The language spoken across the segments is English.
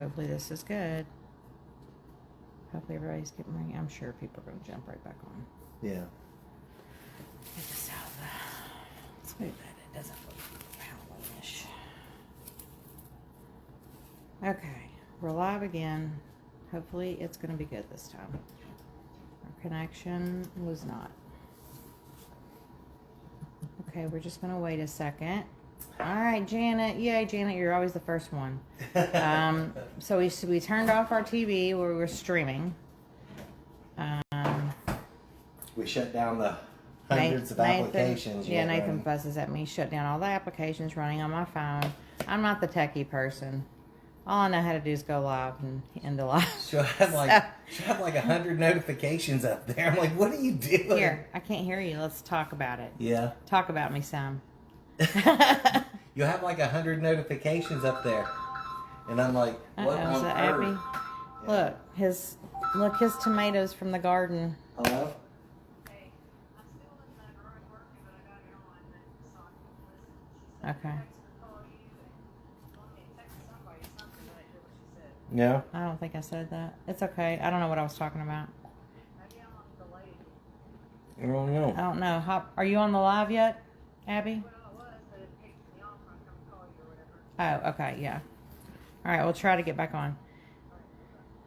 Hopefully this is good. Hopefully everybody's getting ready. I'm sure people are going to jump right back on. Yeah. Get this out of the... Let's move that. It doesn't look Halloweenish. Okay. We're live again. Hopefully it's going to be good this time. Our connection was not. Okay, we're just going to wait a second. All right, Janet. Yay, Janet, you're always the first one. So we turned off our TV where we were streaming. We shut down the hundreds of applications. Yeah, Nathan fuzzes at me. Shut down all the applications running on my phone. I'm not the techie person. All I know how to do is go live and end the live. She'll have like 100 notifications up there. I'm like, what are you doing? Here, I can't hear you. Let's talk about it. Yeah. Talk about me some. You'll have like 100 notifications up there. And I'm like, what on earth? Yeah. Look, his tomatoes from the garden. Hello? Okay. Yeah. I don't think I said that. It's okay. I don't know what I was talking about. I don't know. I don't know. Are you on the live yet, Abby? Oh, okay, yeah. All right, we'll try to get back on.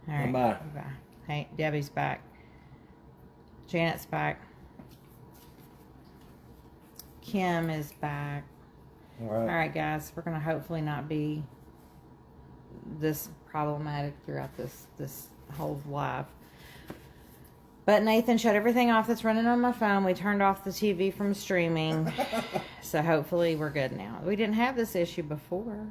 All right. Bye. Bye. Hey, Debbie's back. Janet's back. Kim is back. All right. All right, guys. We're going to hopefully not be this problematic throughout this whole live. But Nathan shut everything off that's running on my phone. We turned off the TV from streaming. So hopefully we're good now. We didn't have this issue before.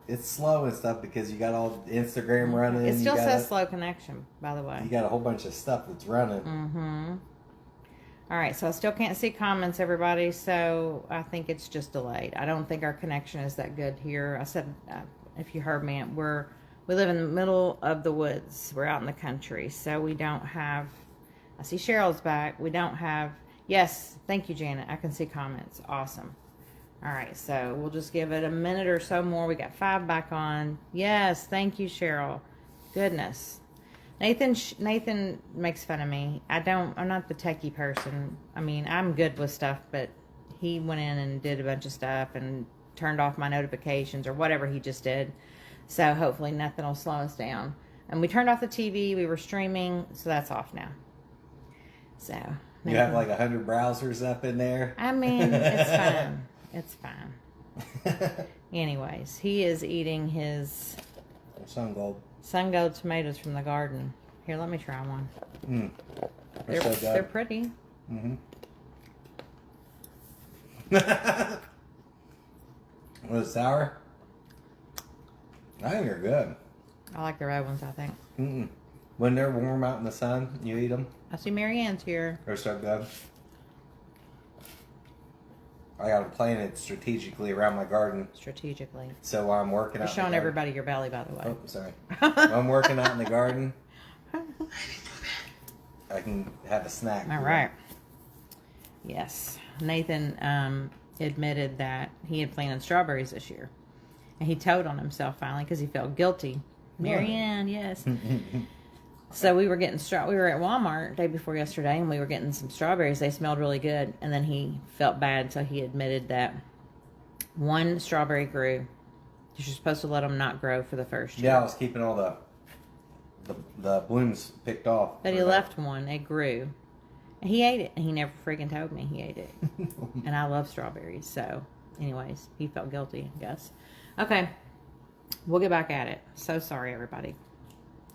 It's slow and stuff because you got all Instagram running. It still says slow connection, by the way. You got a whole bunch of stuff that's running. Mm-hmm. All right, so I still can't see comments, everybody, so I think it's just delayed. I don't think our connection is that good here. I said, if you heard me, we live in the middle of the woods. We're out in the country, so we don't have... I see Cheryl's back. We don't have... Yes, thank you, Janet. I can see comments. Awesome. All right, so we'll just give it a minute or so more. We got 5 back on. Yes, thank you, Cheryl. Goodness. Nathan makes fun of me. I'm not the techie person. I mean, I'm good with stuff, but he went in and did a bunch of stuff and turned off my notifications or whatever he just did. So hopefully nothing will slow us down. And we turned off the TV. We were streaming, so that's off now. So you have like 100 browsers up in there. I mean, it's fine. It's fine. Anyways, he is eating his sun-gold tomatoes from the garden. Here, let me try one. They're pretty. Mm-hmm. Was it sour? I think they're good. I like the red ones, I think. Mm-mm. When they're warm out in the sun, you eat them. I see Mary Ann's here. They're so good. I got them planted strategically around my garden. Strategically. So while I'm working out. You're showing everybody your belly, by the way. Oh, sorry. I'm working out in the garden. I can have a snack. All right. Yes. Nathan admitted that he had planted strawberries this year. And he told on himself finally because he felt guilty. Mary Ann, yes. So we were getting we were at Walmart the day before yesterday, and we were getting some strawberries. They smelled really good, and then he felt bad, so he admitted that one strawberry grew. You're supposed to let them not grow for the first year. Yeah, I was keeping all the blooms picked off. But he left one. It grew. And he ate it, and he never freaking told me he ate it. And I love strawberries, so anyways, he felt guilty, I guess. Okay, we'll get back at it. So sorry, everybody.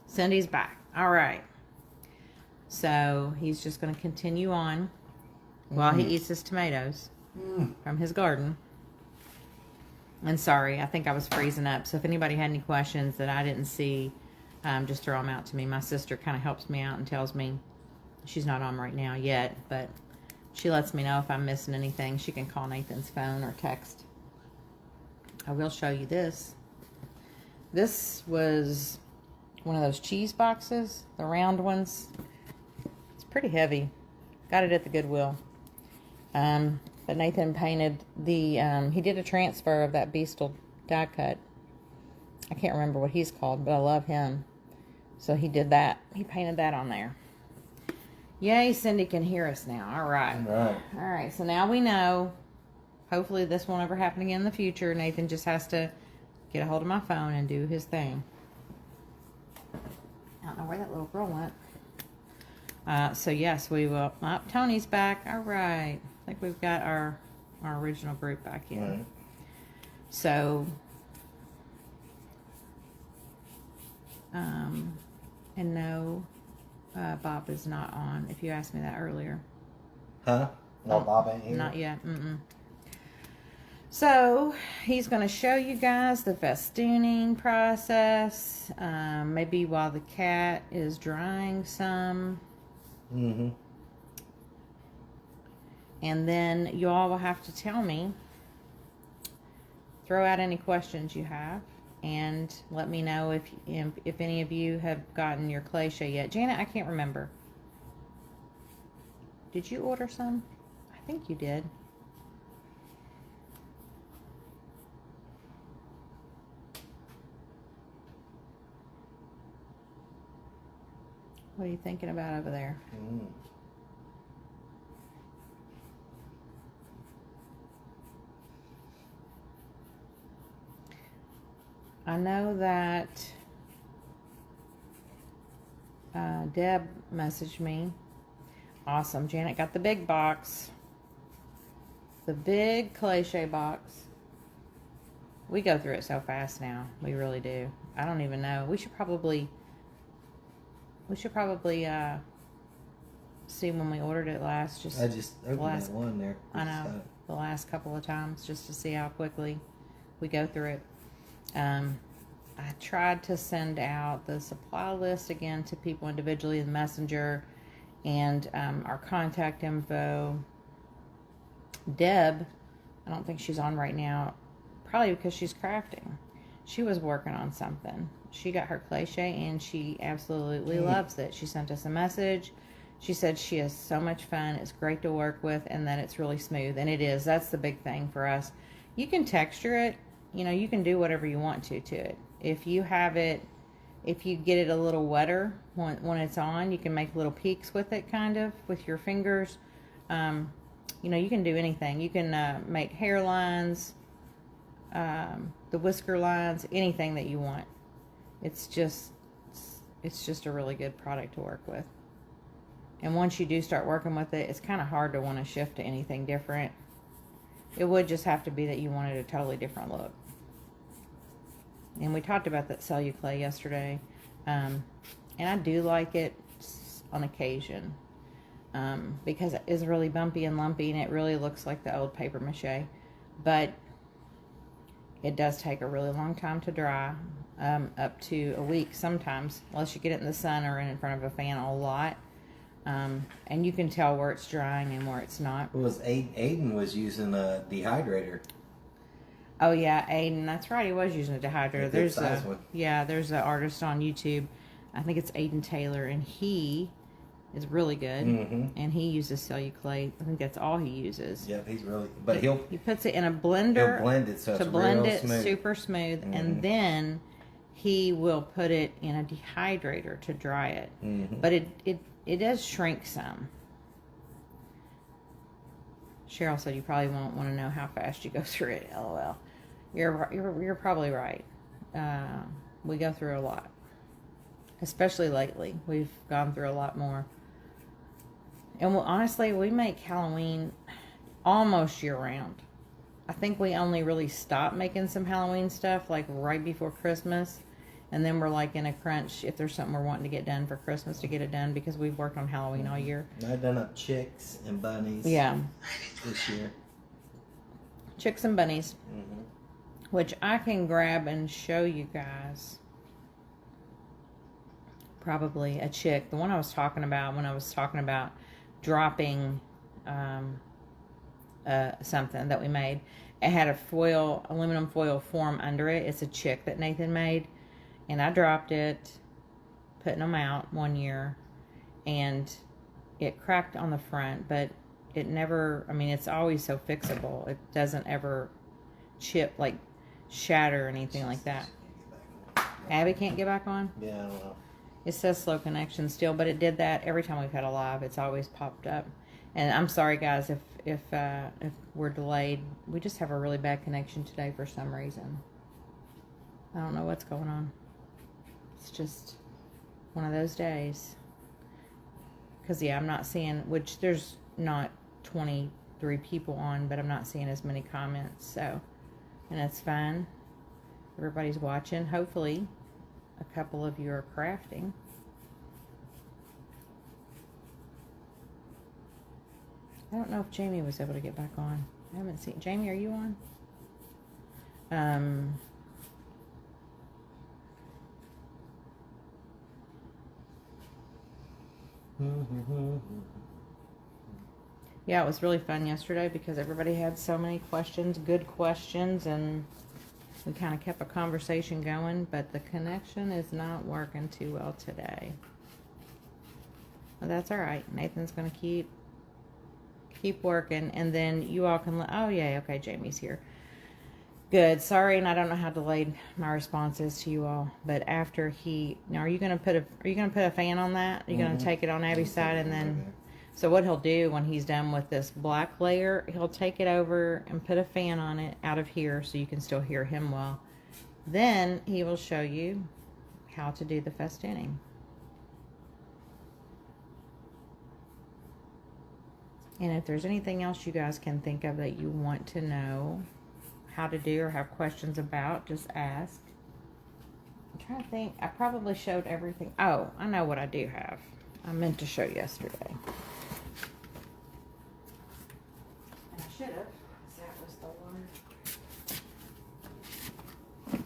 Cindy's back. All right. So he's just going to continue on while he eats his tomatoes from his garden. And sorry, I think I was freezing up. So if anybody had any questions that I didn't see, just throw them out to me. My sister kind of helps me out and tells me she's not on right now yet, but she lets me know if I'm missing anything. She can call Nathan's phone or text. I will show you this. This was one of those cheese boxes, the round ones. It's pretty heavy. Got it at the Goodwill. But Nathan painted the, he did a transfer of that Beastal die cut I can't remember what he's called, but I love him. So he did that. He painted that on there. Yay, Cindy can hear us now. All right. All right. So now we know. Hopefully this won't ever happen again in the future. Nathan just has to get a hold of my phone and do his thing. I don't know where that little girl went. So yes, we will. Oh, Tony's back. All right. I think we've got our original group back in. Right. So, and no, Bob is not on. If you asked me that earlier. Huh? No, Bob ain't here. Not yet. So he's going to show you guys the festooning process. Maybe while the cat is drying some. And then you all will have to tell me, throw out any questions you have, and let me know if any of you have gotten your cliche yet. Janet, I can't remember. Did you order some? I think you did. What are you thinking about over there? I know that Deb messaged me. Awesome. Janet got the big box. The big cliche box. We go through it so fast now. We really do. I don't even know. We should probably see when we ordered it last. I just opened that one there. I know. The last couple of times, just to see how quickly we go through it. I tried to send out the supply list again to people individually in the messenger, and our contact info. Deb, I don't think she's on right now, probably because she's crafting. She was working on something. She got her cliche and she absolutely loves it. She sent us a message. She said she has so much fun. It's great to work with, and that it's really smooth. And it is. That's the big thing for us. You can texture it. You know, you can do whatever you want to it. If you have it, if you get it a little wetter when it's on, you can make little peaks with it, kind of, with your fingers. You know, you can do anything. You can make hairlines, the whisker lines, anything that you want. It's just a really good product to work with. And once you do start working with it, it's kind of hard to want to shift to anything different. It would just have to be that you wanted a totally different look. And we talked about that celluclay yesterday. And I do like it on occasion. Because it is really bumpy and lumpy, and it really looks like the old paper mache. But it does take a really long time to dry, up to a week sometimes, unless you get it in the sun or in front of a fan a lot. And you can tell where it's drying and where it's not. It was Aiden was using a dehydrator. Oh yeah, Aiden, that's right. He was using a dehydrator. There's an artist on YouTube. I think it's Aiden Taylor, and he is really good. And he uses celluclay. I think that's all he uses. Yeah, he's really. But he puts it in a blender. He'll blend it so to it's blend real it smooth. Super smooth, and then he will put it in a dehydrator to dry it. But it does shrink some. Cheryl said you probably won't want to know how fast you go through it. LOL. You're probably right. We go through a lot, especially lately. We've gone through a lot more. And honestly, we make Halloween almost year round. I think we only really stopped making some Halloween stuff like right before Christmas. And then we're like in a crunch if there's something we're wanting to get done for Christmas to get it done, because we've worked on Halloween all year. I've done up chicks and bunnies. Yeah. This year. Chicks and bunnies. Which I can grab and show you guys. Probably a chick. The one I was talking about when I was talking about dropping something that we made. It had a aluminum foil form under it. It's a chick that Nathan made. And I dropped it, putting them out one year. And it cracked on the front, but it never, it's always so fixable. It doesn't ever chip, like shatter or anything like that. Abby can't get back on? Yeah, I don't know. It says slow connection still, but it did that every time we've had a live. It's always popped up. And I'm sorry, guys, if we're delayed. We just have a really bad connection today for some reason. I don't know what's going on. It's just one of those days. Because, yeah, I'm not seeing, which there's not 23 people on, but I'm not seeing as many comments. So, and that's fine. Everybody's watching. Hopefully, a couple of you are crafting. I don't know if Jamie was able to get back on. I haven't seen. Jamie, are you on? Yeah, it was really fun yesterday because everybody had so many questions, good questions, and we kind of kept a conversation going, but the connection is not working too well today. But that's all right. Nathan's going to keep working, and then you all can, oh yeah, okay, Jamie's here. Good. Sorry, and I don't know how delayed my response is to you all, but after now, are you going to put a fan on that? Are you going to take it on Abby's side, and then, so what he'll do when he's done with this black layer, he'll take it over and put a fan on it out of here so you can still hear him well. Then he will show you how to do the festooning. And if there's anything else you guys can think of that you want to know how to do or have questions about, just ask. I'm trying to think. I probably showed everything. Oh, I know what I do have. I meant to show yesterday. I should have, because that was the one.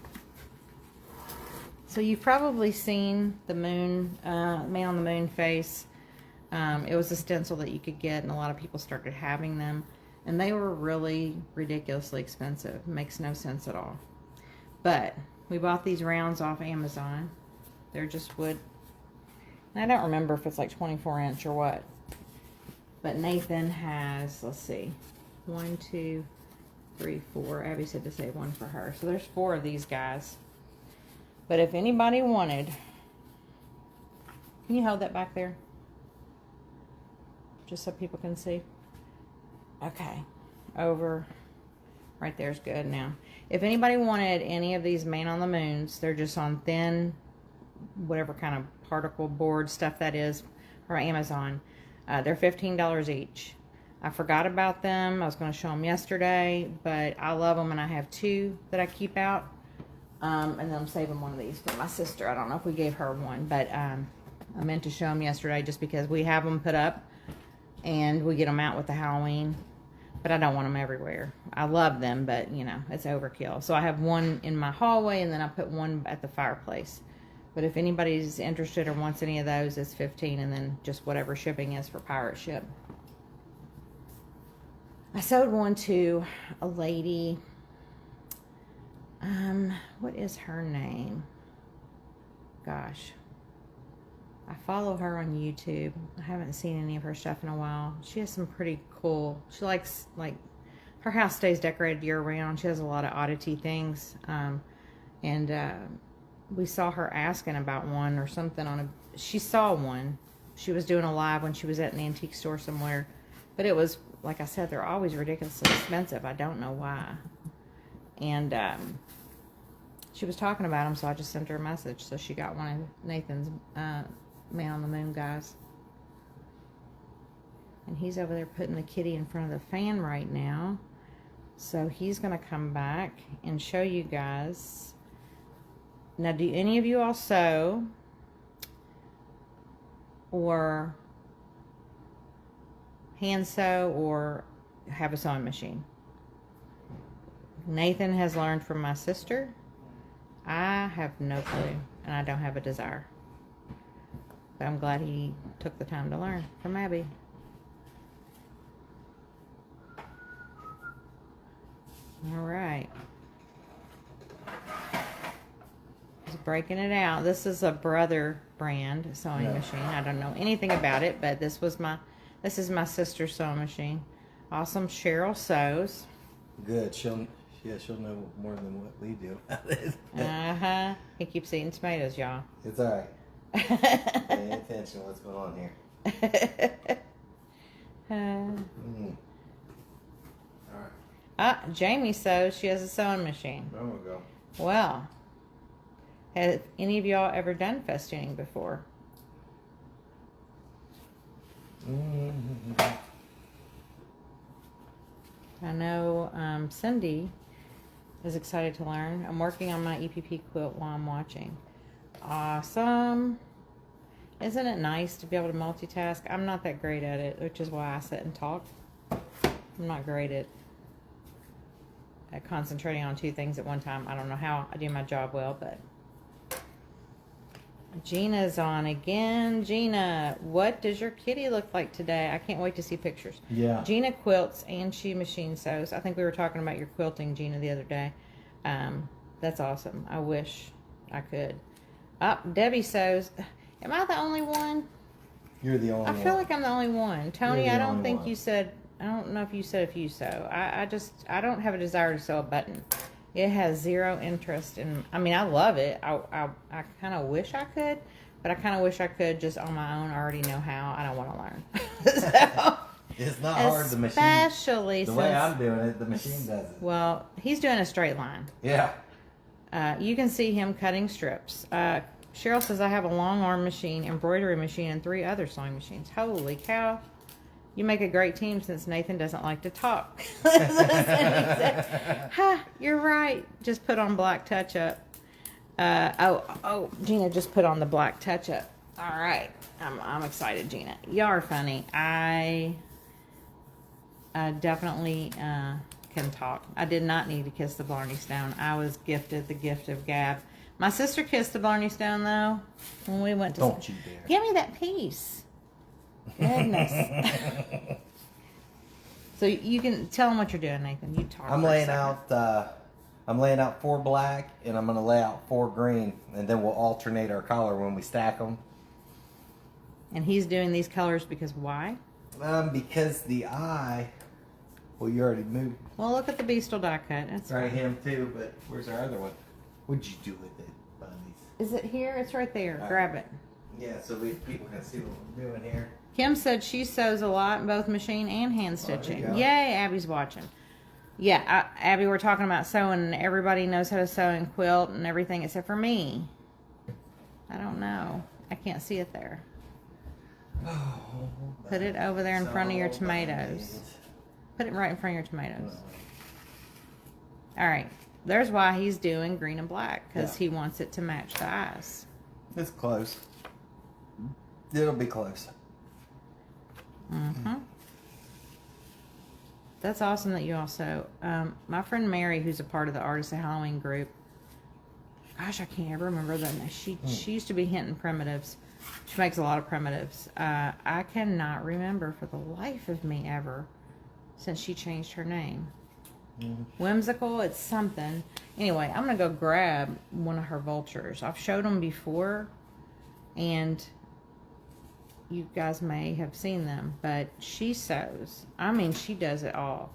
So you've probably seen the moon, Man on the Moon face. It was a stencil that you could get, and a lot of people started having them. And they were really ridiculously expensive. Makes no sense at all. But we bought these rounds off Amazon. They're just wood. And I don't remember if it's like 24 inch or what. But Nathan has, let's see, 1, 2, 3, 4. Abby said to save one for her. So there's 4 of these guys. But if anybody wanted, can you hold that back there? Just so people can see. Okay. Over. Right there's good now. If anybody wanted any of these Man on the Moons, they're just on thin, whatever kind of particle board stuff that is, from Amazon. They're $15 each. I forgot about them. I was going to show them yesterday, but I love them, and I have 2 that I keep out. And then I'm saving one of these for my sister. I don't know if we gave her one, but I meant to show them yesterday just because we have them put up. And we get them out with the Halloween. But I don't want them everywhere. I love them, but, you know, it's overkill. So I have one in my hallway, and then I put one at the fireplace. But if anybody's interested or wants any of those, it's $15, and then just whatever shipping is for pirate ship. I sold one to a lady. What is her name? Gosh. I follow her on YouTube. I haven't seen any of her stuff in a while. She has some pretty cool, she likes, like, her house stays decorated year round. She has a lot of oddity things. We saw her asking about one or something she saw one. She was doing a live when she was at an antique store somewhere. But it was, like I said, they're always ridiculously expensive. I don't know why. And she was talking about them, so I just sent her a message. So she got one of Nathan's Man on the Moon guys. And he's over there putting the kitty in front of the fan right now. So he's going to come back and show you guys. Now, do any of you all sew or hand sew or have a sewing machine? Nathan has learned from my sister. I have no clue, and I don't have a desire. But I'm glad he took the time to learn from Abby. All right. Just breaking it out. This is a Brother brand sewing machine. I don't know anything about it, but this is my sister's sewing machine. Awesome. Cheryl sews. Good. She'll Yeah, she'll know more than what we do. He keeps eating tomatoes, y'all. It's all right. Pay attention to what's going on here. All right. Jamie sews. She has a sewing machine. There we go. Well, have any of y'all ever done festooning before? I know Cindy is excited to learn. I'm working on my EPP quilt while I'm watching. Awesome. Isn't it nice to be able to multitask? I'm not that great at it, which is why I sit and talk. I'm not great at concentrating on two things at one time. I don't know how I do my job well, but Gina's on again. Gina, what does your kitty look like today? I can't wait to see pictures. Yeah. Gina quilts and she machine sews. I think we were talking about your quilting, Gina, the other day. That's awesome. I wish I could. Debbie sews. Am I the only one? You're the only one. I feel like I'm the only one. Tony, I don't think one. you said, I don't know if you said if you sew. I don't have a desire to sew a button. It has zero interest in, I mean, I love it. I kind of wish I could, but I kind of wish I could just on my own. I already know how. I don't want to learn. So, it's not hard. The machine. Especially the way I'm doing it, the machine does it. Well, he's doing a straight line. Yeah. You can see him cutting strips. Cheryl says, I have a long arm machine, embroidery machine, and 3 other sewing machines. Holy cow. You make a great team since Nathan doesn't like to talk. You're right. Just put on black touch-up. Gina just put on the black touch-up. All right. I'm excited, Gina. Y'all are funny. I definitely can talk. I did not need to kiss the Blarney Stone. I was gifted the gift of gab. My sister kissed the Blarney Stone, though, when we went to... Don't you dare. Give me that piece. Goodness. So you can tell them what you're doing, Nathan. You talk. I'm laying out 4 black, and I'm going to lay out 4 green, and then we'll alternate our color when we stack them. And he's doing these colors because why? Because the eye... Well, you already moved. Well, look at the beastal die cut. That's right. Him too, but where's our other one? What'd you do with it, bunnies? Is it here? It's right there. Grab it. Yeah, so people can see what we're doing here. Kim said she sews a lot in both machine and hand stitching. Oh, Yay, Abby's watching. Yeah, Abby, we're talking about sewing, and everybody knows how to sew and quilt and everything except for me. I don't know. I can't see it there. Oh, Put it over there in front of your tomatoes. Put it right in front of your tomatoes. All right. There's why he's doing green and black, because he wants it to match the eyes. It's close. It'll be close. Mm-hmm. That's awesome that you also... my friend Mary, who's a part of the Artists of Halloween group, gosh, I can't ever remember that name. She used to be Hinton Primitives. She makes a lot of primitives. I cannot remember for the life of me ever since she changed her name. Whimsical, it's something. Anyway, I'm going to go grab one of her vultures. I've showed them before, and you guys may have seen them, but she sews. I mean, she does it all.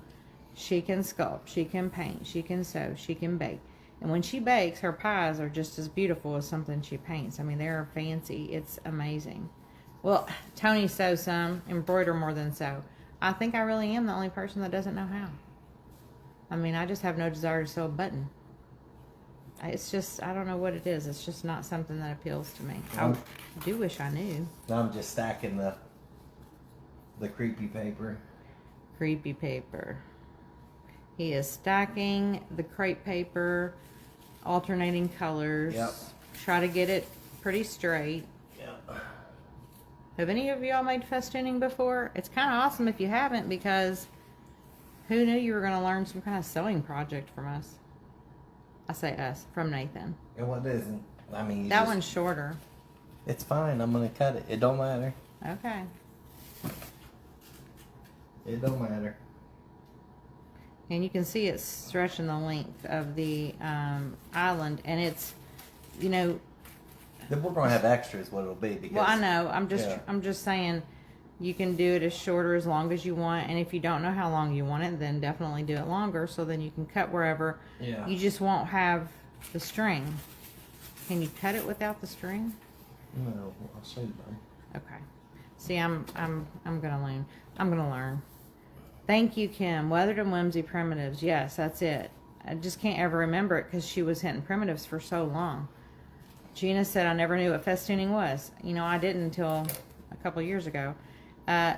She can sculpt, she can paint, she can sew, she can bake. And when she bakes, her pies are just as beautiful as something she paints. I mean, they're fancy. It's amazing. Well, Tony sews some, embroider more than sew. I think I really am the only person that doesn't know how. I mean, I just have no desire to sew a button. It's just, I don't know what it is. It's just not something that appeals to me. I do wish I knew. I'm just stacking the creepy paper. Creepy paper. He is stacking the crepe paper, alternating colors. Yep. Try to get it pretty straight. Yep. Have any of y'all made festooning before? It's kind of awesome if you haven't, because who knew you were going to learn some kind of sewing project from us? I say us, from Nathan. And what isn't? I mean, that one's shorter. It's fine. I'm going to cut it. It don't matter. Okay. It don't matter. And you can see it's stretching the length of the island, and it's, you know. Then we're going to have extras. What it'll be? Because, well, I know. I'm just saying. You can do it as short or as long as you want. And if you don't know how long you want it, then definitely do it longer. So then you can cut wherever. Yeah. You just won't have the string. Can you cut it without the string? No, I'll show you, bud. Okay. See, I'm gonna learn. I'm gonna learn. Thank you, Kim. Weathered and Whimsy Primitives. Yes, that's it. I just can't ever remember it because she was hitting primitives for so long. Gina said I never knew what festooning was. You know, I didn't until a couple years ago.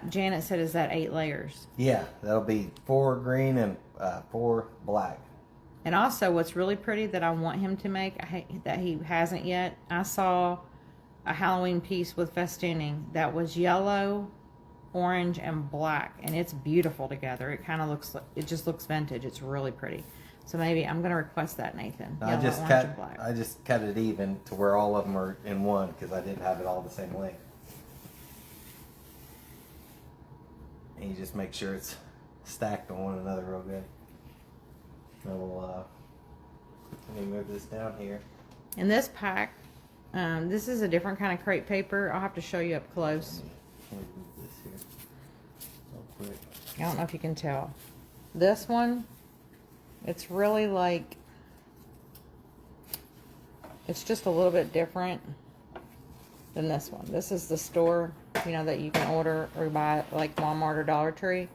Janet said, is that 8 layers? Yeah, that'll be 4 green and 4 black. And also, what's really pretty that I want him to make, that he hasn't yet, I saw a Halloween piece with festooning that was yellow, orange, and black, and it's beautiful together. It kind of looks like, it just looks vintage. It's really pretty. So maybe I'm going to request that, Nathan. I Yellow, just orange, cut. and black. I just cut it even to where all of them are in one because I didn't have it all the same length. And you just make sure it's stacked on one another real good. And we'll let me move this down here. In this pack, this is a different kind of crepe paper. I'll have to show you up close. Let me move this here real quick. I don't know if you can tell. This one, it's really like, it's just a little bit different than this one. This is the store, you know, that you can order or buy like Walmart or Dollar Tree.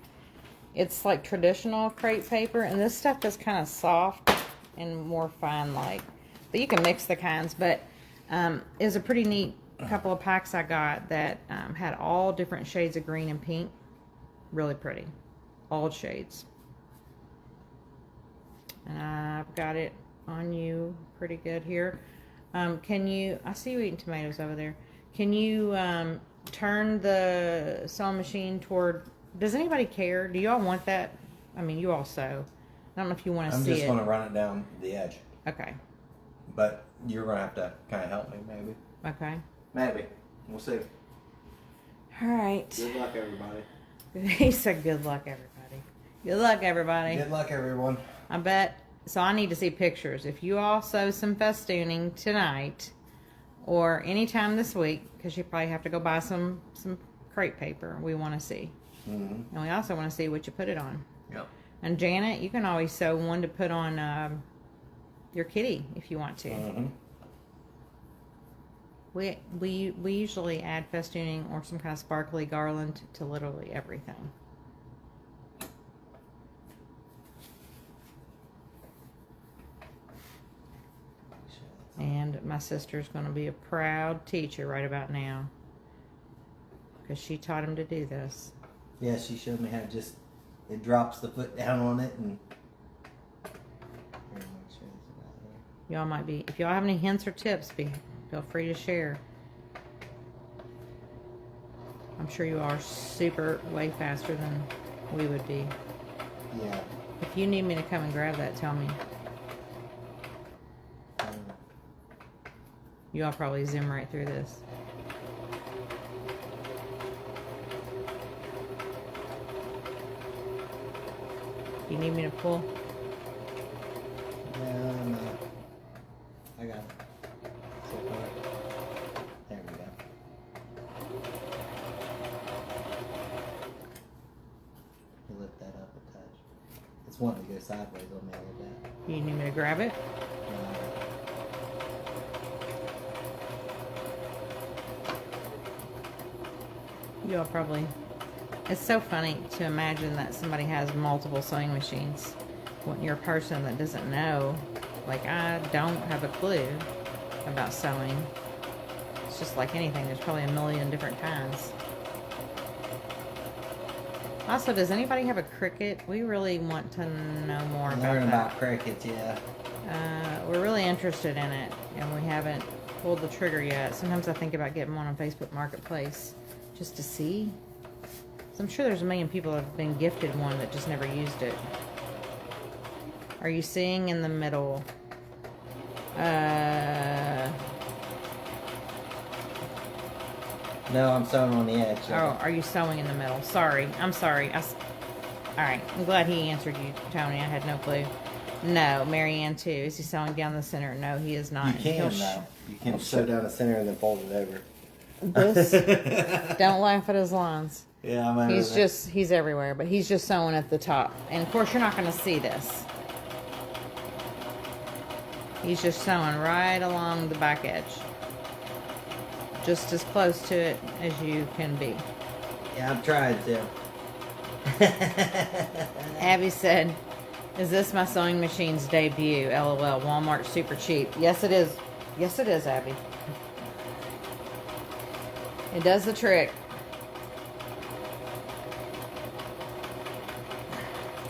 It's like traditional crepe paper, and this stuff is kind of soft and more fine like. But you can mix the kinds, but it was a pretty neat couple of packs I got that had all different shades of green and pink. Really pretty. All shades. And I've got it on you pretty good here. Can you, I see you eating tomatoes over there. Can you turn the sewing machine toward, does anybody care? Do you all want that? I mean, you all sew. I don't know if you want to see it. I'm just going to run it down the edge. Okay. But you're going to have to kind of help me, maybe. Okay. Maybe. We'll see. All right. Good luck, everybody. He said good luck, everybody. Good luck, everybody. Good luck, everyone. I bet. So I need to see pictures. If you all sew some festooning tonight or anytime this week, because you probably have to go buy some crepe paper, we want to see. Mm-hmm. And we also want to see what you put it on. Yep. And Janet, you can always sew one to put on your kitty if you want to. Mm-hmm. We usually add festooning or some kind of sparkly garland to literally everything. And my sister's going to be a proud teacher right about now, because she taught him to do this. Yeah, she showed me how it drops the foot down on it and. Y'all might be, if y'all have any hints or tips, feel free to share. I'm sure you are super way faster than we would be. Yeah. If you need me to come and grab that, tell me. You all probably zoom right through this. You need me to pull? No. I got it. So far. There we go. You lift that up a touch. It's wanting to go sideways on me a little bit. You need me to grab it? You all probably... It's so funny to imagine that somebody has multiple sewing machines when you're a person that doesn't know. Like, I don't have a clue about sewing. It's just like anything. There's probably a million different kinds. Also, does anybody have a Cricut? We really want to know more about that. Learn about crickets, yeah. We're really interested in it, and we haven't pulled the trigger yet. Sometimes I think about getting one on Facebook Marketplace just to see. So I'm sure there's a million people that have been gifted one that just never used it. Are you seeing in the middle? No, I'm sewing on the edge. Oh, are you sewing in the middle? Sorry. I'm sorry. Alright. I'm glad he answered you, Tony. I had no clue. No, Marianne too. Is he sewing down the center? No, he is not. You can, though. You can sew down the center and then fold it over. This, don't laugh at his lines. Yeah, I'm over He's there. he's everywhere, but he's just sewing at the top. And of course, you're not going to see this. He's just sewing right along the back edge. Just as close to it as you can be. Yeah, I'm trying to. Abby said, "Is this my sewing machine's debut? LOL. Walmart super cheap." Yes, it is. Yes, it is, Abby. It does the trick.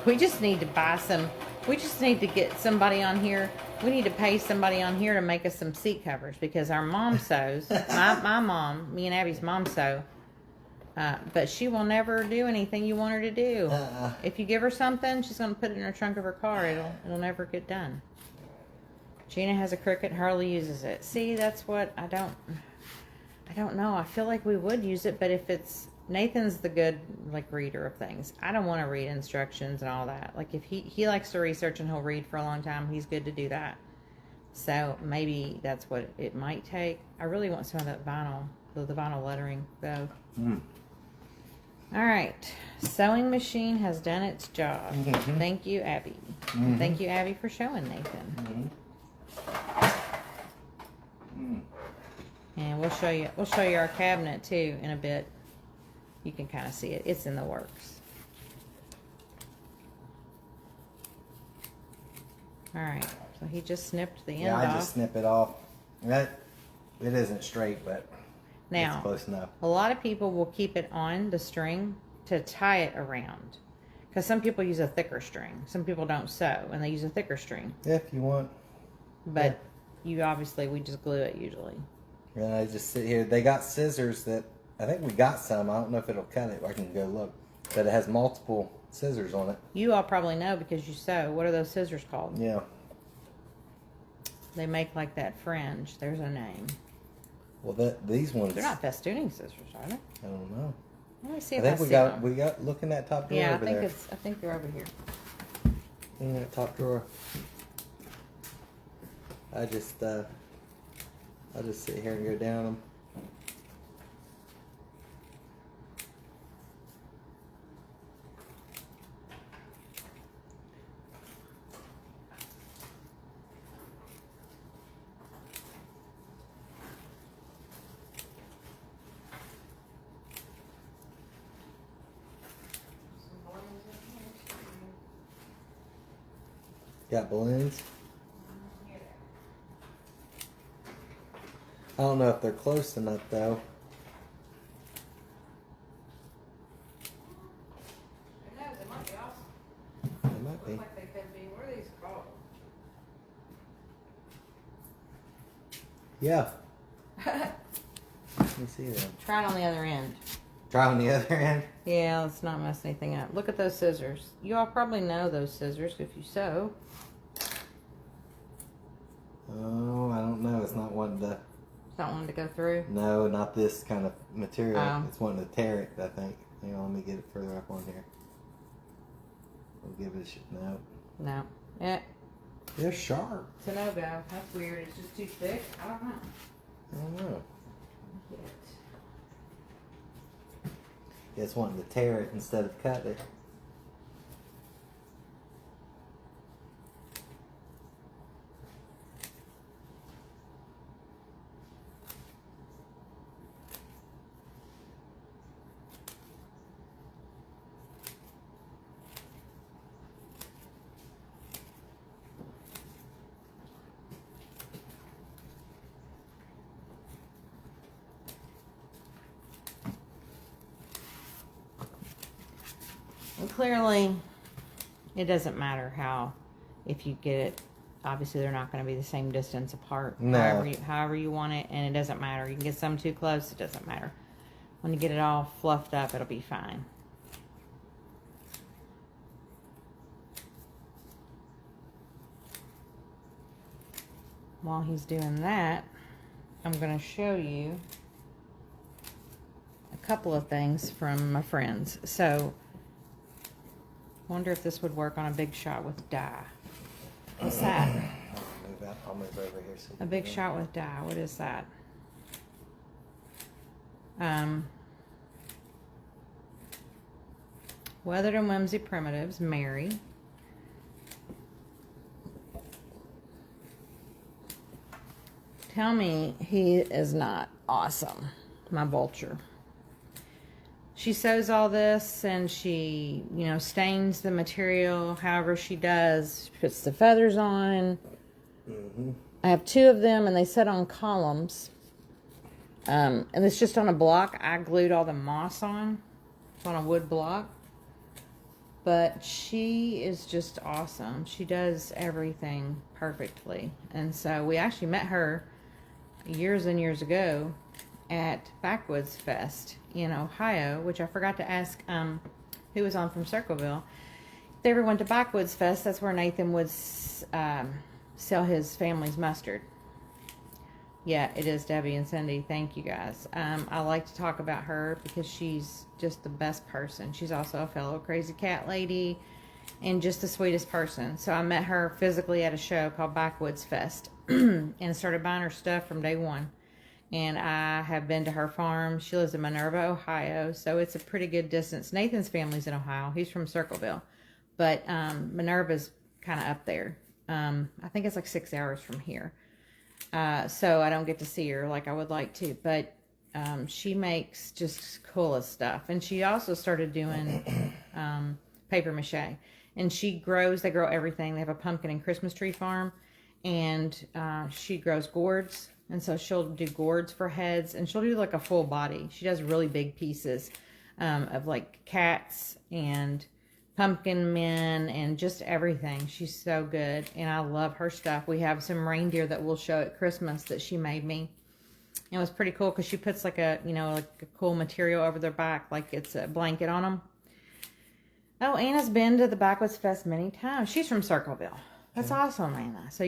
We just need to buy some. We just need to get somebody on here. We need to pay somebody on here to make us some seat covers because our mom sews. my mom, me and Abby's mom sew. But she will never do anything you want her to do. If you give her something, she's going to put it in her trunk of her car. It'll never get done. Gina has a Cricut, hardly uses it. See, that's what I don't know. I feel like we would use it, but if it's Nathan's the good reader of things. I don't want to read instructions and all that. Like if he likes to research and he'll read for a long time, he's good to do that. So maybe that's what it might take. I really want some of that vinyl, the vinyl lettering though. All right, sewing machine has done its job. Thank you, Abby. Thank you, Abby, for showing Nathan. And we'll show you our cabinet too in a bit. You can kind of see it. It's in the works. All right, so he just snipped the end off. Yeah, I just snip it off. It isn't straight, but now, it's close enough. A lot of people will keep it on the string to tie it around. Because some people use a thicker string. Some people don't sew, and they use a thicker string. If you want. But we just glue it usually. And I just sit here. They got scissors that, I think we got some. I don't know if it'll cut it. I can go look. But it has multiple scissors on it. You all probably know because you sew. What are those scissors called? Yeah. They make like that fringe. There's a name. Well, these ones. They're not festooning scissors, are they? I don't know. Let me see I if think I see we got look in that top drawer over there. I think they're over here. In that top drawer. I'll just sit here and go down them. Got balloons. I don't know if they're close enough though. They might be awesome. They might be. Looks like they could be. What are these called? Yeah. Let me see them. Try it on the other end. Try on the other end. Yeah, let's not mess anything up. Look at those scissors. You all probably know those scissors if you sew. Oh, I don't know. It's not wanting to. It's not wanting to go through. No, not this kind of material. Oh. It's wanting to tear it, I think. Hang on, let me get it further up on here. We'll give it a shot. No. No. Yeah. They're sharp. It's a no-go. That's weird. It's just too thick. I don't know. I don't know. Get it. Yeah, it's wanting to tear it instead of cut it. And clearly, it doesn't matter if you get it. Obviously, they're not going to be the same distance apart. No. However you want it, and it doesn't matter. You can get some too close. It doesn't matter. When you get it all fluffed up, it'll be fine. While he's doing that, I'm going to show you a couple of things from my friends. So, wonder if this would work on a big shot with dye. What's that? I'll move over here. So A big shot with dye. What is that? Weathered and Whimsy Primitives, Mary. Tell me he is not awesome, my vulture. She sews all this and she, stains the material however she does. She puts the feathers on. Mm-hmm. I have 2 of them and they sit on columns. And it's just on a block. I glued all the moss on. It's on a wood block. But she is just awesome. She does everything perfectly. And so we actually met her years and years ago at Backwoods Fest in Ohio, which I forgot to ask who was on from Circleville. If they ever went to Backwoods Fest, that's where Nathan would sell his family's mustard. Yeah, it is Debbie and Cindy. Thank you guys. I like to talk about her because she's just the best person. She's also a fellow crazy cat lady and just the sweetest person. So I met her physically at a show called Backwoods Fest and started buying her stuff from day one. And I have been to her farm. She lives in Minerva, Ohio, so it's a pretty good distance. Nathan's family's in Ohio. He's from Circleville. But Minerva's kind of up there. I think it's like 6 hours from here. So I don't get to see her like I would like to. But she makes just coolest stuff. And she also started doing paper mache. And they grow everything. They have a pumpkin and Christmas tree farm. And she grows gourds. And so she'll do gourds for heads, and she'll do like a full body. She does really big pieces of like cats and pumpkin men and just everything. She's so good, and I love her stuff. We have some reindeer that we'll show at Christmas that she made me. It was pretty cool because she puts like a cool material over their back, like it's a blanket on them. Oh, Anna's been to the Backwoods Fest many times. She's from Circleville. That's awesome, Anna. So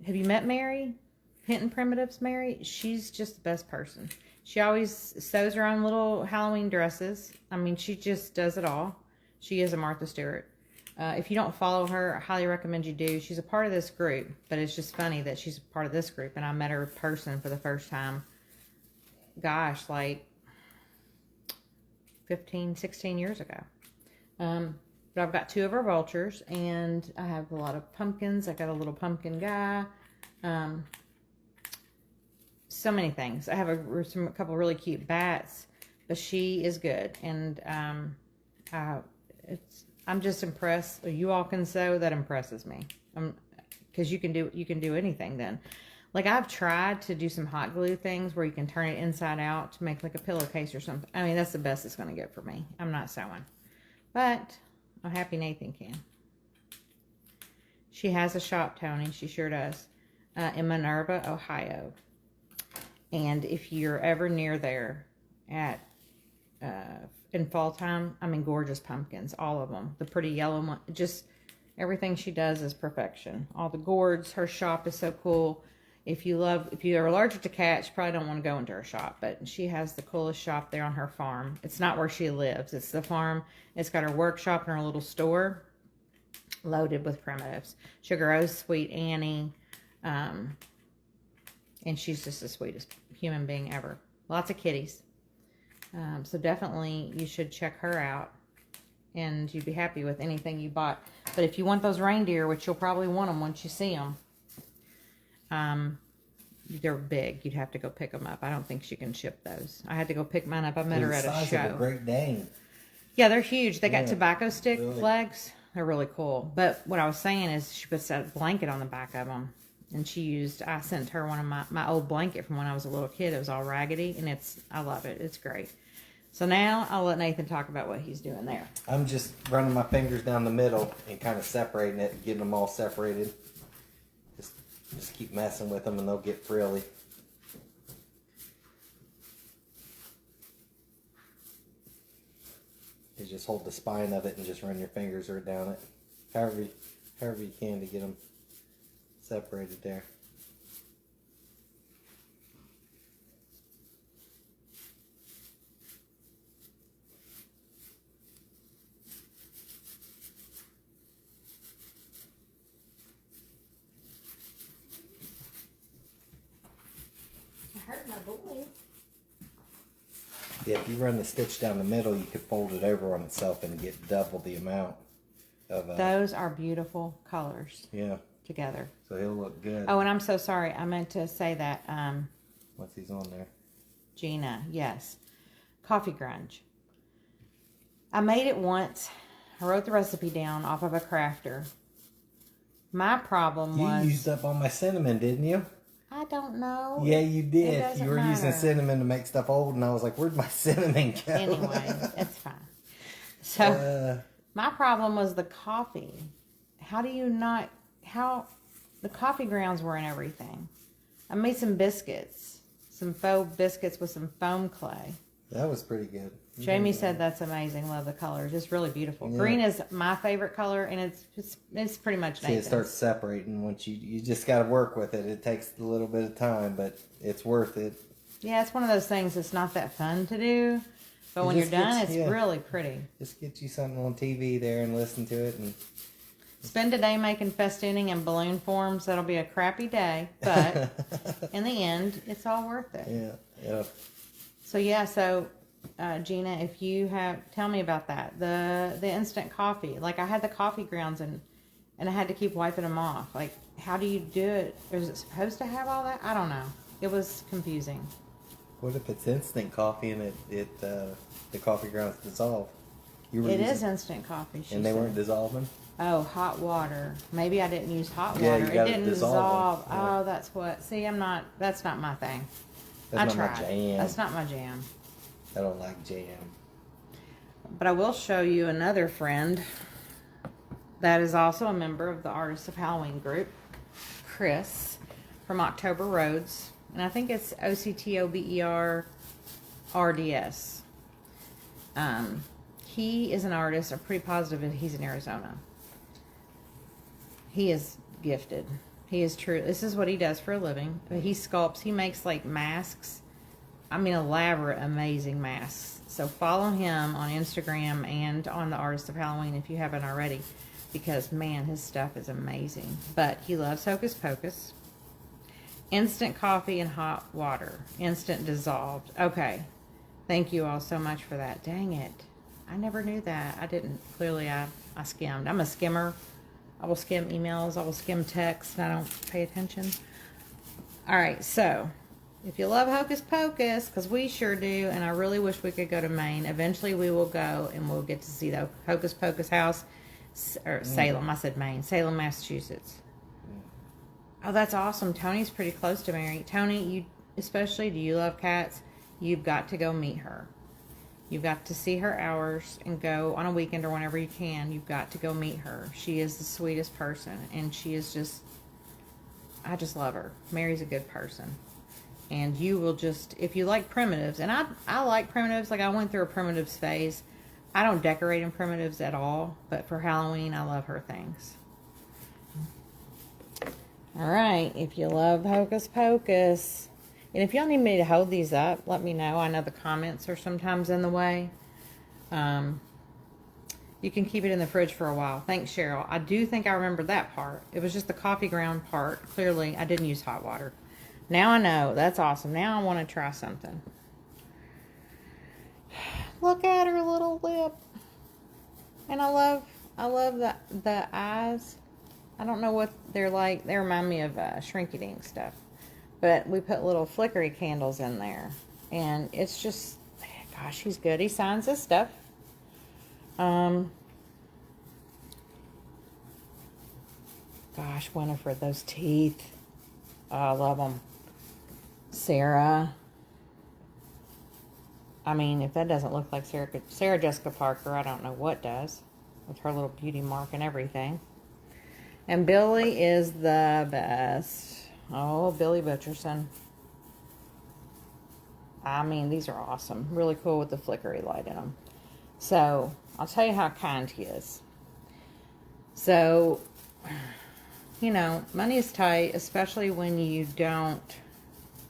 have you met Mary? Hinton Primitives Mary? She's just the best person. She always sews her own little Halloween dresses. I mean, she just does it all. She is a Martha Stewart. If you don't follow her, I highly recommend you do. She's a part of this group, but it's just funny that she's a part of this group, and I met her in person for the first time, gosh, like 15, 16 years ago. But I've got 2 of our vultures, and I have a lot of pumpkins. I got a little pumpkin guy. So many things. I have a couple really cute bats, but she is good, and I'm just impressed. You all can sew. That impresses me. Because you can do anything then. Like I've tried to do some hot glue things where you can turn it inside out to make like a pillowcase or something. I mean, that's the best it's going to get for me. I'm not sewing, but I'm happy Nathan can. She has a shop, Tony. She sure does. In Minerva, Ohio. And if you're ever near there in fall time, I mean, gorgeous pumpkins, all of them. The pretty yellow one, just everything she does is perfection. All the gourds, her shop is so cool. If you are allergic to cats, you probably don't want to go into her shop, but she has the coolest shop there on her farm. It's not where she lives. It's the farm. It's got her workshop and her little store loaded with primitives. Sugar Rose, Sweet Annie, and she's just the sweetest human being ever. Lots of kitties. So definitely you should check her out, and you'd be happy with anything you bought. But if you want those reindeer, which you'll probably want them once you see them, they're big. You'd have to go pick them up. I don't think she can ship those. I had to go pick mine up. I met her at a show. Of a Great Dane. Yeah, they're huge. They got tobacco stick legs. They're really cool. But what I was saying is she puts that blanket on the back of them. And I sent her one of my old blanket from when I was a little kid. It was all raggedy, and I love it. It's great. So now I'll let Nathan talk about what he's doing there. I'm just running my fingers down the middle and kind of separating it, getting them all separated. Just keep messing with them and they'll get frilly. You just hold the spine of it and just run your fingers down it. However you can to get them separated there. I hurt my boy. Yeah, if you run the stitch down the middle, you could fold it over on itself and get double the amount of. Those are beautiful colors. Yeah. Together. So he'll look good. Oh, and I'm so sorry. I meant to say that. What's he's on there? Gina, yes. Coffee grunge. I made it once. I wrote the recipe down off of a crafter. My problem was... You used up all my cinnamon, didn't you? I don't know. Yeah, you did. You were using matter. cinnamon to make stuff old, and I was like, where'd my cinnamon go? Anyway, it's fine. So, my problem was the coffee. How do you not... How... The coffee grounds were in everything. I made some biscuits. Some faux biscuits with some foam clay. That was pretty good. Jamie said that's amazing. Love the colors. It's really beautiful. Yeah. Green is my favorite color, and it's pretty much Nathan's. See, it starts separating once you just got to work with it. It takes a little bit of time, but it's worth it. Yeah, it's one of those things that's not that fun to do, but when you're done, it's really pretty. Just get you something on TV there and listen to it. And spend a day making festooning and balloon forms. That'll be a crappy day, but in the end, it's all worth it. Yeah. So yeah, Gina, if you tell me about that. The instant coffee. Like, I had the coffee grounds and I had to keep wiping them off. Like, how do you do it? Is it supposed to have all that? I don't know. It was confusing. What if it's instant coffee and the coffee grounds dissolve? It is instant coffie, she and they said. weren't dissolving? Oh, hot water. Maybe I didn't use hot water. Yeah, it didn't dissolve. Yeah. Oh, that's what. See, that's not my thing. That's not my jam. That's not my jam. I don't like jam. But I will show you another friend that is also a member of the Artists of Halloween group, Chris from October Roads. And I think it's OCTOBERRDS. He is an artist. I'm pretty positive that he's in Arizona. He is gifted. He is true. This is what he does for a living. He sculpts. He makes like masks. I mean, elaborate, amazing masks. So follow him on Instagram and on the Artist of Halloween if you haven't already, because man, his stuff is amazing. But he loves Hocus Pocus. Instant coffee and hot water. Instant dissolved. Okay. Thank you all so much for that. Dang it. I never knew that. I didn't. Clearly, I skimmed. I'm a skimmer. I will skim emails. I will skim texts. And I don't pay attention. All right. So, if you love Hocus Pocus, because we sure do, and I really wish we could go to Maine. Eventually, we will go, and we'll get to see the Hocus Pocus house. Or Salem. I said Maine. Salem, Massachusetts. Oh, that's awesome. Tony's pretty close to Mary. Tony, do you love cats? You've got to go meet her. You've got to see her hours and go on a weekend or whenever you can. You've got to go meet her. She is the sweetest person, and she is just, I just love her. Mary's a good person. And you will just, if you like primitives, and I like primitives, like I went through a primitives phase. I don't decorate in primitives at all, but for Halloween, I love her things. All right, if you love Hocus Pocus, and if y'all need me to hold these up, let me know. I know the comments are sometimes in the way. You can keep it in the fridge for a while. Thanks, Cheryl. I do think I remember that part. It was just the coffee ground part. Clearly, I didn't use hot water. Now I know. That's awesome. Now I want to try something. Look at her little lip. And I love the eyes. I don't know what they're like. They remind me of Shrinky-Dink stuff. But we put little flickery candles in there. And it's just, gosh, he's good. He signs his stuff. Gosh, Winifred, those teeth. Oh, I love them. Sarah. I mean, if that doesn't look like Sarah Jessica Parker, I don't know what does. With her little beauty mark and everything. And Billy is the best. Oh, Billy Butcherson. I mean, these are awesome. Really cool with the flickery light in them. So, I'll tell you how kind he is. So, you know, money is tight, especially when you don't.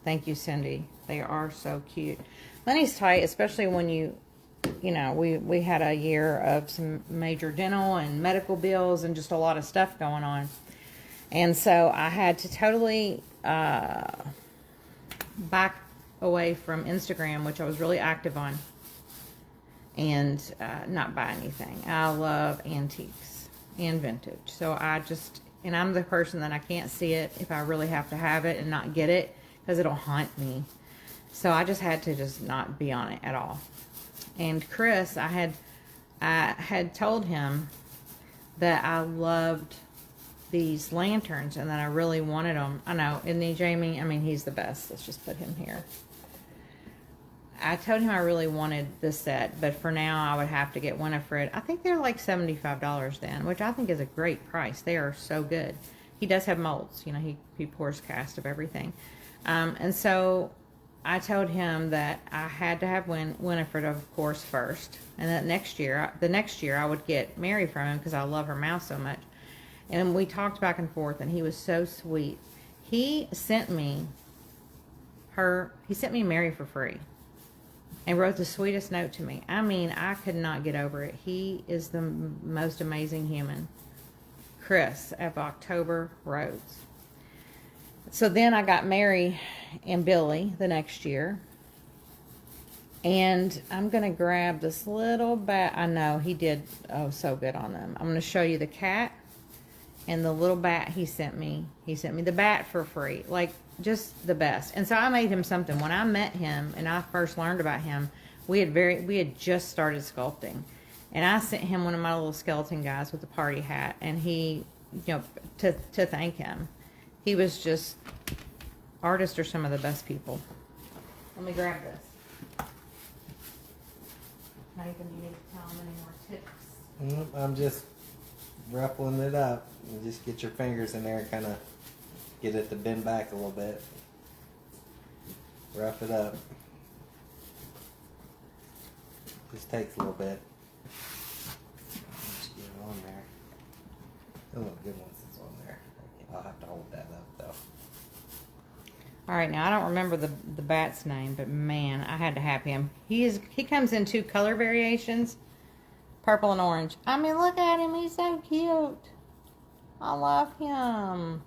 Thank you, Cindy. They are so cute. Money's tight, especially when you know, we had a year of some major dental and medical bills and just a lot of stuff going on. And so I had to totally back away from Instagram, which I was really active on, and not buy anything. I love antiques and vintage. So and I'm the person that I can't see it if I really have to have it and not get it, because it'll haunt me. So I just had to just not be on it at all. And Chris, I had told him that I loved these lanterns and that I really wanted them. I know, isn't he, Jamie? I mean, he's the best. Let's just put him here. I told him I really wanted this set, but for now I would have to get Winifred. I think they're like $75 then, which I think is a great price. They are so good. He does have molds. You know, he pours cast of everything. And so I told him that I had to have Winifred, of course, first. And that the next year I would get Mary from him because I love her mouse so much. And we talked back and forth, and he was so sweet. He sent me Mary for free and wrote the sweetest note to me. I mean, I could not get over it. He is the most amazing human. Chris of October Roads. So then I got Mary and Billy the next year. And I'm going to grab this little bat. I know, he did so good on them. I'm going to show you the cat and the little bat he sent me. He sent me the bat for free. Like, just the best. And so I made him something. When I met him and I first learned about him, we had just started sculpting. And I sent him one of my little skeleton guys with a party hat. And he, you know, to thank him. He was just, artists are some of the best people. Let me grab this. Nathan, you need to tell him any more tips. I'm just ruffling it up. You just get your fingers in there and kind of get it to bend back a little bit. Rough it up. Just takes a little bit. Just get it on there. It'll look good once it's on there. I'll have to hold that up though. All right, now I don't remember the bat's name, but man, I had to have him. He comes in 2 color variations, purple and orange. I mean, look at him. He's so cute. I love him.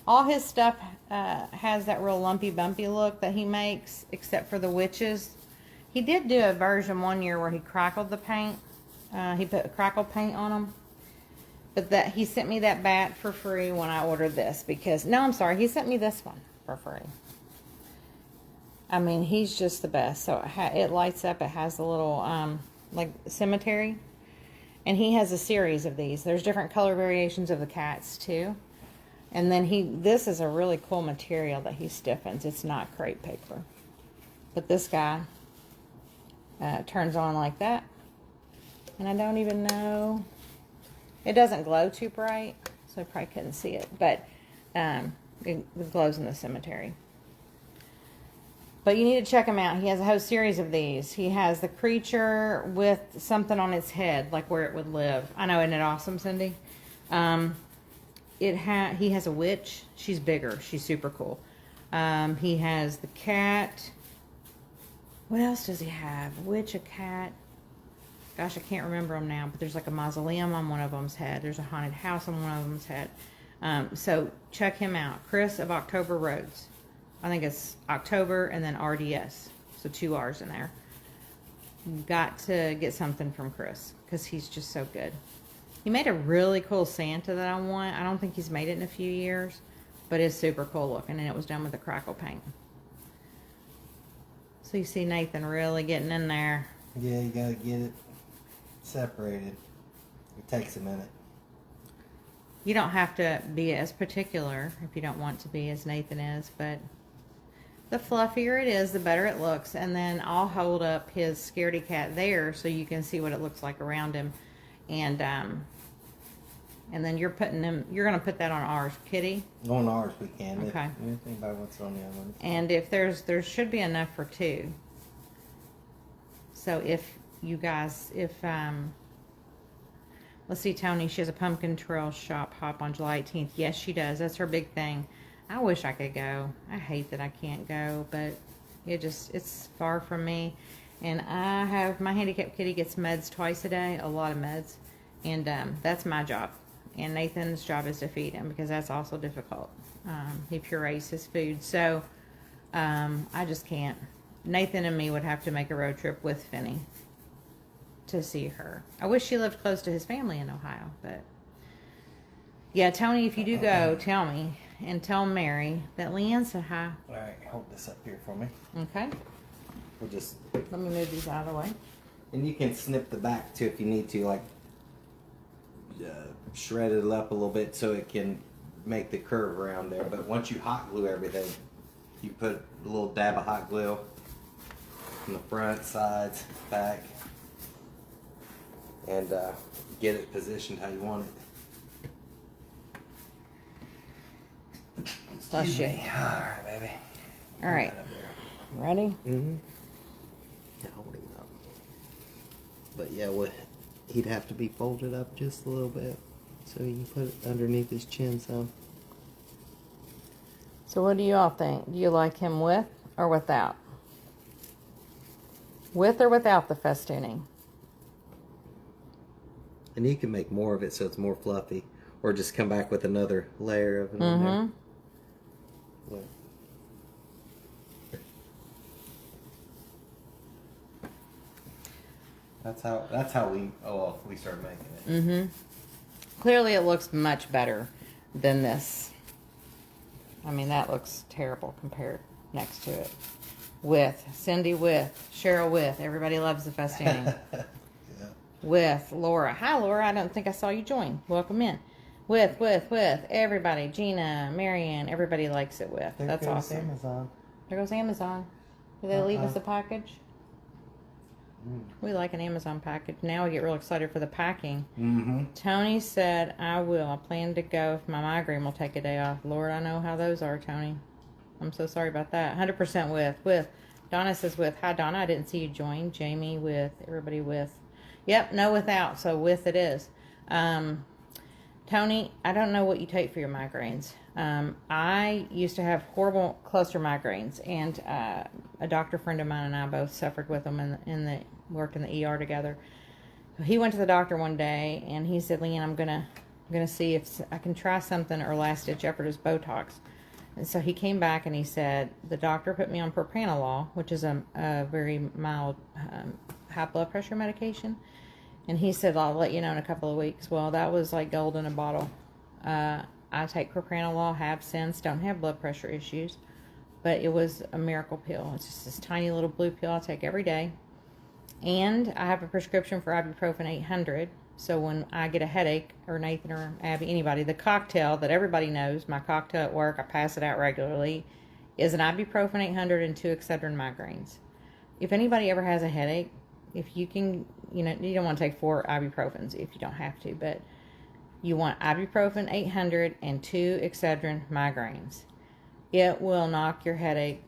All his stuff has that real lumpy, bumpy look that he makes, except for the witches. He did do a version one year where he crackled the paint. He put crackle paint on them. But he sent me that bat for free when I ordered this because, no, I'm sorry, he sent me this one for free. I mean, he's just the best. So it lights up. It has a little, like, cemetery. And he has a series of these. There's different color variations of the cats, too. And then this is a really cool material that he stiffens. It's not crepe paper. But this guy turns on like that. And I don't even know. It doesn't glow too bright, so I probably couldn't see it. But it glows in the cemetery. But you need to check him out. He has a whole series of these. He has the creature with something on its head, like where it would live. I know, isn't it awesome, Cindy? He has a witch. She's bigger. She's super cool. He has the cat. What else does he have? A witch, a cat. Gosh, I can't remember them now, but there's like a mausoleum on one of them's head. There's a haunted house on one of them's head. So check him out. Chris of October Roads. I think it's October and then RDS. So 2 R's in there. You've got to get something from Chris because he's just so good. He made a really cool Santa that I want. I don't think he's made it in a few years, but it's super cool looking, and it was done with a crackle paint. So you see Nathan really getting in there. Yeah, you gotta get it separated. It takes a minute. You don't have to be as particular if you don't want to be as Nathan is, but the fluffier it is, the better it looks. And then I'll hold up his Scaredy cat there so you can see what it looks like around him. And then you're gonna put that on ours, Kitty. On ours we can. Okay. If anybody wants it on the other one. And if there should be enough for 2. So if you guys, let's see, Tony, she has a pumpkin trail shop hop on July 18th. Yes, she does. That's her big thing. I wish I could go. I hate that I can't go, but it's far from me. And my handicapped kitty gets meds twice a day, a lot of meds. And that's my job. And Nathan's job is to feed him because that's also difficult. He purees his food. So I just can't. Nathan and me would have to make a road trip with Finney to see her. I wish she lived close to his family in Ohio, but yeah, Tony, if you do go, tell me and tell Mary that Leanne said hi. All right, hold this up here for me. Okay. We'll just Let me move these out of the way. and you can snip the back too if you need to, like shred it up a little bit so it can make the curve around there. But once you hot glue everything, you put a little dab of hot glue on the front, sides, back, and get it positioned how you want it. Bless you. All right, baby. All right. Ready? Mm-hmm. Yeah, holding it up. But yeah, he'd have to be folded up just a little bit so you can put it underneath his chin. So what do you all think? Do you like him with or without? With or without the festooning? And you can make more of it so it's more fluffy, or just come back with another layer of it on there. Look. That's how we started making it. Clearly it looks much better than this. I mean, that looks terrible compared next to it. With Cindy, with Cheryl, with everybody loves the festooning. Yeah. With Laura. Hi, Laura. I don't think I saw you join. Welcome in. With everybody. Gina, Marianne, everybody likes it with. That's awesome. Amazon. There goes Amazon. Do they leave us a package? We like an Amazon package. Now we get real excited for the packing. Mm-hmm. Tony said, I will. I plan to go if my migraine will take a day off. Lord, I know how those are, Tony. I'm so sorry about that. 100% with. Donna says with. Hi, Donna. I didn't see you join. Jamie with. Everybody with. Yep, no without. So with it is. Tony, I don't know what you take for your migraines. I used to have horrible cluster migraines, and a doctor friend of mine and I both suffered with them worked in the ER together. He went to the doctor one day, and he said, Leanne, I'm gonna see if I can try something or last ditch effort is Botox. And so he came back and he said, the doctor put me on propranolol, which is a very mild high blood pressure medication. And he said, I'll let you know in a couple of weeks. Well, that was like gold in a bottle. I take propranolol, have since, don't have blood pressure issues. But it was a miracle pill. It's just this tiny little blue pill I take every day. And I have a prescription for ibuprofen 800. So when I get a headache, or Nathan or Abby, anybody, the cocktail that everybody knows, my cocktail at work, I pass it out regularly, is an ibuprofen 800 and 2 Excedrin migraines. If anybody ever has a headache, if you can, you don't want to take 4 ibuprofens if you don't have to, but you want ibuprofen 800 and 2 Excedrin migraines. It will knock your headache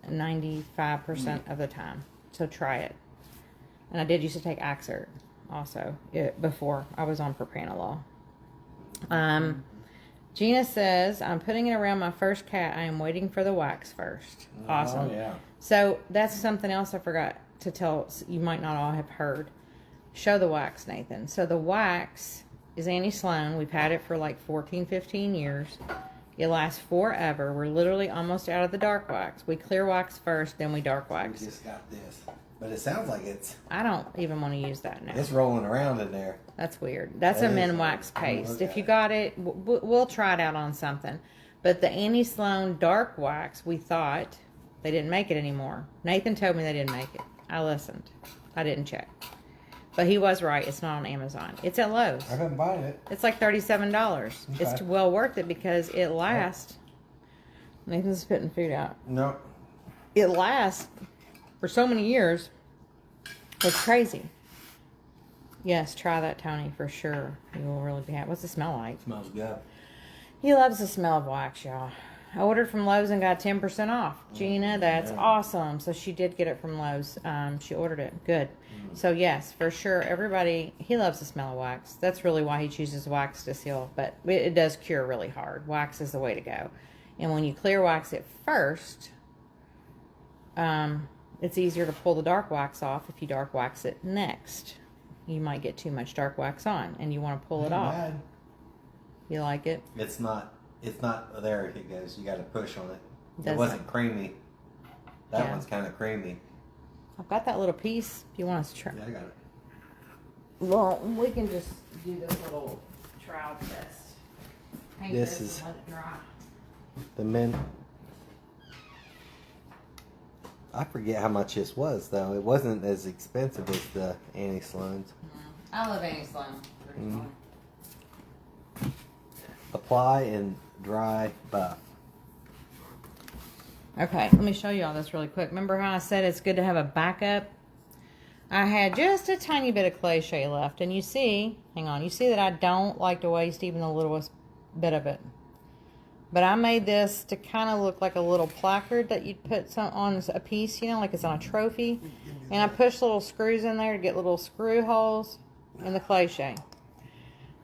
95% of the time. So try it. And I did used to take Axert also before I was on propranolol. Gina says, I'm putting it around my first cat. I am waiting for the wax first. Awesome. Oh, yeah. So that's something else I forgot to tell. You might not all have heard. Show the wax, Nathan. So the wax is Annie Sloan. We've had it for like 14, 15 years. It lasts forever. We're literally almost out of the dark wax. We clear wax first, then we dark wax. We just got this. But it sounds like I don't even want to use that now. it's rolling around in there. That's weird. That's a men wax paste. Look If at you it. got it, we'll try it out on something. But the Annie Sloan dark wax, we thought they didn't make it anymore. Nathan told me they didn't make it. I listened. I didn't check. But he was right. It's not on Amazon. It's at Lowe's. I couldn't buy it. It's like $37. Okay. It's well worth it because it lasts. Nathan's spitting food out. No. It lasts for so many years. It's crazy. Yes, try that, Tony, for sure. You will really be happy. What's it smell like? Smells good. He loves the smell of wax, y'all. I ordered from Lowe's and got 10% off. Gina, that's awesome. So she did get it from Lowe's. She ordered it. Good. So yes, for sure. Everybody, he loves the smell of wax. That's really why he chooses wax to seal. But it does cure really hard. Wax is the way to go. And when you clear wax it first, it's easier to pull the dark wax off if you dark wax it next. You might get too much dark wax on and you want to pull it off. Bad. You like it? It's not there. It goes. You got to push on it. It Does wasn't creamy That Yeah. one's kind of creamy. I've got that little piece. If you want us to try. Yeah, I got it. Well, we can just do this little trial test. Paint This this is- and let it dry. The mint. I forget how much this was though. It wasn't as expensive as the anti-sluns. I love any slime. Apply and dry buff. Okay, let me show you all this really quick. Remember how I said it's good to have a backup? I had just a tiny bit of clay shea left, and you see, hang on, you see that I don't like to waste even the littlest bit of it. But I made this to kind of look like a little placard that you'd put some on a piece, you know, like it's on a trophy. And I pushed little screws in there to get little screw holes in the clay shea.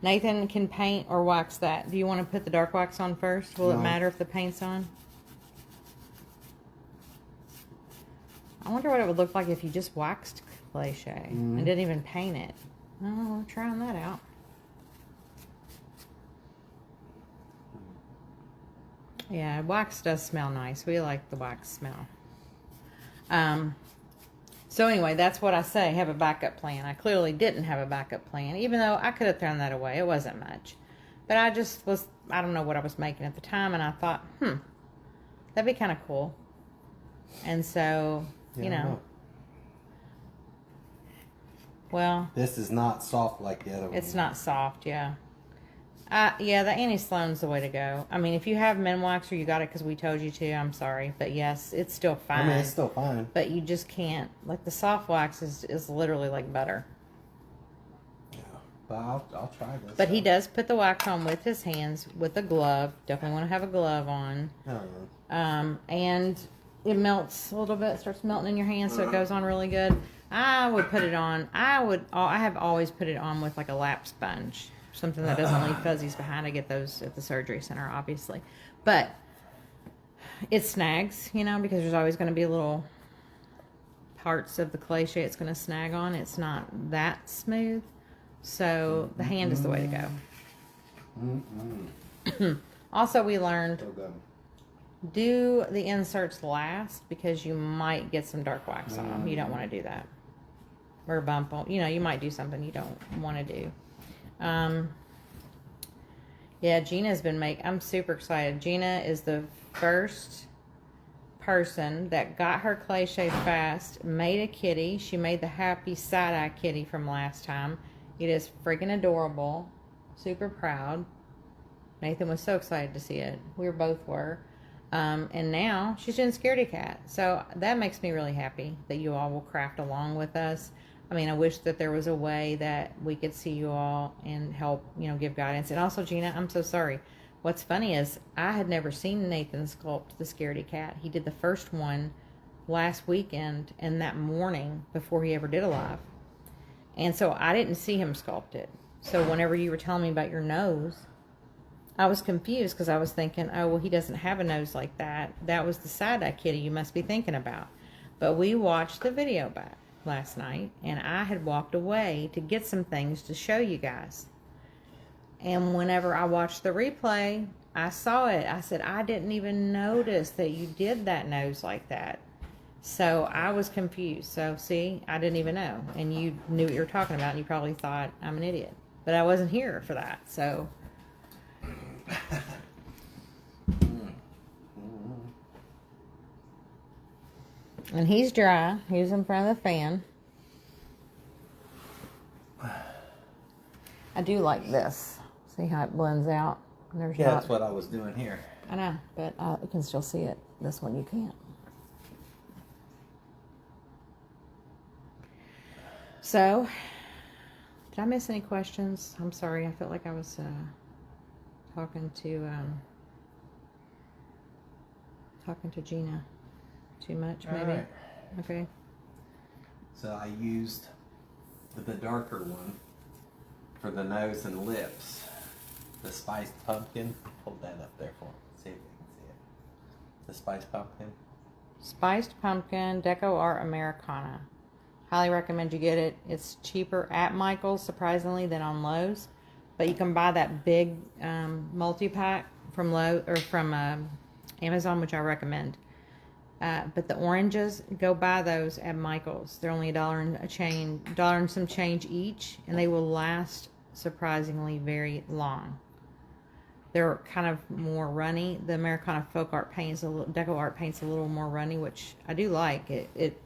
Nathan can paint or wax that. Do you want to put the dark wax on first? Will it No. matter if the paint's on? I wonder what it would look like if you just waxed clay shea and didn't even paint it. Oh, we're trying that out. Yeah, wax does smell nice. We like the wax smell. So anyway, that's what I say, have a backup plan. I clearly didn't have a backup plan, even though I could have thrown that away. It wasn't much. But I just was, I don't know what I was making at the time, and I thought, that'd be kind of cool. And so, you know. Well, This is not soft like the other one. it's not soft, yeah. Yeah, the anti-slone's the way to go. I mean, if you have Minwax or you got it because we told you to, I'm sorry. But yes, it's still fine. I mean, it's still fine. But you just can't. Like, the soft wax is literally like butter. Yeah. But I'll try this. But he does put the wax on with his hands with a glove. Definitely want to have a glove on. And it melts a little bit. Starts melting in your hand, so it goes on really good. I would put it on. I have always put it on with like a lap sponge. Something that doesn't leave fuzzies behind. I get those at the surgery center, obviously. But it snags, you know, because there's always going to be little parts of the clay shea it's going to snag on. It's not that smooth. So the hand is the way to go. Also, we learned, So good. do the inserts last because you might get some dark wax on them. You don't want to do that. Or bump on. You know, you might do something you don't want to do. Yeah, Gina's been I'm super excited. Gina is the first person that got her clay shea fast, made a kitty. She made the happy side-eye kitty from last time. It is freaking adorable. Super proud. Nathan was so excited to see it. We both were. And now she's doing Scaredy Cat. So that makes me really happy that you all will craft along with us. I mean, I wish that there was a way that we could see you all and help, you know, give guidance. And also, Gina, I'm so sorry. What's funny is I had never seen Nathan sculpt the Scaredy Cat. He did the first one last weekend and that morning before he ever did a live. And so I didn't see him sculpt it. So whenever you were telling me about your nose, I was confused because I was thinking, oh, well, he doesn't have a nose like that. That was the side-eye kitty you must be thinking about. But we watched the video back last night, and I had walked away to get some things to show you guys. And whenever I watched the replay, I saw it. I said, I didn't even notice that you did that nose like that. So I was confused. So see, I didn't even know. And you knew what you were talking about, and you probably thought I'm an idiot. But I wasn't here for that, so... And he's dry. He was in front of the fan. I do like this. See how it blends out? There's Yeah, not, that's what I was doing here. I know, but you can still see it. This one you can't. So, did I miss any questions? I'm sorry. I felt like I was talking to Gina too much, maybe. All right. Okay. So I used the darker one for the nose and lips. The spiced pumpkin. Hold that up there for me. See if you can see it. The spiced pumpkin. Spiced Pumpkin Deco Art Americana. Highly recommend you get it. It's cheaper at Michael's, surprisingly, than on Lowe's. But you can buy that big multi-pack from Amazon, which I recommend. But the oranges, go buy those at Michael's. They're only $1 and some change each, and they will last surprisingly very long. They're kind of more runny. The Americana Folk Art paint is Deco Art paint's a little more runny, which I do like. It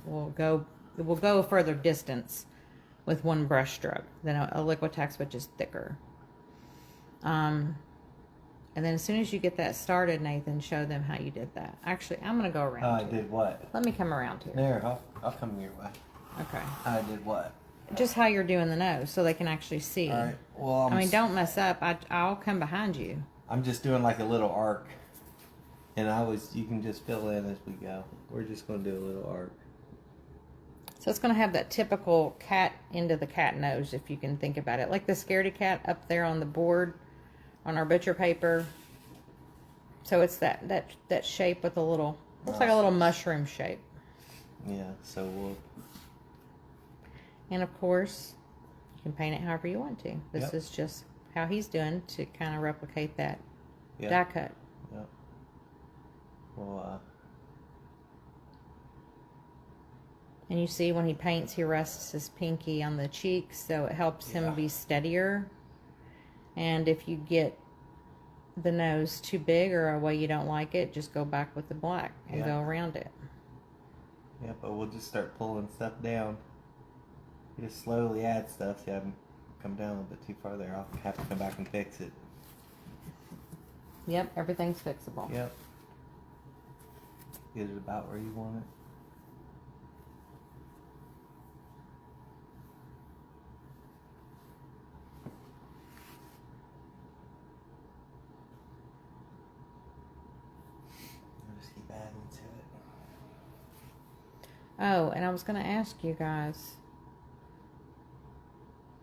will go a further distance with one brush stroke than a Liquitex, which is thicker. And then as soon as you get that started, Nathan, show them how you did that. Actually, I'm going to go around. I did what? Let me come around here. There, I'll come your way. Okay. I did what? Just how you're doing the nose, so they can actually see. All right. Well, I mean, don't mess up. I'll come behind you. I'm just doing like a little arc, and you can just fill in as we go. We're just going to do a little arc. So it's going to have that typical cat into the cat nose, if you can think about it, like the Scaredy cat up there on the board, on our butcher paper. So it's that shape with a little, looks like a little mushroom shape. Yeah. So we'll. And of course, you can paint it however you want to. This is just how he's doing to kind of replicate that die cut. Yep. Well, and you see when he paints, he rests his pinky on the cheeks, so it helps him be steadier. And if you get the nose too big or a way you don't like it, just go back with the black and go around it. Yeah, but we'll just start pulling stuff down. You just slowly add stuff. See, I've come down a little bit too far there. I'll have to come back and fix it. Yep, everything's fixable. Yep. Get it about where you want it. I'll just keep adding to it. Oh, and I was going to ask you guys,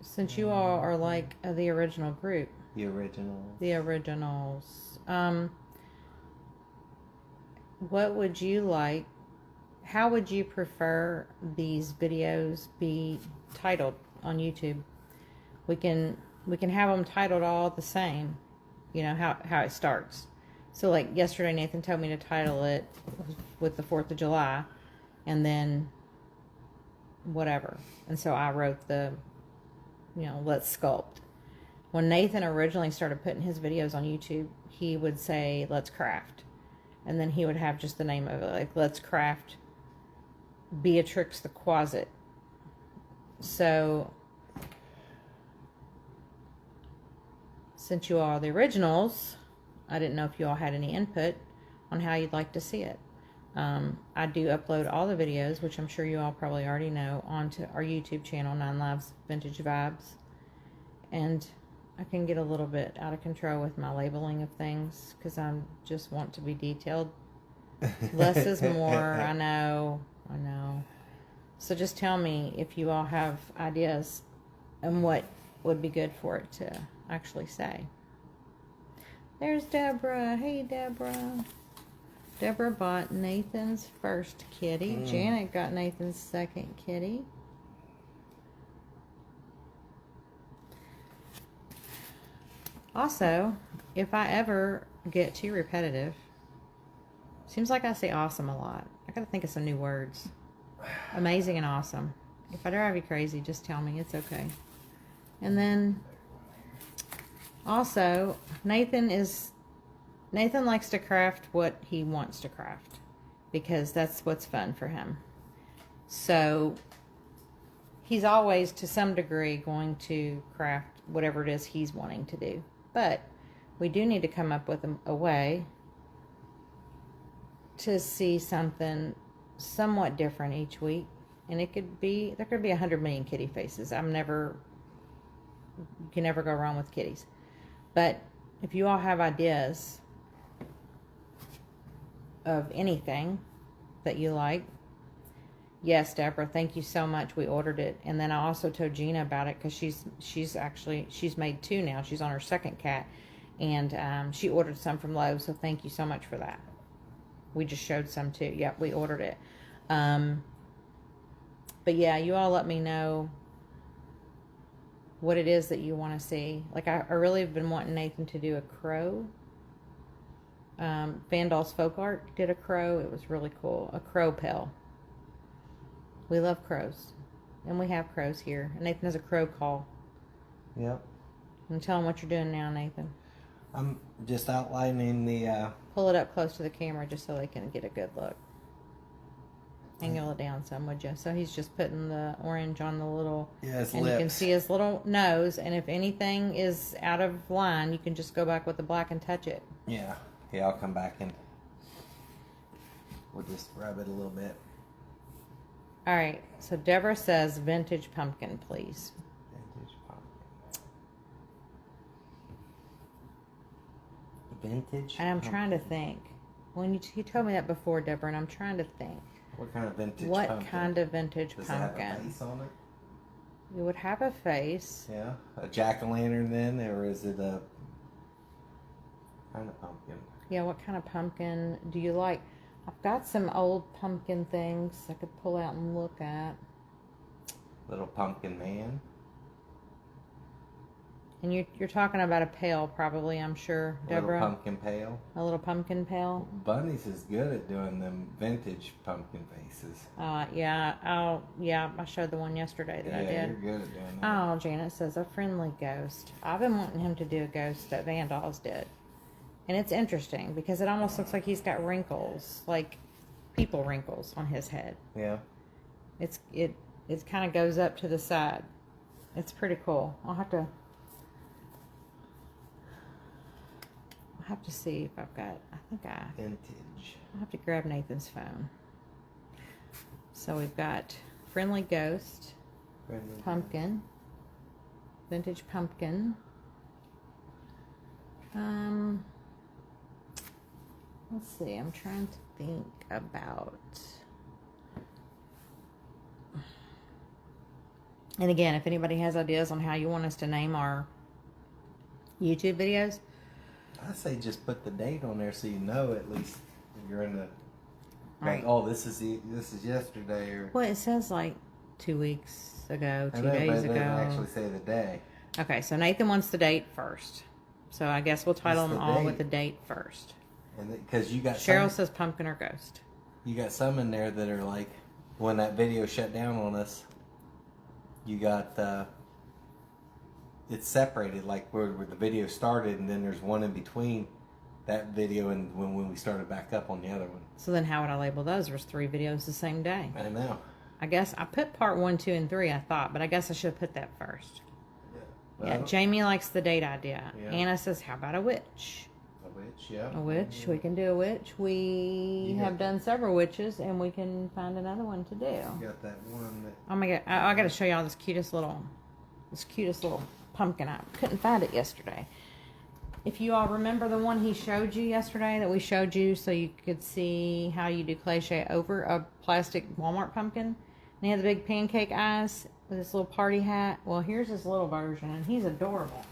since you all are like the original group. The originals. The originals. What would you like? How would you prefer these videos be titled on YouTube? We can have them titled all the same. You know how it starts. So like yesterday, Nathan told me to title it with the 4th of July, and then whatever. And so I wrote let's sculpt. When Nathan originally started putting his videos on YouTube, he would say, let's craft. And then he would have just the name of it, like, let's craft Beatrix the Quasit. So, since you all are the originals, I didn't know if you all had any input on how you'd like to see it. I do upload all the videos, which I'm sure you all probably already know, onto our YouTube channel, 9 Lives Vintage Vibes. And I can get a little bit out of control with my labeling of things because I just want to be detailed. Less is more. I know. So just tell me if you all have ideas and what would be good for it to actually say. There's Deborah. Hey, Deborah. Deborah bought Nathan's first kitty. Janet got Nathan's second kitty. Also, if I ever get too repetitive, seems like I say awesome a lot. I gotta think of some new words. Amazing and awesome. If I drive you crazy, just tell me. It's okay. And then, also, Nathan likes to craft what he wants to craft because that's what's fun for him. So, he's always, to some degree, going to craft whatever it is he's wanting to do. But we do need to come up with a way to see something somewhat different each week. And there could be 100 million kitty faces. You can never go wrong with kitties. But if you all have ideas of anything that you like, yes, Deborah, thank you so much. We ordered it. And then I also told Gina about it because she's made 2 now. She's on her second cat. And she ordered some from Lowe's. So thank you so much for that. We just showed some too. Yep, we ordered it. But yeah, you all let me know what it is that you want to see. Like I really have been wanting Nathan to do a crow. Vandal's Folk Art did a crow. It was really cool. A crow pail. We love crows. And we have crows here. And Nathan has a crow call. Yep. And tell him what you're doing now, Nathan. I'm just outlining the... Pull it up close to the camera just so they can get a good look. Angle it down some, would you? So he's just putting the orange on the little... Yeah, his and lips. you can see his little nose. And if anything is out of line, you can just go back with the black and touch it. Yeah. Yeah, I'll come back and we'll just rub it a little bit. All right. So Deborah says vintage pumpkin, please. Vintage pumpkin. Vintage And I'm pumpkin. trying to think. When you told me that before, Deborah, and I'm trying to think. What kind of vintage What pumpkin? kind of vintage Does pumpkin? it have a face on it? It would have a face. Yeah. A jack-o'-lantern then? Or is it a kind of pumpkin? Yeah, what kind of pumpkin do you like? I've got some old pumpkin things I could pull out and look at. Little pumpkin man? And you're talking about a pail, probably, I'm sure, Deborah. Little pumpkin pail? A little pumpkin pail. Bunny's is good at doing them vintage pumpkin faces. Yeah. I showed the one yesterday that I Yeah, did. you're good at doing that. Oh, Janet says a friendly ghost. I've been wanting him to do a ghost that Vandals did. And it's interesting because it almost looks like he's got wrinkles, like people wrinkles on his head. Yeah. It kind of goes up to the side. It's pretty cool. I'll have to see if I've got, Vintage. I'll have to grab Nathan's phone. So we've got friendly ghost, Friendly pumpkin, vintage pumpkin. Let's see, I'm trying to think about. And again, if anybody has ideas on how you want us to name our YouTube videos, I say just put the date on there so you know at least if you're in the Right. oh this is yesterday or well, it says like 2 weeks ago, I 2 know, but days it doesn't ago. actually say the day. Okay, so Nathan wants the date first. So I guess we'll title Just them the all with date. the date first. And because you got Cheryl says pumpkin or ghost. you got some in there that are like when that video shut down on us, you got it's separated like where the video started and then there's one in between that video and when we started back up on the other one. So then how would I label those? There's 3 videos the same day. I know. I guess I put part 1, 2, and 3, I thought, but I guess I should have put that first. Well, Yeah, Jamie likes the date idea. Yeah. Anna says, how about a witch? a witch, yeah. A witch. We can do a witch. We You have got- done several witches, and we can find another one to do. You got that one that Oh my God, I got to show y'all this cutest little pumpkin. I couldn't find it yesterday. If you all remember the one he showed you yesterday that we showed you so you could see how you do cliche over a plastic Walmart pumpkin. And he had the big pancake eyes with this little party hat. Well, here's his little version, and he's adorable.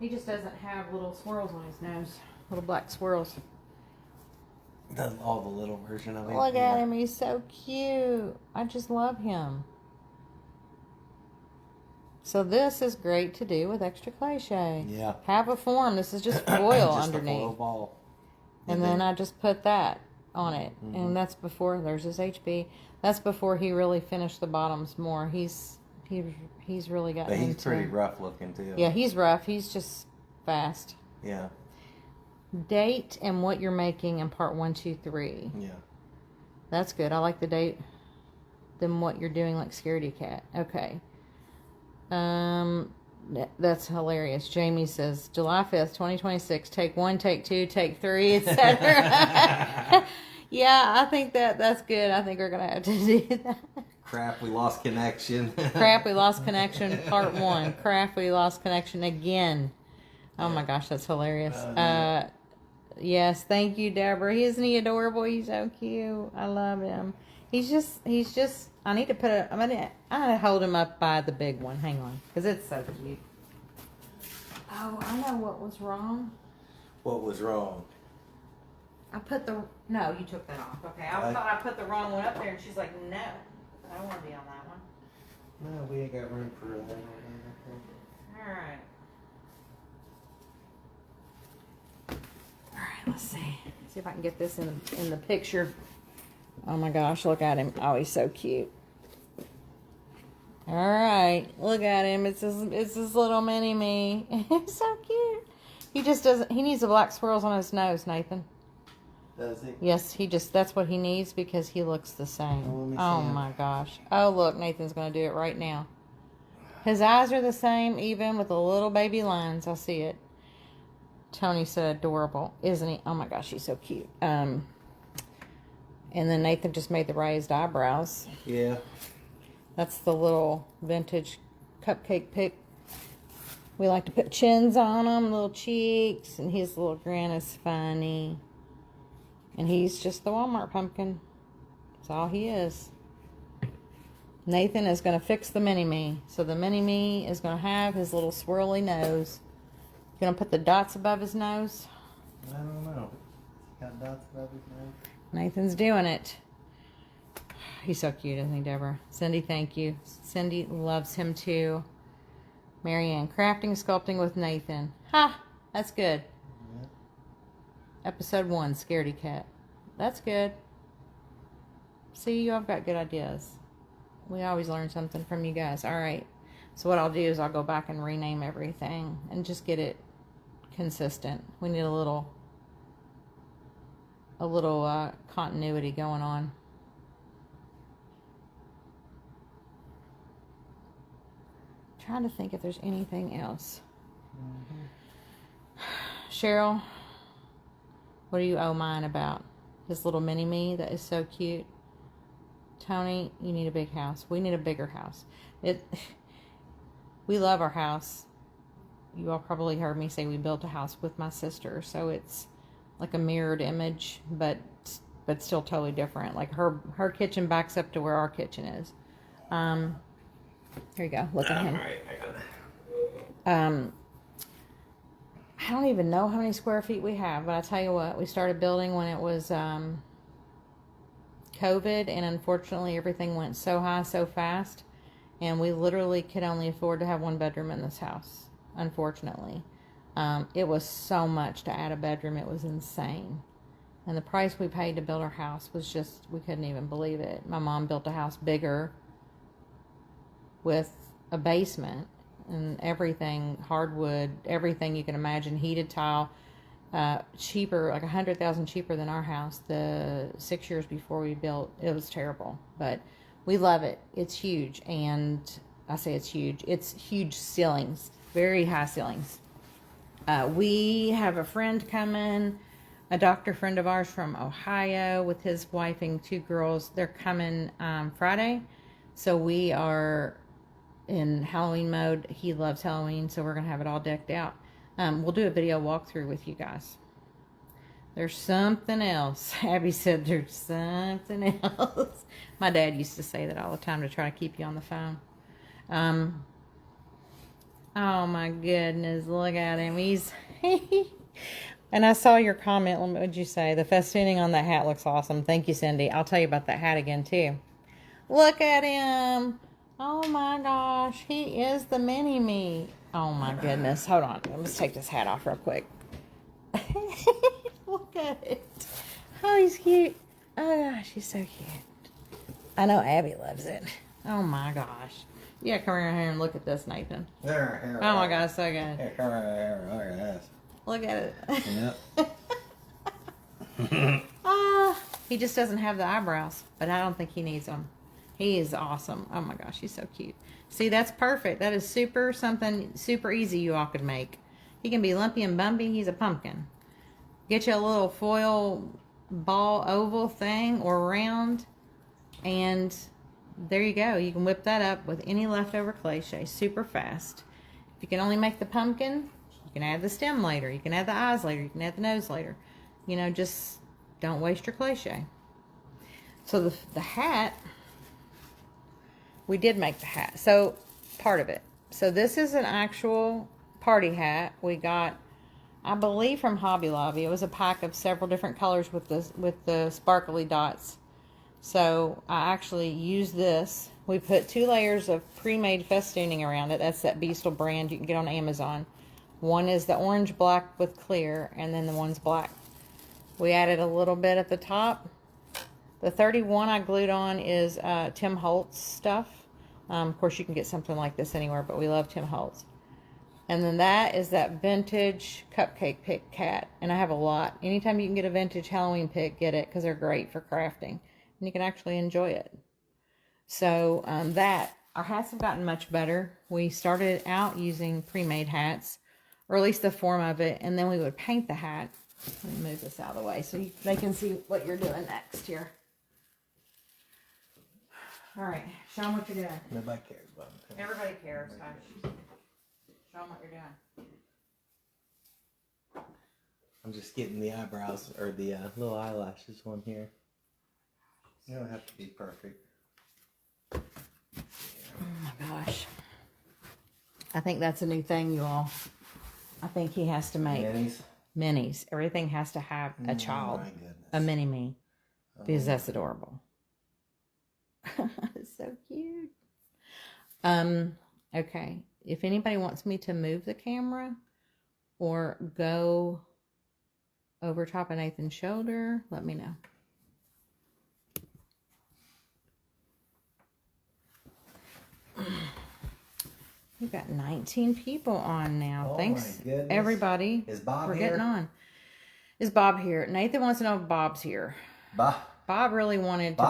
He just doesn't have little swirls on his nose. Little black swirls. all the little version of it. Look at him. He's so cute. I just love him. So this is great to do with extra cliche. Yeah. Have a form. This is just foil Just a underneath. foil ball. And then I just put that on it. And that's before, there's his HB. That's before he really finished the bottoms more. He's really gotten But he's into, pretty rough looking too. Yeah, he's rough. He's just fast. Yeah. Date and what you're making in part 1, 2, 3. Yeah. That's good. I like the date than what you're doing like Scaredy Cat. Okay. That's hilarious. Jamie says July 5th, 2026, take 1, take 2, take 3, etc. Yeah, I think that's good. I think we're going to have to do that. Crap, we lost connection. Crap, we lost connection, part 1. Crap, we lost connection again. Oh my gosh, that's hilarious. Yes, thank you, Deborah. Isn't he adorable? He's so cute. I love him. He's just, I need to put I'm going to hold him up by the big one. Hang on, because it's so cute. Oh, I know what was wrong. What was wrong? No, you took that off. Okay, I thought I put the wrong one up there, and she's like, no, I don't want to be on that one. No, we ain't got room for that. All right. All right, let's see. See if I can get this in the picture. Oh my gosh, look at him. Oh, he's so cute. All right, look at him. It's his little mini me. He's so cute. He just doesn't. He needs the black swirls on his nose, Nathan. Does he? Yes, that's what he needs because he looks the same. Oh my gosh. Oh look, Nathan's gonna do it right now. His eyes are the same, even with the little baby lines. I see it. Tony said adorable, isn't he? Oh my gosh, he's so cute. And then Nathan just made the raised eyebrows. Yeah. That's the little vintage cupcake pick. We like to put chins on them, little cheeks, and his little grin is funny. And he's just the Walmart pumpkin. That's all he is. Nathan is going to fix the mini-me. So the mini-me is going to have his little swirly nose. Going to put the dots above his nose. I don't know. Got dots above his nose. Nathan's doing it. He's so cute, isn't he, Deborah? Cindy, thank you. Cindy loves him too. Marianne, crafting, sculpting with Nathan. Ha! That's good. Yeah. Episode 1, Scaredy Cat. That's good. See, you all got good ideas. We always learn something from you guys. All right. So what I'll do is I'll go back and rename everything and just get it consistent. We need a little continuity going on. Trying to think if there's anything else. Cheryl, what do you owe mine about? This little mini-me that is so cute. Tony, you need a big house. We need a bigger house. We love our house. You all probably heard me say we built a house with my sister, so it's like a mirrored image, but still totally different. Like her kitchen backs up to where our kitchen is. Here you go. Look at him. All right, I got it. I don't even know how many square feet we have, but I tell you what, we started building when it was COVID, and unfortunately everything went so high so fast, and we literally could only afford to have one bedroom in this house, unfortunately. It was so much to add a bedroom. It was insane. And the price we paid to build our house was just, we couldn't even believe it. My mom built a house bigger with a basement and everything, hardwood, everything you can imagine, heated tile, cheaper, like $100,000 cheaper than our house. The 6 years before we built, it was terrible, but we love it. It's huge, and I say it's huge. It's huge ceilings, very high ceilings. We have a friend coming, a doctor friend of ours from Ohio with his wife and 2 girls. They're coming Friday, so we are in Halloween mode. He loves Halloween, so we're gonna have it all decked out. We'll do a video walkthrough with you guys. There's something else. Abby said there's something else. My dad used to say that all the time to try to keep you on the phone. Oh my goodness, look at him. He's and I saw your comment. What would you say? The festooning on that hat looks awesome. Thank you, Cindy. I'll tell you about that hat again too. Look at him. Oh my gosh, he is the mini-me. Oh my goodness. Hold on. Let's take this hat off real quick. Look at it. Oh, he's cute. Oh gosh, he's so cute. I know Abby loves it. Oh my gosh. Yeah, come here and look at this, Nathan. Here, oh my gosh, so good. Here, come here, look at this. Look at it. Yep. He just doesn't have the eyebrows, but I don't think he needs them. He is awesome. Oh my gosh, he's so cute. See, that's perfect. That is something super easy you all could make. He can be lumpy and bumpy. He's a pumpkin. Get you a little foil ball oval thing or round, and there you go. You can whip that up with any leftover cliche super fast. If you can only make the pumpkin, you can add the stem later. You can add the eyes later. You can add the nose later. You know, just don't waste your cliche. So the hat, we did make the hat. So part of it. So this is an actual party hat we got, I believe, from Hobby Lobby. It was a pack of several different colors with the sparkly dots. So I actually used this. We put 2 layers of pre-made festooning around it. That's that Beastal brand you can get on Amazon. One is the orange black with clear, and then the one's black. We added a little bit at the top. The 31 I glued on is Tim Holtz stuff. Of course, you can get something like this anywhere, but we love Tim Holtz. And then that is that vintage cupcake pick cat. And I have a lot. Anytime you can get a vintage Halloween pick, get it, because they're great for crafting. And you can actually enjoy it. So our hats have gotten much better. We started out using pre-made hats, or at least the form of it, and then we would paint the hat. Let me move this out of the way so they can see what you're doing next here. All right, show them what you're doing. Nobody cares about it. Everybody cares, gosh. Show them what you're doing. I'm just getting the eyebrows, or the little eyelashes on here. You don't have to be perfect. Oh my gosh. I think that's a new thing, you all. I think he has to make minis. Everything has to have a child. My goodness. A mini-me. Because that's adorable. It's so cute. Okay. If anybody wants me to move the camera or go over top of Nathan's shoulder, let me know. We've got 19 people on now. Oh, thanks, my goodness. Everybody. Is Bob We're here? getting on. Is Bob here? Nathan wants to know if Bob's here. Bob really wanted to.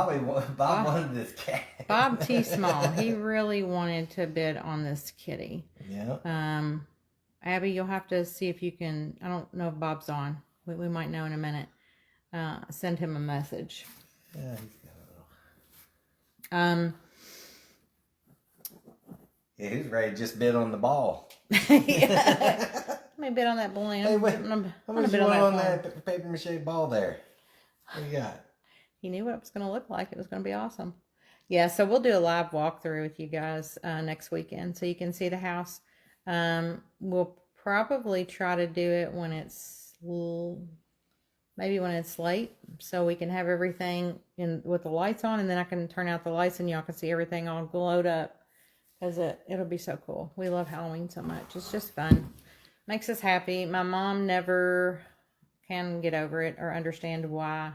Bob wanted this cat. Bob T. Small. He really wanted to bid on this kitty. Yeah. Abby, you'll have to see if you can. I don't know if Bob's on. We might know in a minute. Send him a message. Yeah, he's got a little. Yeah, he's ready to just bid on the ball. Yeah. Let me bid on that balloon. Hey, wait. I'm How gonna much bid you want on that that paper mache ball there? What do you got? He knew what it was going to look like. It was going to be awesome. Yeah, so we'll do a live walkthrough with you guys next weekend so you can see the house. We'll probably try to do it when it's maybe when it's late, so we can have everything in with the lights on, and then I can turn out the lights and y'all can see everything all glowed up, because it'll be so cool. We love Halloween so much. It's just fun. Makes us happy. My mom never can get over it or understand why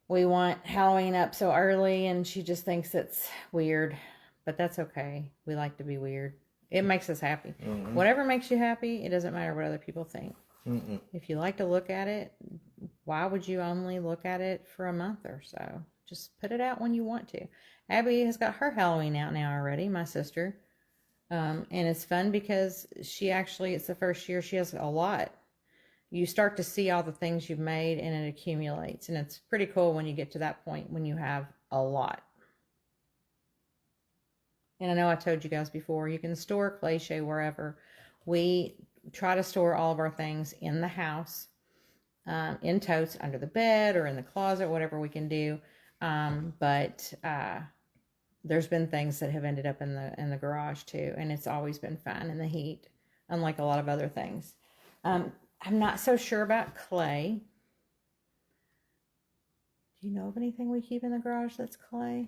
we want Halloween up so early, and she just thinks it's weird, but that's okay. We like to be weird. It makes us happy. Mm-hmm. Whatever makes you happy, it doesn't matter what other people think. Mm-mm. If you like to look at it, why would you only look at it for a month or so? Just put it out when you want to. Abby has got her Halloween out now already, my sister. And it's fun because it's the first year she has a lot. You start to see all the things you've made, and it accumulates. And it's pretty cool when you get to that point when you have a lot. And I know I told you guys before, you can store cliche wherever. We try to store all of our things in the house, in totes, under the bed, or in the closet, whatever we can do. But there's been things that have ended up in the garage too, and it's always been fun in the heat, unlike a lot of other things. I'm not so sure about clay. Do you know of anything we keep in the garage that's clay?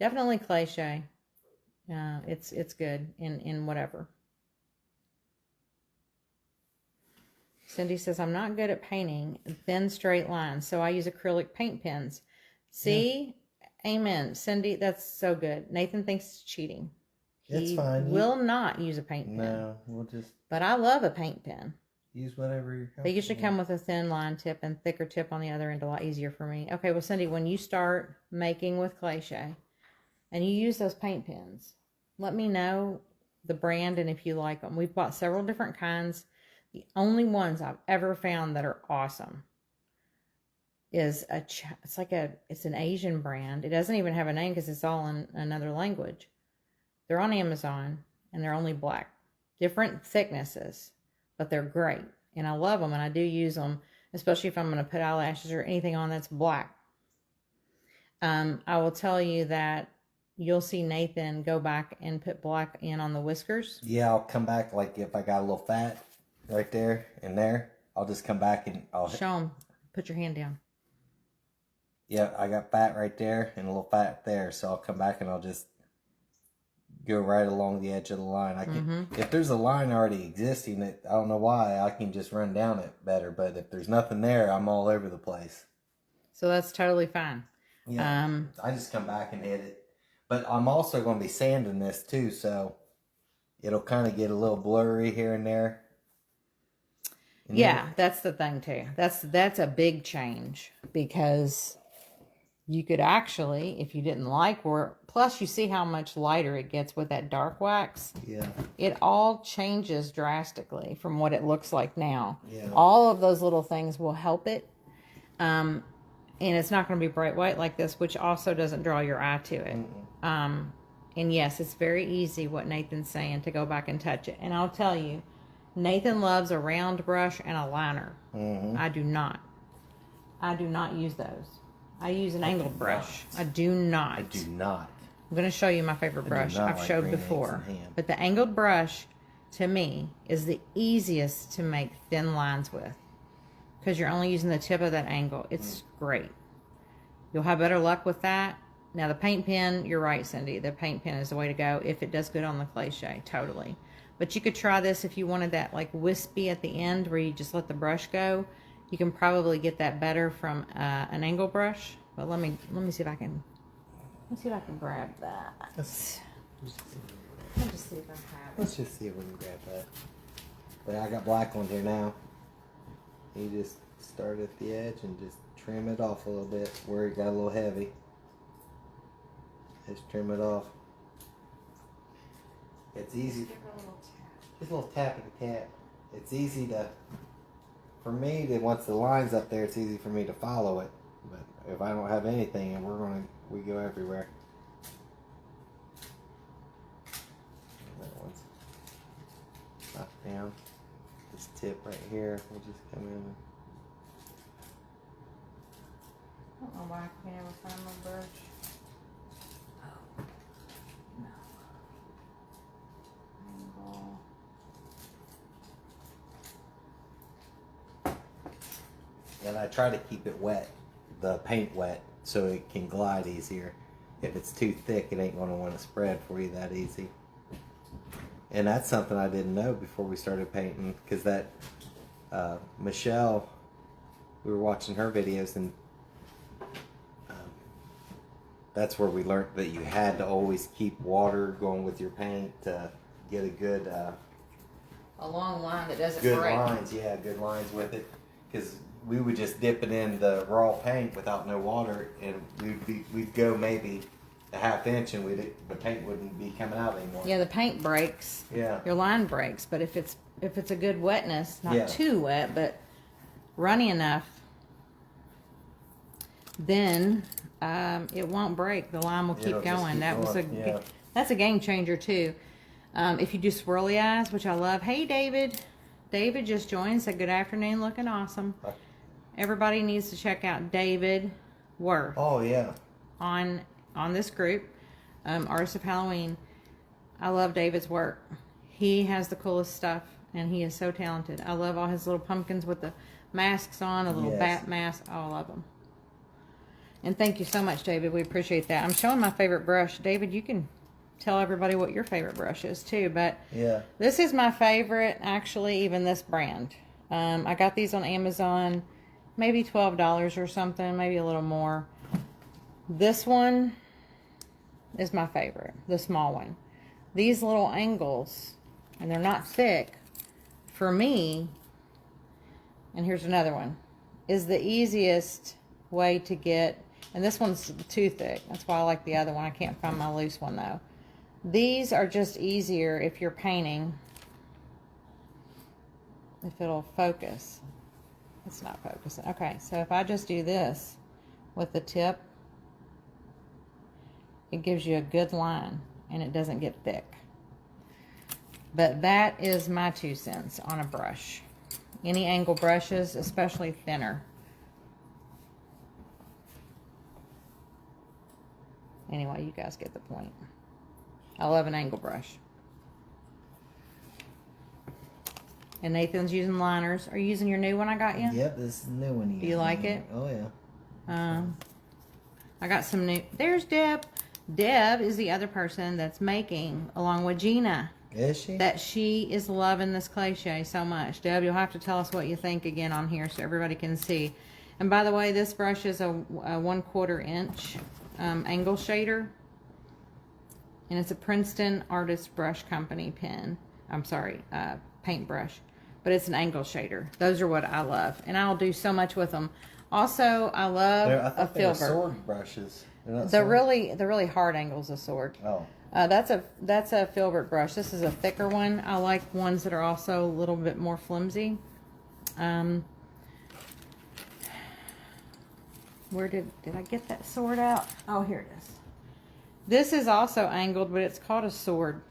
Definitely cliche. It's good in whatever. Cindy says, I'm not good at painting thin straight lines, so I use acrylic paint pens. See? Yeah. Amen. Cindy, that's so good. Nathan thinks it's cheating. It's fine. Will not use a paint pen. No, we'll just... But I love a paint pen. Use whatever you're comfortable. They usually come with a thin line tip and thicker tip on the other end, a lot easier for me. Okay, well, Cindy, when you start making with cliche and you use those paint pens, let me know the brand and if you like them. We've bought several different kinds. The only ones I've ever found that are awesome is it's an Asian brand. It doesn't even have a name because it's all in another language. They're on Amazon and they're only black. Different thicknesses, but they're great. And I love them and I do use them, especially if I'm going to put eyelashes or anything on that's black. I will tell you that you'll see Nathan go back and put black in on the whiskers. Yeah, I'll come back, like if I got a little fat right there and there, I'll just come back and I'll... Show him. Put your hand down. Yeah, I got fat right there and a little fat there, so I'll come back and I'll just go right along the edge of the line. I can, if there's a line already existing, that I don't know why, I can just run down it better. But if there's nothing there, I'm all over the place. So that's totally fine. Yeah, I just come back and hit it. But I'm also going to be sanding this too, so it'll kind of get a little blurry here and there. And yeah, that's the thing too. That's a big change, because you could actually, if you didn't like where, plus you see how much lighter it gets with that dark wax. Yeah. It all changes drastically from what it looks like now. Yeah. All of those little things will help it. And it's not going to be bright white like this, which also doesn't draw your eye to it. And yes, it's very easy, what Nathan's saying, to go back and touch it. And I'll tell you, Nathan loves a round brush and a liner. I do not. I do not use those. I use an angled brush. I do not. I do not. I'm going to show you my favorite brush. I've like showed green eggs before. and ham. But the angled brush, to me, is the easiest to make thin lines with, because you're only using the tip of that angle. It's great. You'll have better luck with that. Now, the paint pen, you're right, Cindy. The paint pen is the way to go if it does good on the cliche, totally. But you could try this if you wanted that like wispy at the end where you just let the brush go. You can probably get that better from an angle brush. But let me see if I can. Let's see if I can grab that. Let's just see if I have it. Let's just see if we can grab that. But I got black ones here now. You just start at the edge and just trim it off a little bit where it got a little heavy. Just trim it off. It's easy. Just a little tap of the cap. It's easy to, for me, to once the line's up there, it's easy for me to follow it. But if I don't have anything, and we go everywhere. That one's knock down. This tip right here will just come in. I don't know why I can't ever find my brush. Oh, no. Angle. And I try to keep it wet, the paint wet, so it can glide easier. If it's too thick, it ain't going to want to spread for you that easy. And that's something I didn't know before we started painting, because that Michelle, we were watching her videos, and that's where we learned that you had to always keep water going with your paint to get a good A long line that doesn't good break. lines. Yeah, good lines with it, because we would just dip it in the raw paint without no water, and we'd go maybe a half inch, and the paint wouldn't be coming out anymore. Yeah, the paint breaks. Yeah. Your line breaks, but if it's a good wetness, not Yeah. too wet, but runny enough, then it won't break. The line will keep It'll just going. keep That was going, that's a game changer too. If you do swirly eyes, which I love. Hey, David. David just joined. Said good afternoon. Looking awesome. Everybody needs to check out David Worth. Oh yeah. On this group, Artists of Halloween. I love David's work. He has the coolest stuff, and he is so talented. I love all his little pumpkins with the masks on, a little bat mask. Oh, I love them. And thank you so much, David. We appreciate that. I'm showing my favorite brush. David, you can tell everybody what your favorite brush is too, but Yeah. this is my favorite, actually, even this brand. I got these on Amazon, maybe $12 or something, maybe a little more. This one is my favorite, the small one. These little angles, and they're not thick, for me, and here's another one, is the easiest way to get, and this one's too thick. That's why I like the other one. I can't find my loose one though. These are just easier if you're painting, if it'll focus. It's not focusing. Okay, so if I just do this with the tip, it gives you a good line and it doesn't get thick. But that is my 2 cents on a brush. Any angle brushes, especially thinner. Anyway, you guys get the point. I love an angle brush. And Nathan's using liners. Are you using your new one I got you? Yep, this is the new one. Do you like it? Oh yeah. I got some new. There's Deb. Deb is the other person that's making, along with Gina. Is she? That she is loving this cliche so much. Deb, you'll have to tell us what you think again on here so everybody can see. And by the way, this brush is a 1/4 inch angle shader. And it's a Princeton Artist Brush Company pen. I'm sorry, paintbrush. But it's an angle shader. Those are what I love. And I'll do so much with them. Also, I love a filbert. Sword brushes. The really hard angle's a sword. Oh. That's a filbert brush. This is a thicker one. I like ones that are also a little bit more flimsy. Where did I get that sword out? Oh, here it is. This is also angled, but it's called a sword.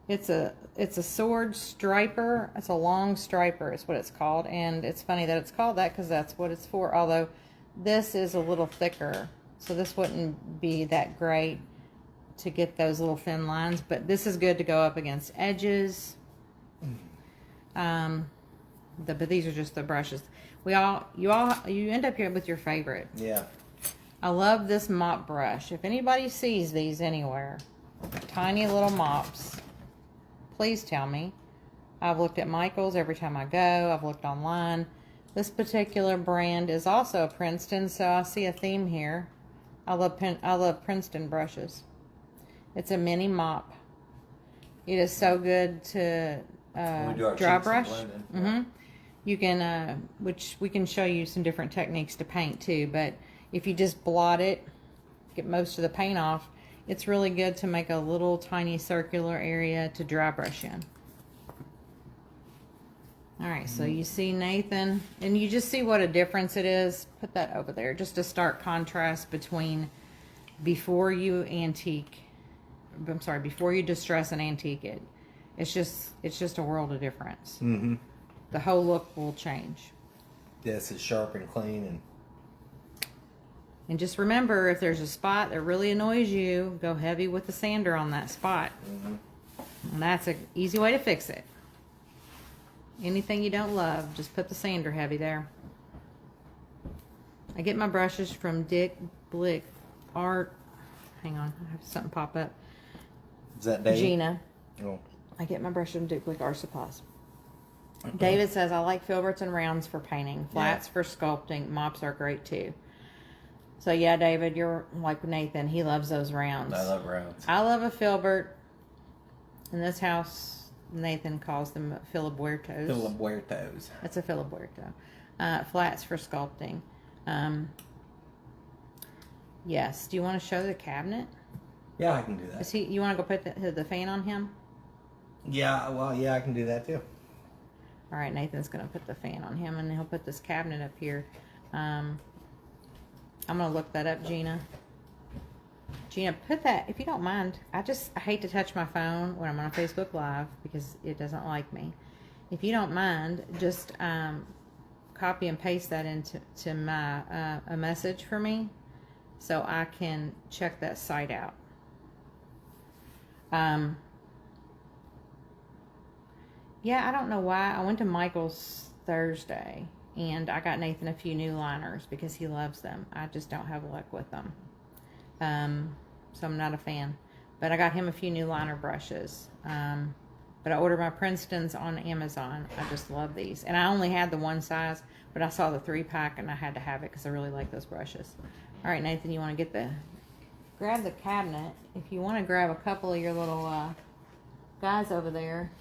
It's a sword striper. It's a long striper is what it's called. And it's funny that it's called that because that's what it's for. Although this is a little thicker. So this wouldn't be that great to get those little thin lines. But this is good to go up against edges. But these are just the brushes. You end up here with your favorite. Yeah. I love this mop brush. If anybody sees these anywhere, tiny little mops, please tell me. I've looked at Michael's every time I go. I've looked online. This particular brand is also Princeton, so I see a theme here. I love Princeton brushes. It's a mini mop. It is so good to dry brush. You can, which we can show you some different techniques to paint too, but if you just blot it, get most of the paint off, it's really good to make a little tiny circular area to dry brush in. Alright, so you see Nathan, and you just see what a difference it is. Put that over there, just a stark contrast between before you distress and antique it. It's just a world of difference. Mm-hmm. The whole look will change. This is sharp and clean. And just remember, if there's a spot that really annoys you, go heavy with the sander on that spot. And that's an easy way to fix it. Anything you don't love, just put the sander heavy there. I get my brushes from Dick Blick Art. Hang on, I have something pop up. Is that Dave? Gina. Oh. I get my brush from Dick Blick Art Supplies. David says, I like filberts and rounds for painting. Flats for sculpting. Mops are great too. So yeah, David, you're like Nathan. He loves those rounds. I love rounds. I love a filbert. In this house, Nathan calls them filibuertos. Filibuertos. That's a filibuerto. Flats for sculpting. Yes. Do you want to show the cabinet? Yeah, I can do that. You want to go put the fan on him? Yeah, well, yeah, I can do that too. All right, Nathan's going to put the fan on him, and he'll put this cabinet up here. I'm going to look that up, Gina. Gina, put that, if you don't mind. I hate to touch my phone when I'm on Facebook Live because it doesn't like me. If you don't mind, just copy and paste that into my a message for me so I can check that site out. Yeah, I don't know why. I went to Michael's Thursday, and I got Nathan a few new liners because he loves them. I just don't have luck with them. So I'm not a fan. But I got him a few new liner brushes. But I ordered my Princetons on Amazon. I just love these. And I only had the one size, but I saw the 3-pack, and I had to have it because I really like those brushes. All right, Nathan, you want to grab the cabinet. If you want to grab a couple of your little guys over there,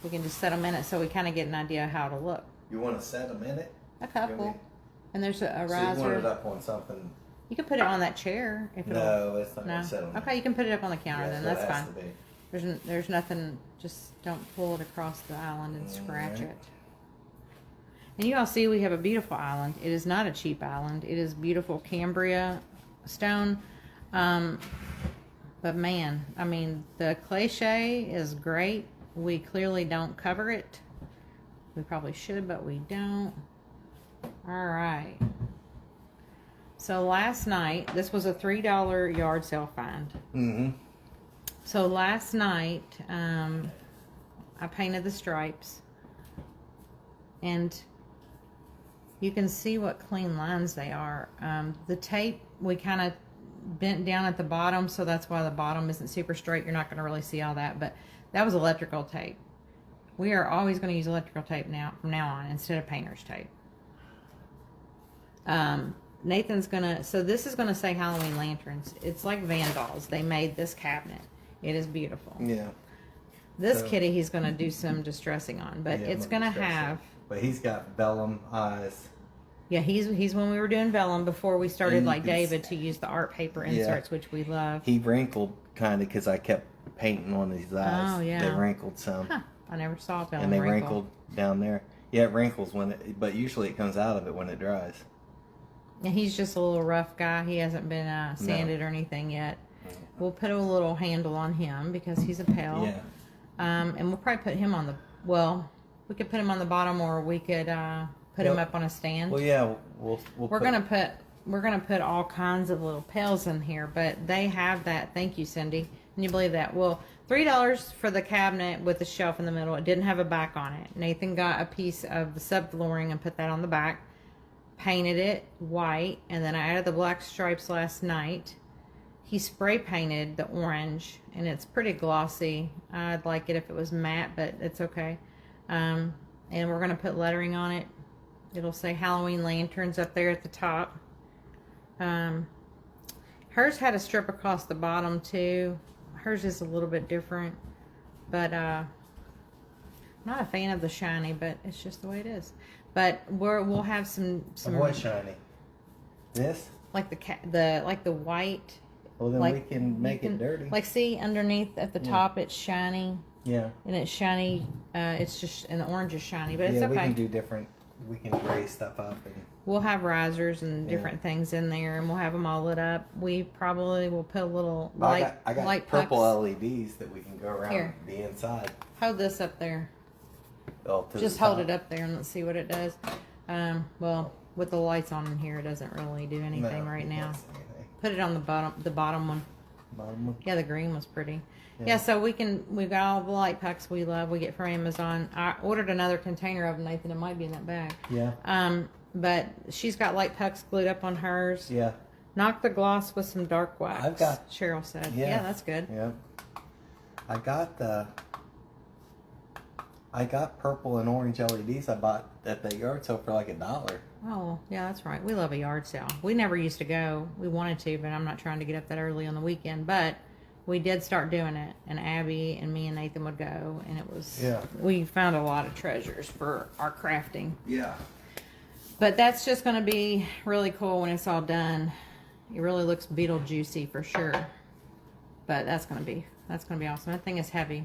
we can just set them in it so we kind of get an idea of how to look. You want to set them in it? A couple. And there's a riser. So you want it up on something? You can put it on that chair. If no, it's not going to set on. Okay, you can put it up on the counter then. That's fine. Be. There's nothing. Just don't pull it across the island and scratch it. And you all see we have a beautiful island. It is not a cheap island. It is beautiful Cambria stone. But man, I mean, the cliche is great. We clearly don't cover it. We probably should, but we don't. All right. So last night, this was a $3 yard sale find. Mm-hmm. So last night, I painted the stripes. And you can see what clean lines they are. The tape, we kind of bent down at the bottom, so that's why the bottom isn't super straight. You're not going to really see all that, but that was electrical tape. We are always going to use electrical tape from now on instead of painter's tape. Nathan's gonna, so this is gonna say Halloween lanterns. It's like Vandals. They made this cabinet. It is beautiful. Yeah. This kitty he's gonna do some distressing on, but Yeah, it's gonna have. But he's got vellum eyes. Yeah, he's when we were doing vellum before we started And like David to use the art paper inserts, which we love. He wrinkled kind of because I kept painting on his eyes. Oh yeah. They wrinkled some. Huh. I never saw vellum And they wrinkle. wrinkled down there. Yeah, it wrinkles when it, but usually it comes out of it when it dries. And he's just a little rough guy. He hasn't been sanded or anything yet. We'll put a little handle on him because he's a pal. Yeah. And we'll probably put him on the, well, we could put him on the bottom, or we could put him up on a stand. Well, yeah, we're gonna put all kinds of little pails in here, but they have that. Thank you, Cindy. Can you believe that? Well, $3 for the cabinet with the shelf in the middle. It didn't have a back on it. Nathan got a piece of the subflooring and put that on the back. Painted it white, and then I added the black stripes last night. He spray painted the orange, and it's pretty glossy. I'd like it if it was matte, but it's okay. And we're gonna put lettering on it. It'll say Halloween lanterns up there at the top. Hers had a strip across the bottom too. Hers is a little bit different, but I'm not a fan of the shiny, but it's just the way it is. But we'll have some What shiny? This? like the white. Well, then like, we can make it dirty. Like, see, underneath at the top, it's shiny. Yeah. And it's shiny. It's just, and the orange is shiny, but it's yeah, okay. we can do different. We can gray stuff up, and we'll have risers and different things in there, and we'll have them all lit up. We probably will put a little light. I got light purple pucks. LEDs that we can go around Here. the inside. Hold this up there. Oh, to Just the hold top. it up there and let's see what it does. Well, with the lights on in here, it doesn't really do anything No, right you now. can't see anything. Put it on the bottom one. Bottom one. Yeah, the green was pretty. Yeah, so we've got all the light packs we love. We get from Amazon. I ordered another container of them, Nathan. It might be in that bag. Yeah. But she's got light pucks glued up on hers. Yeah. Knock the gloss with some dark wax. I've got- Cheryl said. Yeah. Yeah, that's good. Yeah. I got purple and orange LEDs I bought at the yard sale for like $1. Oh, yeah, that's right. We love a yard sale. We never used to go. We wanted to, but I'm not trying to get up that early on the weekend. But we did start doing it, and Abby and me and Nathan would go, and it was, we found a lot of treasures for our crafting. Yeah. But that's just going to be really cool when it's all done. It really looks Beetlejuicy for sure. But that's going to be awesome. That thing is heavy.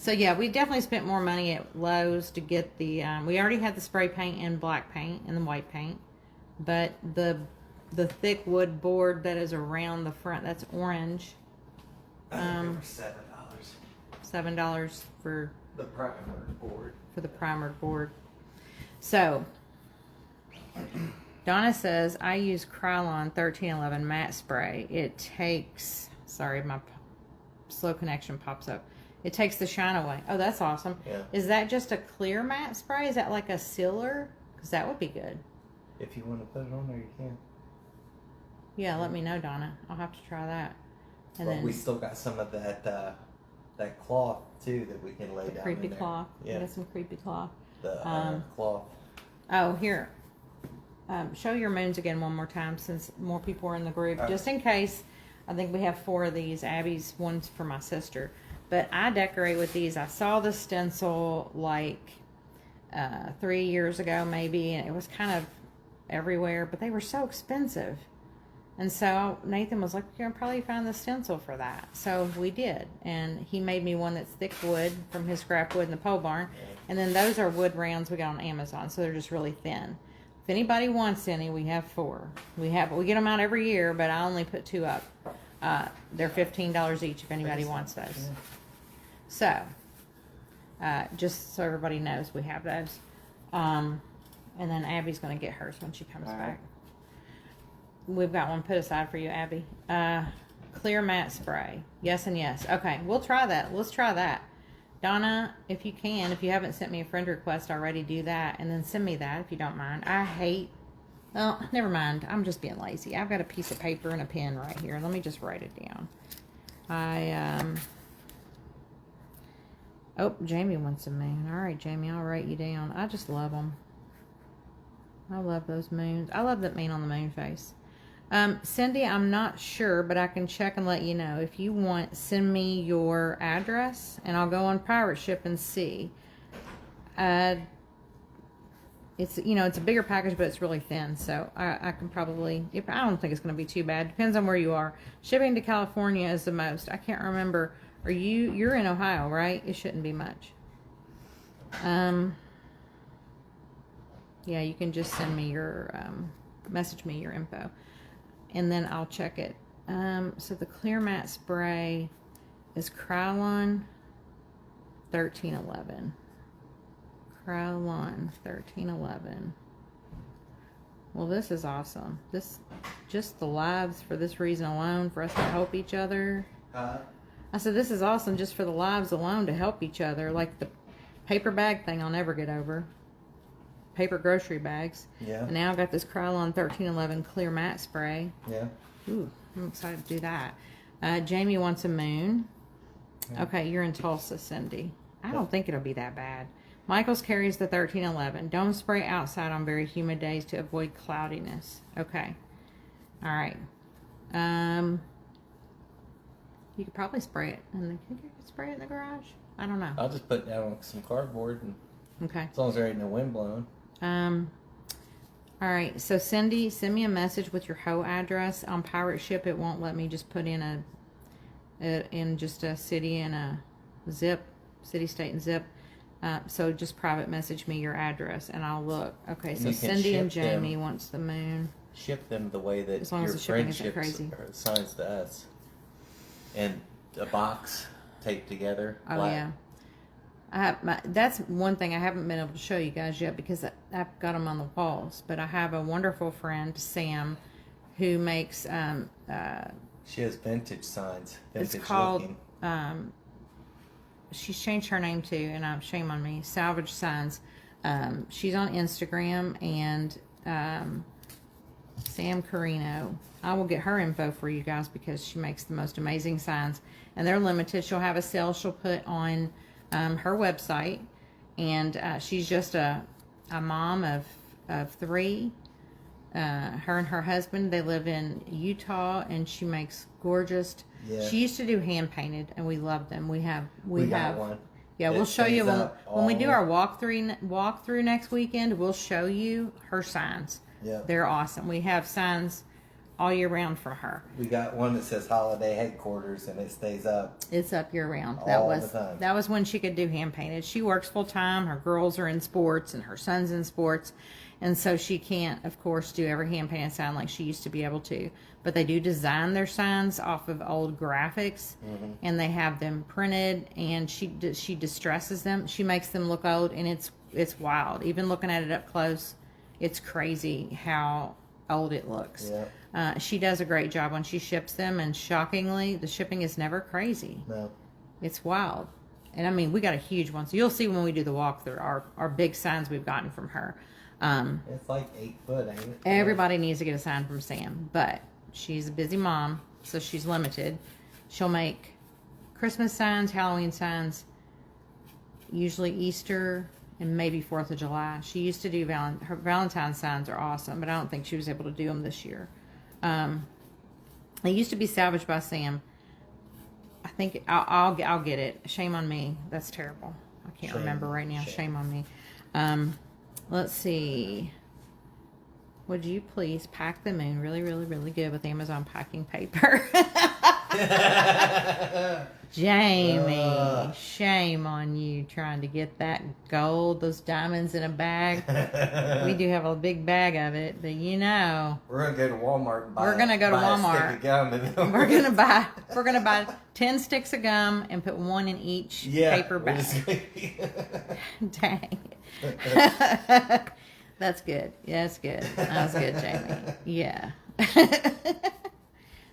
So yeah, we definitely spent more money at Lowe's to get the, we already had the spray paint and black paint and the white paint. But the thick wood board that is around the front, that's orange. I think they were $7. $7 for The primer board. For the primer board. So Donna says I use Krylon 1311 matte spray. It takes, sorry, my slow connection pops up. It takes the shine away. Oh, that's awesome. Yeah. Is that just a clear matte spray? Is that like a sealer? Because that would be good. If you want to put it on there, you can. Yeah, let me know, Donna. I'll have to try that. And But then we still got some of that cloth too that we can lay the down. creepy in there. cloth. Yeah. We got some creepy cloth. The cloth. Oh, here. Show your moons again one more time since more people are in the group. Okay. Just in case, I think we have 4 of these. Abby's one's for my sister. But I decorate with these. I saw the stencil like 3 years ago maybe, and it was kind of everywhere, but they were so expensive. And so Nathan was like, you're gonna probably find the stencil for that. So we did. And he made me one that's thick wood from his scrap wood in the pole barn. And then those are wood rounds we got on Amazon, so they're just really thin. If anybody wants any, we have 4. We get them out every year, but I only put 2 up. They're $15 each if anybody wants those. So, just so everybody knows, we have those. And then Abby's going to get hers when she comes back. We've got one put aside for you, Abby. Clear matte spray. Yes and yes. Okay, we'll try that. Let's try that. Donna, if you can, if you haven't sent me a friend request already, do that. And then send me that if you don't mind. I hate Oh, never mind. I'm just being lazy. I've got a piece of paper and a pen right here. Let me just write it down. Oh, Jamie wants a moon. All right, Jamie, I'll write you down. I just love them. I love those moons. I love that man on the moon face. Cindy, I'm not sure, but I can check and let you know. If you want, send me your address, and I'll go on Pirate Ship and see. It's, it's a bigger package, but it's really thin, so I can probably, I don't think it's going to be too bad. Depends on where you are. Shipping to California is the most. I can't remember. You're in Ohio, right? It shouldn't be much. Yeah, you can just send me message me your info, and then I'll check it. So the clear matte spray is Krylon 1311. Krylon 1311. Well, this is awesome. Just the lives for this reason alone, for us to help each other. I said, this is awesome just for the lives alone to help each other. Like the paper bag thing I'll never get over. Paper grocery bags. Yeah. And now I've got this Krylon 1311 clear matte spray. Yeah. Ooh, I'm excited to do that. Jamie wants a moon. Yeah. Okay, you're in Tulsa, Cindy. I don't think it'll be that bad. Michaels carries the 1311. Don't spray outside on very humid days to avoid cloudiness. Okay. All right. You could probably spray it. And you could spray it in the garage? I don't know. I'll just put down some cardboard, and okay. As long as there ain't no wind blowing. All right. So Cindy, send me a message with your hoe address. On Pirate Ship, it won't let me just put in just a city and a zip, city, state, and zip. So just private message me your address, and I'll look. Okay. So Cindy and Jamie wants the moon. Ship them the way that as long as the shipping isn't crazy. Signs to us. And a box taped together. Oh yeah, that's one thing I haven't been able to show you guys yet because I've got them on the walls. But I have a wonderful friend, Sam, who makes. She has vintage signs. Vintage it's called. Looking. She's changed her name too, and shame on me. Salvage Signs. She's on Instagram, and Sam Carino. I will get her info for you guys because she makes the most amazing signs, and they're limited. She'll have a sale she'll put on her website, and she's just a mom of 3. Her and her husband, they live in Utah, and she makes gorgeous. Yeah. She used to do hand painted, and we love them. We have one. Yeah, we'll show you when we do our walkthrough next weekend. We'll show you her signs. Yeah, they're awesome. We have signs all year round from her. We got one that says Holiday Headquarters, and it stays up. It's up year round. The time. That was when she could do hand painted. She works full time. Her girls are in sports, and her son's in sports, and so she can't, of course, do every hand painted sign like she used to be able to. But they do design their signs off of old graphics, and they have them printed, and she distresses them. She makes them look old, and it's wild. Even looking at it up close, it's crazy how old it looks. Yeah. She does a great job when she ships them, and shockingly, the shipping is never crazy. No. It's wild. And I mean, we got a huge one, so you'll see when we do the walkthrough, our big signs we've gotten from her. It's like 8 foot, ain't it? Everybody needs to get a sign from Sam, but she's a busy mom, so she's limited. She'll make Christmas signs, Halloween signs, usually Easter, and maybe 4th of July. She used to do her Valentine's signs are awesome, but I don't think she was able to do them this year. They used to be salvaged by Sam. I think I'll get it. Shame on me. That's terrible. I can't remember right now. Shame on me. Let's see. Would you please pack the moon really, really, really good with Amazon packing paper? Jamie, shame on you trying to get that gold, those diamonds in a bag. We do have a big bag of it, but we're gonna go to Walmart. And we're gonna go to Walmart. A stick of gum and we're gonna buy 10 sticks of gum and put one in each paper bag. Dang. That's good. Yeah, that's good. That was good, Jamie. Yeah.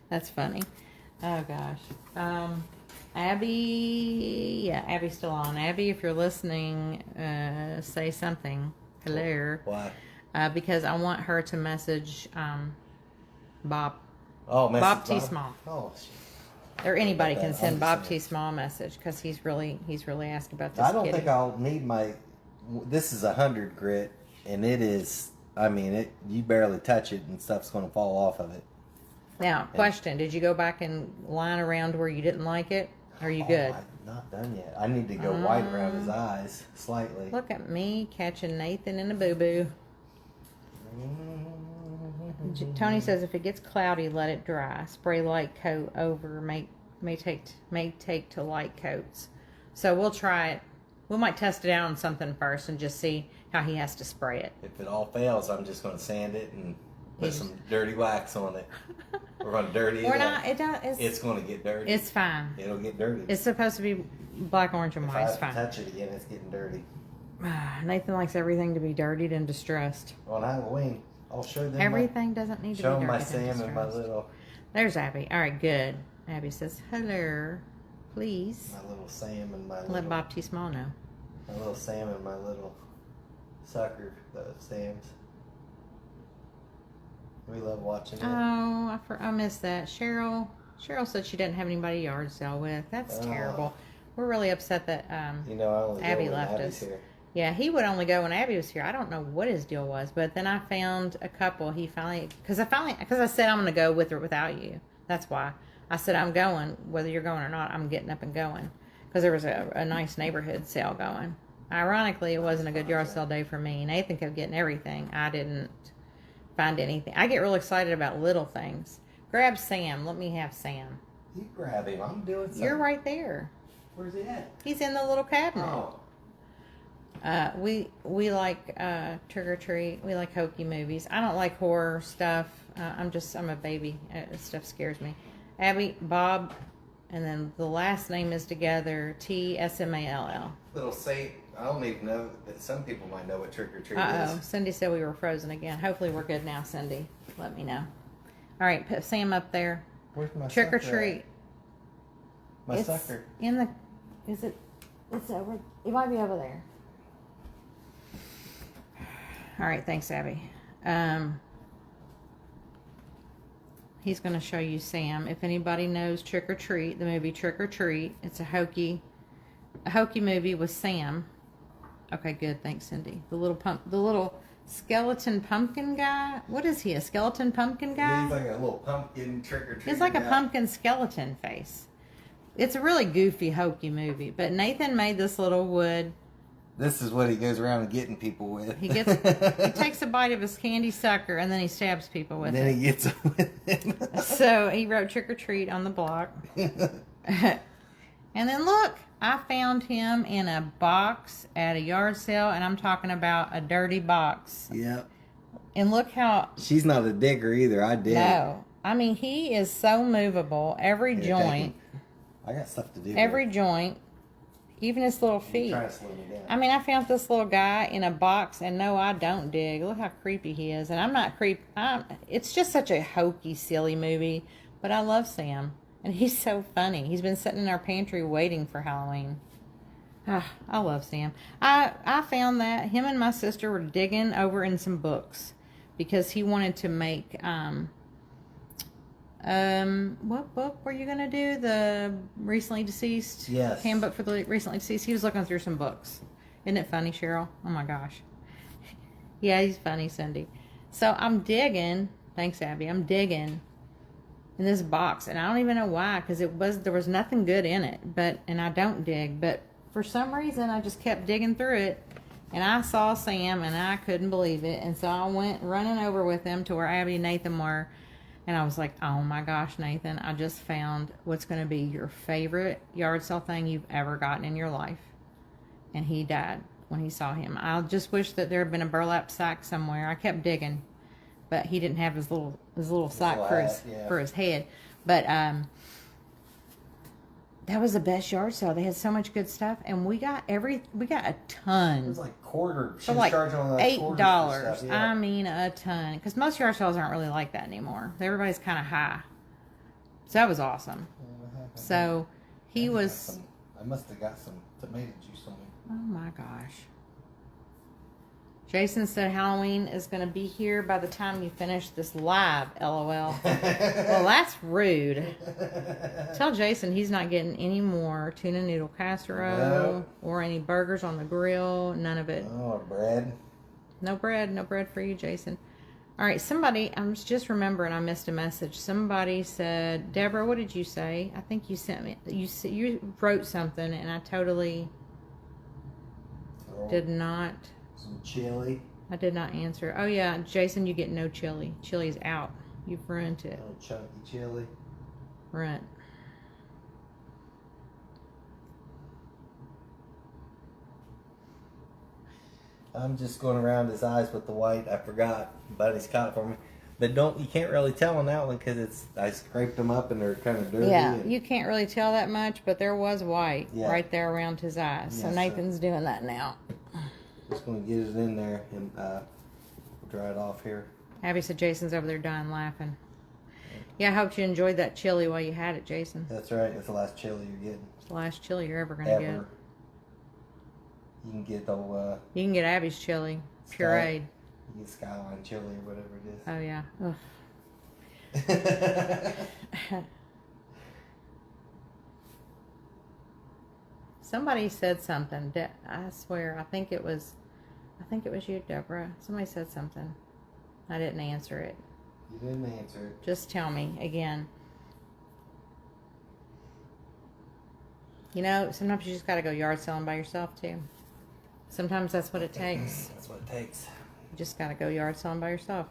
That's funny. Oh gosh. Abby, Abby's still on. Abby, if you're listening, say something. Hello. Why? because I want her to message Bob. Oh, Bob T. Small. Oh, shit. Or anybody About can that. send Bob Understand. T. Small a message because he's really asked about this. I don't kitty. think I'll need my. This is 100 grit, and it is. I mean, it. You barely touch it, and stuff's going to fall off of it. Now, question: did you go back and line around where you didn't like it? Are you good? I'm not done yet. I need to go white around his eyes slightly. Look at me catching Nathan in a boo boo. Tony says if it gets cloudy, let it dry. Spray light coat over. May take to light coats. So we'll try it. We might test it out on something first and just see how he has to spray it. If it all fails, I'm just going to sand it and put some dirty wax on it. We're going to dirty it. We're up. not. It does. It's going to get dirty. It's fine. It'll get dirty. It's supposed to be black, orange, and if white. I It's fine. touch it again, it's getting dirty. Nathan likes everything to be dirtied and distressed. On Halloween, I'll show them. Everything doesn't need to be Show dirtied them my and Sam distressed. and my little. There's Abby. All right, good. Abby says hello, please. My little Sam and my Let little. Bob T. Small know. My little Sam and my little sucker, the Sams. We love watching it. Oh, I missed that. Cheryl said she didn't have anybody yard sale with. That's terrible. We're really upset that You know, I only go Abby when left Abby's us. here. Yeah, he would only go when Abby was here. I don't know what his deal was, but then I found a couple. Because I said I'm going to go with or without you. That's why I said I'm going, whether you're going or not. I'm getting up and going because there was a nice neighborhood sale going. Ironically, it wasn't a good yard sale day for me. Nathan kept getting everything. I didn't find anything. I get real excited about little things. Grab Sam. Let me have Sam. You grab him. I'm doing something. You're right there. Where's he at? He's in the little cabinet. Oh. We like trick or treat. We like hokey movies. I don't like horror stuff. I'm a baby. Stuff scares me. Abby, Bob, and then the last name is together. TSMALL. Little Saint. I don't even know that some people might know what trick or treat Uh-oh. is. Cindy said we were frozen again. Hopefully we're good now, Cindy. Let me know. All right, put Sam up there. Where's my Trick or sucker treat. at? My It's sucker. in the. Is it? It's over. It might be over there. All right, thanks, Abby. He's going to show you Sam. If anybody knows Trick or Treat, the movie Trick or Treat, it's a hokey movie with Sam. Okay, good. Thanks, Cindy. The little skeleton pumpkin guy. What is he? A skeleton pumpkin guy? Yeah, he's like a little pumpkin trick or treat. It's like a pumpkin skeleton face. It's a really goofy, hokey movie. But Nathan made this little wood. This is what he goes around getting people with. He takes a bite of his candy sucker and then he stabs people with then it. he gets with it. So he wrote trick or treat on the block. And then look, I found him in a box at a yard sale, and I'm talking about a dirty box. Yep. And look how... She's not a digger either. I did. No. I mean, he is so movable. Every joint. I got stuff to do. Every joint. Even his little feet. Trying to slow me down. I mean, I found this little guy in a box, and no, I don't dig. Look how creepy he is. And I'm not creepy. It's just such a hokey, silly movie. But I love Sam. And he's so funny. He's been sitting in our pantry waiting for Halloween. Ah, I love Sam. I found that him and my sister were digging over in some books because he wanted to make what book were you gonna do? The recently deceased Yes. handbook for the recently deceased. He was looking through some books. Isn't it funny, Cheryl? Oh my gosh. Yeah, he's funny, Cindy. So I'm digging. Thanks, Abby. I'm digging in this box, and I don't even know why, because there was nothing good in it. And I don't dig, but for some reason I just kept digging through it, and I saw Sam, and I couldn't believe it, and so I went running over with him to where Abby and Nathan were, and I was like, "Oh my gosh, Nathan! I just found what's going to be your favorite yard sale thing you've ever gotten in your life." And he died when he saw him. I just wish that there had been a burlap sack somewhere. I kept digging, but he didn't have his little sack for his head. But that was the best yard sale. They had so much good stuff, and we got a ton. It was like quarter. She For was like charging on $8. Yeah. I mean, a ton. Because most yard sales aren't really like that anymore. Everybody's kind of high. So that was awesome. So he was. I must have got some tomato juice on me. Oh my gosh. Jason said Halloween is going to be here by the time you finish this live, LOL. Well, that's rude. Tell Jason he's not getting any more tuna noodle casserole or any burgers on the grill. None of it. Oh, bread. No bread. No bread for you, Jason. All right, somebody, I'm just remembering I missed a message. Somebody said, Deborah, what did you say? I think you sent me, you wrote something and I totally did not. Some chili. I did not answer. Oh, yeah, Jason, you get no chili. Chili's out. You've ruined it. Oh, chunky chili. Ruined. I'm just going around his eyes with the white. I forgot. Buddy's caught it for me. But you can't really tell on that one because I scraped them up and they're kind of dirty. Yeah, you can't really tell that much, but there was white right there around his eyes. So yes, Nathan's doing that now. Just going to get it in there and dry it off here. Abby said Jason's over there dying laughing. Yeah, I hope you enjoyed that chili while you had it, Jason. That's right. It's the last chili you're getting. It's the last chili you're ever going to get. You can get the... you can get Abby's chili, pureed. You get Skyline chili or whatever it is. Oh, yeah. Somebody said something. I swear, I think it was you, Deborah. Somebody said something. I didn't answer it. You didn't answer it. Just tell me again. You know, sometimes you just got to go yard selling by yourself, too. Sometimes that's what it takes. That's what it takes. You just got to go yard selling by yourself.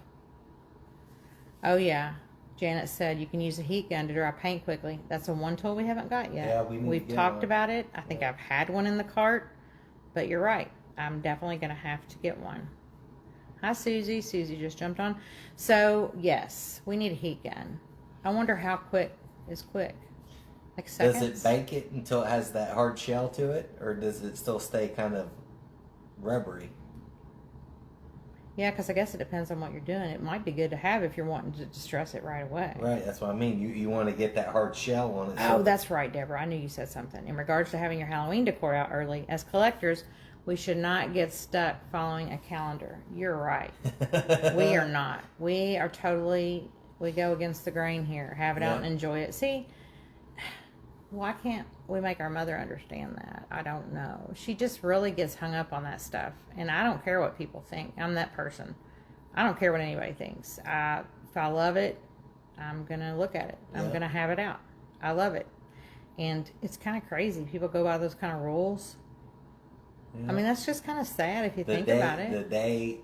Oh, yeah. Janet said you can use a heat gun to dry paint quickly. That's the one tool we haven't got yet. Yeah, we've talked about it. I think I've had one in the cart, but you're right. I'm definitely going to have to get one. Hi, Susie. Susie just jumped on. So, yes, we need a heat gun. I wonder how quick is quick. Like seconds? Does it bake it until it has that hard shell to it, or does it still stay kind of rubbery? Yeah, because I guess it depends on what you're doing. It might be good to have if you're wanting to distress it right away. Right, that's what I mean. You want to get that hard shell on it. Oh, that's right, Deborah. I knew you said something. In regards to having your Halloween decor out early, as collectors, we should not get stuck following a calendar. You're right. We are not. We are totally, we go against the grain here. Have it out and enjoy it. See, why can't we make our mother understand that? I don't know. She just really gets hung up on that stuff. And I don't care what people think. I'm that person. I don't care what anybody thinks. If I love it, I'm going to look at it. I'm going to have it out. I love it. And it's kind of crazy. People go by those kind of rules. Yeah. I mean, that's just kind of sad if you think about it. The day,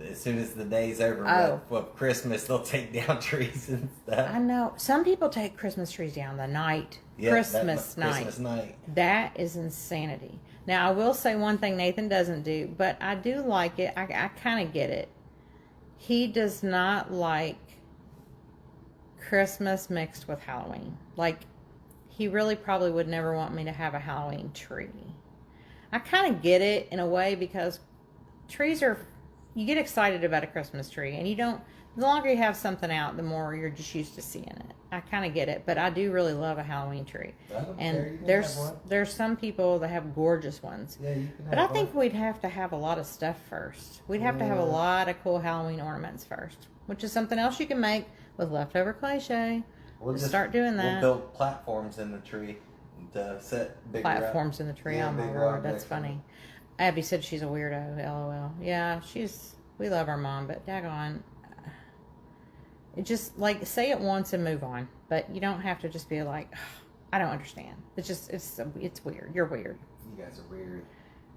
as soon as the day's over with Christmas, they'll take down trees and stuff. I know. Some people take Christmas trees down the night. Christmas night. That is insanity. Now, I will say one thing Nathan doesn't do, but I do like it. I kind of get it. He does not like Christmas mixed with Halloween. Like, he really probably would never want me to have a Halloween tree. I kind of get it in a way because trees are, you get excited about a Christmas tree and you don't, the longer you have something out, the more you're just used to seeing it. I kind of get it, but I do really love a Halloween tree. And there's some people that have gorgeous ones. Yeah, you can but I think we'd have to have a lot of stuff first. We'd have to have a lot of cool Halloween ornaments first, which is something else you can make with leftover cliche. We'll just start doing that. We'll build platforms in the tree to set bigger platforms in the tree. Yeah, oh my lord, that's funny. Abby said she's a weirdo. LOL. Yeah, we love our mom, but daggone. It just, like, say it once and move on. But you don't have to just be like, oh, I don't understand. It's just, it's weird. You're weird. You guys are weird.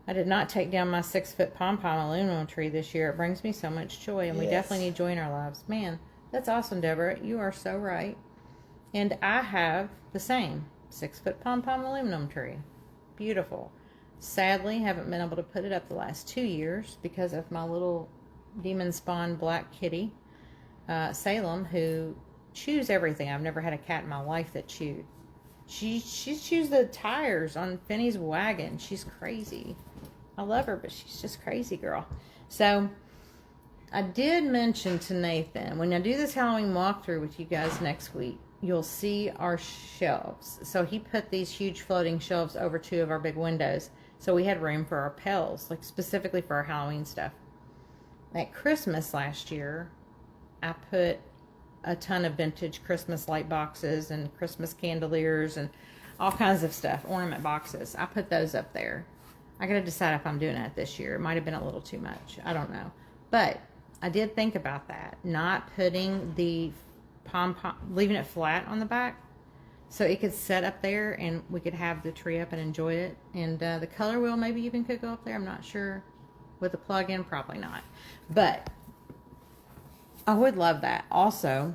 I did not take down my 6-foot pom-pom aluminum tree this year. It brings me so much joy, and we definitely need joy in our lives. Man, that's awesome, Deborah. You are so right. And I have the same 6-foot pom-pom aluminum tree. Beautiful. Sadly, haven't been able to put it up the last 2 years because of my little demon spawn black kitty. Salem, who chews everything. I've never had a cat in my life that chewed. She chews the tires on Finney's wagon. She's crazy. I love her, but she's just crazy, girl. So, I did mention to Nathan, when I do this Halloween walkthrough with you guys next week, you'll see our shelves. So, he put these huge floating shelves over 2 of our big windows. So, we had room for our pels, like specifically for our Halloween stuff. at Christmas last year, I put a ton of vintage Christmas light boxes and Christmas candeliers and all kinds of stuff, ornament boxes. I put those up there. I got to decide if I'm doing that this year. It might have been a little too much. I don't know. But I did think about that. Not putting the pom-pom, leaving it flat on the back. So it could set up there and we could have the tree up and enjoy it. And the color wheel maybe even could go up there. I'm not sure. With a plug-in, probably not. But I would love that. Also,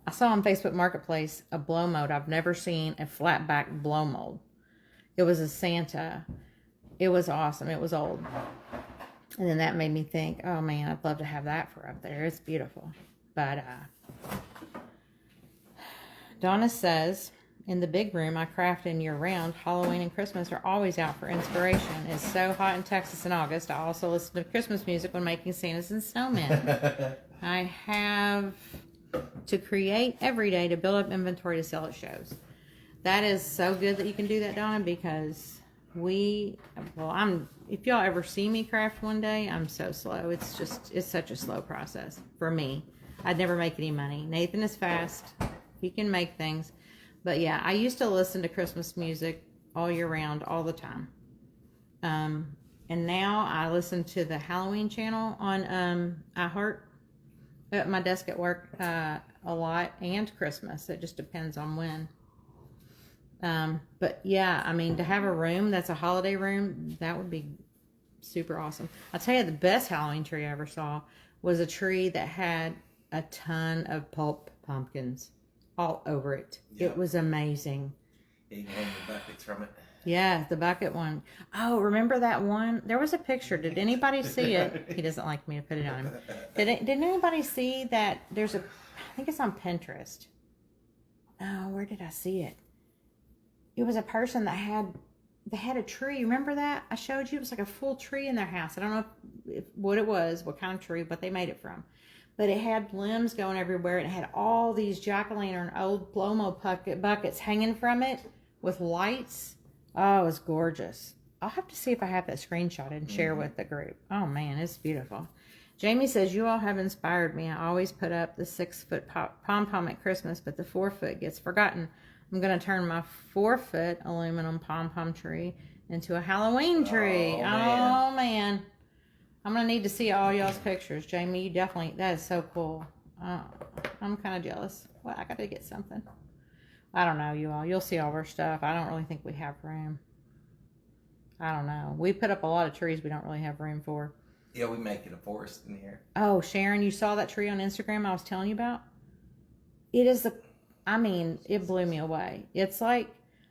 I saw on Facebook Marketplace a blow mold. I've never seen a flat back blow mold. It was a Santa. It was awesome. It was old. And then that made me think, oh man, I'd love to have that for up there. It's beautiful. But Donna says, in the big room, I craft in year round. Halloween and Christmas are always out for inspiration. It's so hot in Texas in August. I also listen to Christmas music when making Santas and snowmen. I have to create every day to build up inventory to sell at shows. That is so good that you can do that, Donna, because if y'all ever see me craft one day, I'm so slow. It's such a slow process for me. I'd never make any money. Nathan is fast. He can make things. But yeah, I used to listen to Christmas music all year round, all the time. And now I listen to the Halloween channel on iHeart at my desk at work a lot, and Christmas. It just depends on when. But yeah, I mean, to have a room that's a holiday room, that would be super awesome. I'll tell you, the best Halloween tree I ever saw was a tree that had a ton of pulp pumpkins all over it. Yep. It was amazing. Yeah, you can hang the buckets from it. Yeah, the bucket one. Oh, remember that one? There was a picture. Did anybody see it? He doesn't like me to put it on him. Did anybody see that? I think it's on Pinterest. Oh, where did I see it? It was a person that had a tree. Remember that? I showed you. It was like a full tree in their house. I don't know what it was, what kind of tree, what they made it from. But it had limbs going everywhere, and it had all these jack-o'-lantern old blow-mo buckets hanging from it with lights. Oh, it was gorgeous. I'll have to see if I have that screenshot and share with the group. Oh, man, it's beautiful. Jamie says, you all have inspired me. I always put up the 6-foot pom-pom at Christmas, but the 4-foot gets forgotten. I'm going to turn my 4-foot aluminum pom-pom tree into a Halloween tree. Oh, man. I'm going to need to see all y'all's pictures. Jamie, that is so cool. I'm kind of jealous. Well, I got to get something. I don't know, you all. You'll see all of our stuff. I don't really think we have room. I don't know. We put up a lot of trees we don't really have room for. Yeah, we make it a forest in here. Oh, Sharon, you saw that tree on Instagram I was telling you about? It blew me away. It's like,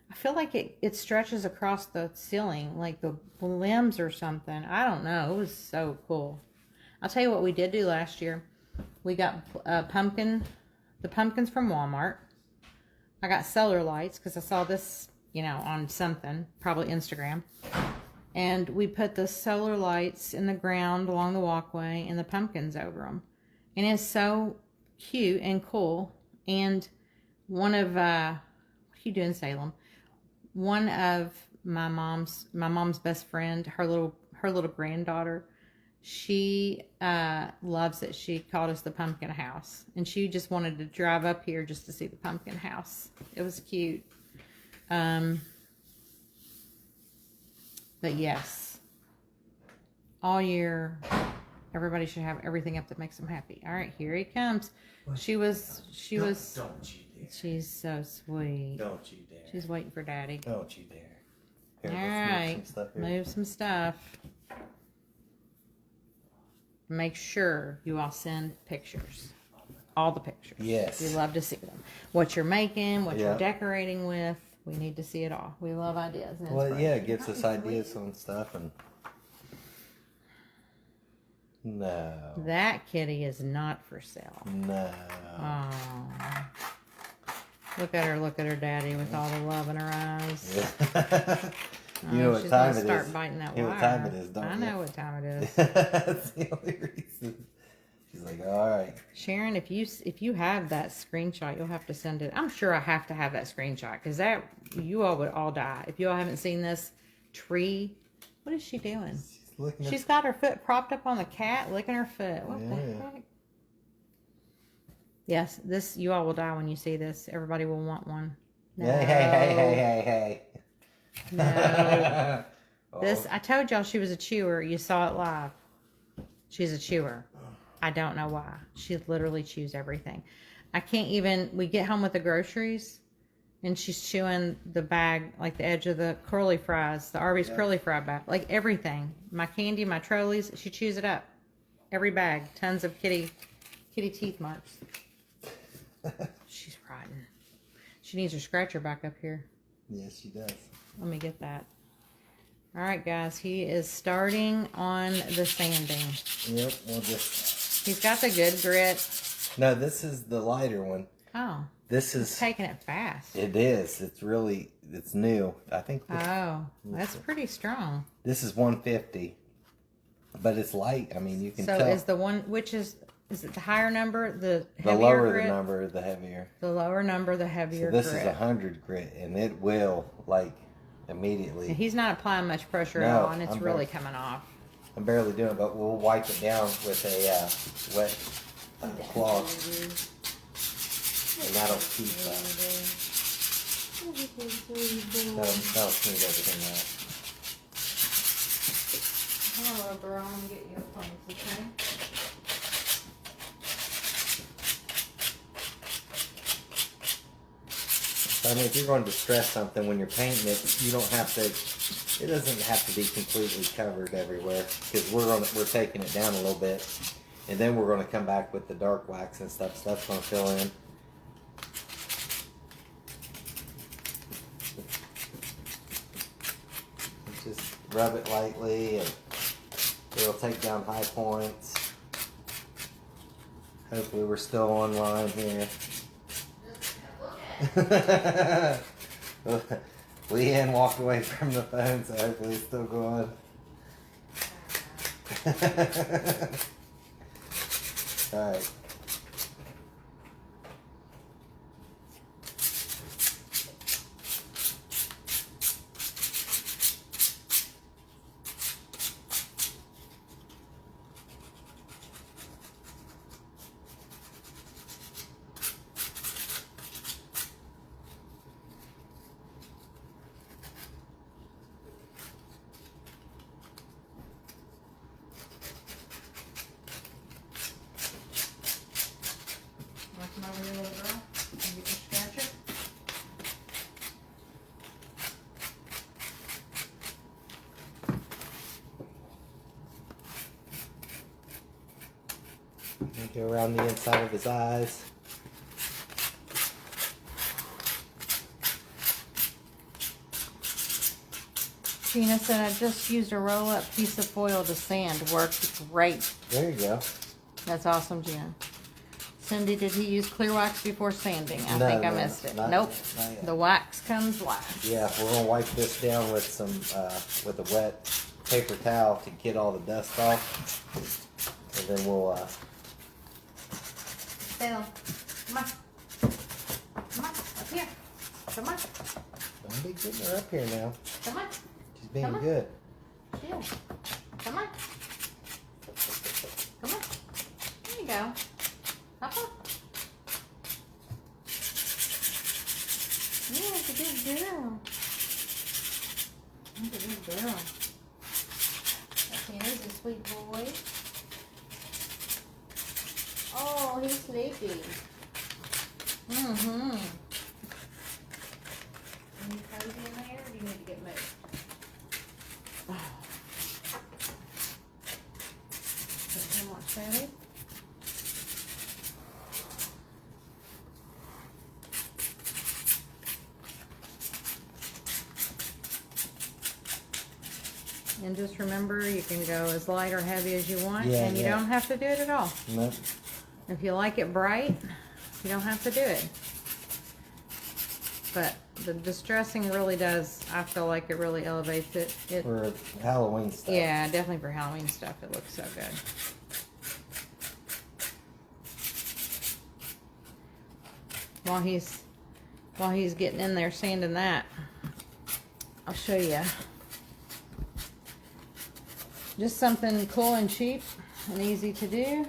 I feel like it stretches across the ceiling, like the limbs or something. I don't know. It was so cool. I'll tell you what we did do last year. We got the pumpkins from Walmart. I got solar lights because I saw this, on something, probably Instagram. And we put the solar lights in the ground along the walkway and the pumpkins over them. And it's so cute and cool. And one of, what are you doing, Salem? One of my mom's best friend, her little granddaughter, she loves it. She called us the pumpkin house, and she just wanted to drive up here just to see the pumpkin house. It was cute. But yes, all year everybody should have everything up that makes them happy. All right, here he comes. She was. Don't you dare. She's so sweet. Don't you dare. She's waiting for Daddy. Don't you dare. Here, all right, move some stuff. Make sure you all send pictures. All the pictures. Yes. We love to see them. What you're making, what you're decorating with. We need to see it all. We love ideas. Well, yeah, it gives us ideas on stuff. And no. That kitty is not for sale. No. Oh. Look at her, Daddy, with all the love in her eyes. Yeah. You know what time it is. Start biting that wire. What time it is, don't you? I know what time it is. That's the only reason. She's like, all right. Sharon, if you have that screenshot, you'll have to send it. I'm sure I have to have that screenshot because you all would all die if you all haven't seen this tree. What is she doing? She's licking She's got her foot propped up on the cat, licking her foot. What the Yeah. heck? Yes, this, you all will die when you see this. Everybody will want one. No. Hey. No. Oh. This, I told y'all she was a chewer. You saw it live. She's a chewer. I don't know why. She literally chews everything. I can't even, we get home with the groceries and she's chewing the bag, like the edge of the curly fries, the Arby's curly fry bag, like everything. My candy, my trolleys, she chews it up. Every bag. Tons of kitty teeth marks. She's rotten. She needs her scratcher back up here. Yes, she does. Let me get that. All right, guys. He is starting on the sanding. Yep, we'll just... He's got the good grit. No, this is the lighter one. Oh. This He's is... taking it fast. It is. It's really... It's new. I think... Oh. That's pretty strong. This is 150. But it's light. I mean, you can tell. So is the one... Which is it the higher number? The heavier The lower grit? the number, the heavier. The lower number, the heavier So this grit. is 100 grit. And it will, like, immediately... And he's not applying much pressure at No, all, and it's I'm really barely- coming off. I'm barely doing it, but we'll wipe it down with a wet cloth. And that'll keep that'll smooth everything out. Hello, girl. I'm getting your points, okay? So, I mean, if you're going to stress something when you're painting it, you don't have to. It doesn't have to be completely covered everywhere because we're taking it down a little bit, and then we're going to come back with the dark wax and stuff. So that's going to fill in. Just rub it lightly, and it'll take down high points. Hopefully, we're still online here. Leanne walked away from the phone, so hopefully it's still going. Alright. Come over here, little girl. Can you get your scratcher? Go around the inside of his eyes. Gina said I just used a roll-up piece of foil to sand. Worked great. There you go. That's awesome, Gina. Cindy, did he use clear wax before sanding? I No, think I no, missed it. not Nope. yet, not yet. The wax comes last. Yeah, we're gonna wipe this down with some with a wet paper towel to get all the dust off, and then we'll. Bill, come on. Come on, up here. Come on. Don't be getting her up here now. Come on. She's being Come on. good. Chill. Come on. Come on. There you go. Hop up. Yeah, it's a good girl. That's a good girl. Okay, here's a sweet boy. Oh, he's sleepy. Mm-hmm. Any cozy in there, or do you need to get moved? Put him on Scaredy. And just remember, you can go as light or heavy as you want, Yeah, and you yeah. don't have to do it at all. Nope. If you like it bright, you don't have to do it. But the distressing really does, I feel like it really elevates it. For Halloween stuff. Yeah, definitely for Halloween stuff, it looks so good. While he's getting in there sanding that, I'll show you Just something cool and cheap and easy to do.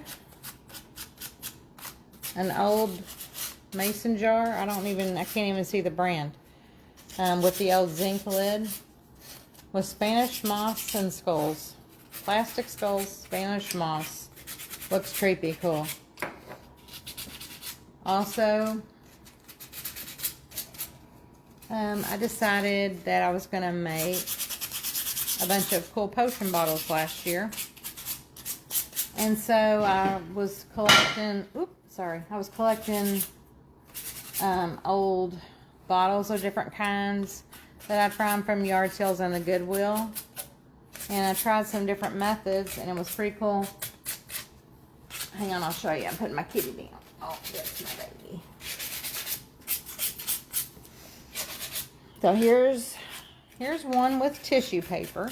An old mason jar. I can't even see the brand. With the old zinc lid. With Spanish moss and skulls. Plastic skulls, Spanish moss. Looks creepy cool. Also, I decided that I was going to make a bunch of cool potion bottles last year. And so I was collecting, old bottles of different kinds that I found from yard sales and the Goodwill. And I tried some different methods, and it was pretty cool. Hang on, I'll show you. I'm putting my kitty down. Oh, that's my baby. So here's one with tissue paper.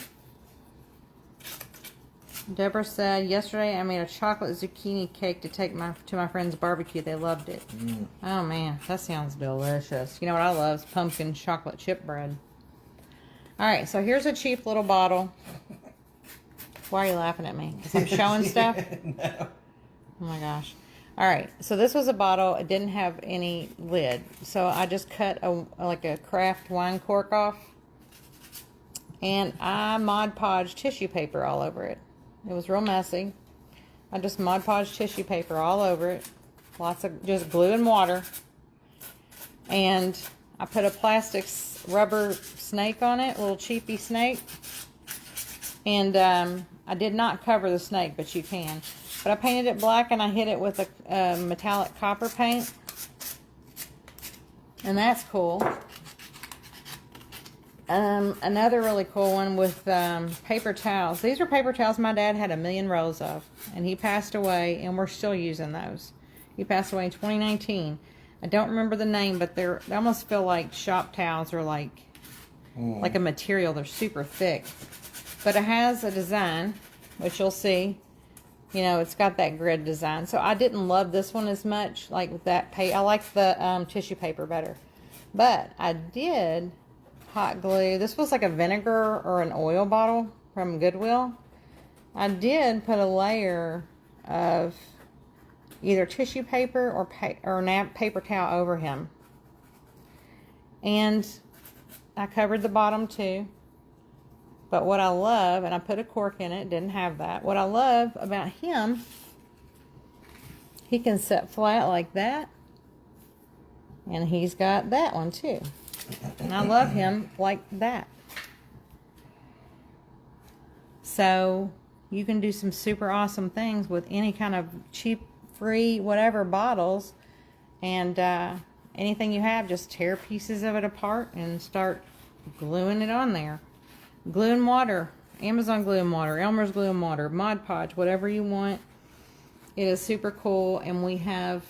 Deborah said, yesterday I made a chocolate zucchini cake to take to my friend's barbecue. They loved it. Oh man, that sounds delicious. You know what I love is pumpkin chocolate chip bread. Alright, so here's a cheap little bottle. Why are you laughing at me? Because I'm showing stuff? No. Oh my gosh. Alright, so this was a bottle. It didn't have any lid. So I just cut like a craft wine cork off. And I Mod Podged tissue paper all over it. It was real messy. I just Mod Podged tissue paper all over it. Lots of just glue and water. And I put a plastic rubber snake on it, a little cheapy snake. And I did not cover the snake, but you can. But I painted it black and I hit it with a metallic copper paint. And that's cool. Another really cool one with paper towels. These are paper towels my dad had a million rolls of. And he passed away, and we're still using those. He passed away in 2019. I don't remember the name, but they almost feel like shop towels or like a material. They're super thick. But it has a design, which you'll see. You know, it's got that grid design. So I didn't love this one as much. Like that I like the tissue paper better. But I did hot glue. This was like a vinegar or an oil bottle from Goodwill. I did put a layer of either tissue paper or paper towel over him. And I covered the bottom too. But what I love, and I put a cork in it, didn't have that. What I love about him, he can sit flat like that. And he's got that one too. And I love him like that. So you can do some super awesome things with any kind of cheap, free, whatever bottles. And anything you have, just tear pieces of it apart and start gluing it on there. Glue and water, Amazon glue and water, Elmer's glue and water, Mod Podge, whatever you want. It is super cool. And we have,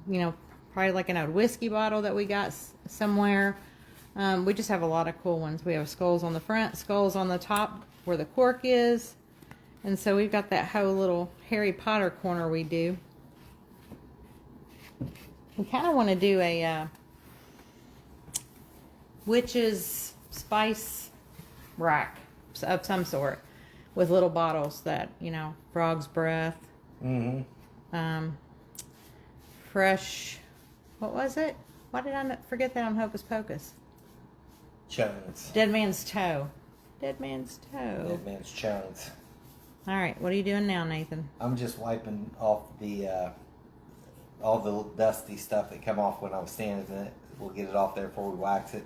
you know, probably like an old whiskey bottle that we got somewhere. We just have a lot of cool ones. We have skulls on the front, skulls on the top where the cork is. And so we've got that whole little Harry Potter corner we do. We kind of want to do a witch's spice rack of some sort with little bottles that, you know, frog's breath, fresh, what was it? Why did I forget that on Hocus Pocus? Chunks. Dead man's toe. Dead man's toe. Dead man's chunks. All right, what are you doing now, Nathan? I'm just wiping off the all the dusty stuff that come off when I'm standing in it. We'll get it off there before we wax it.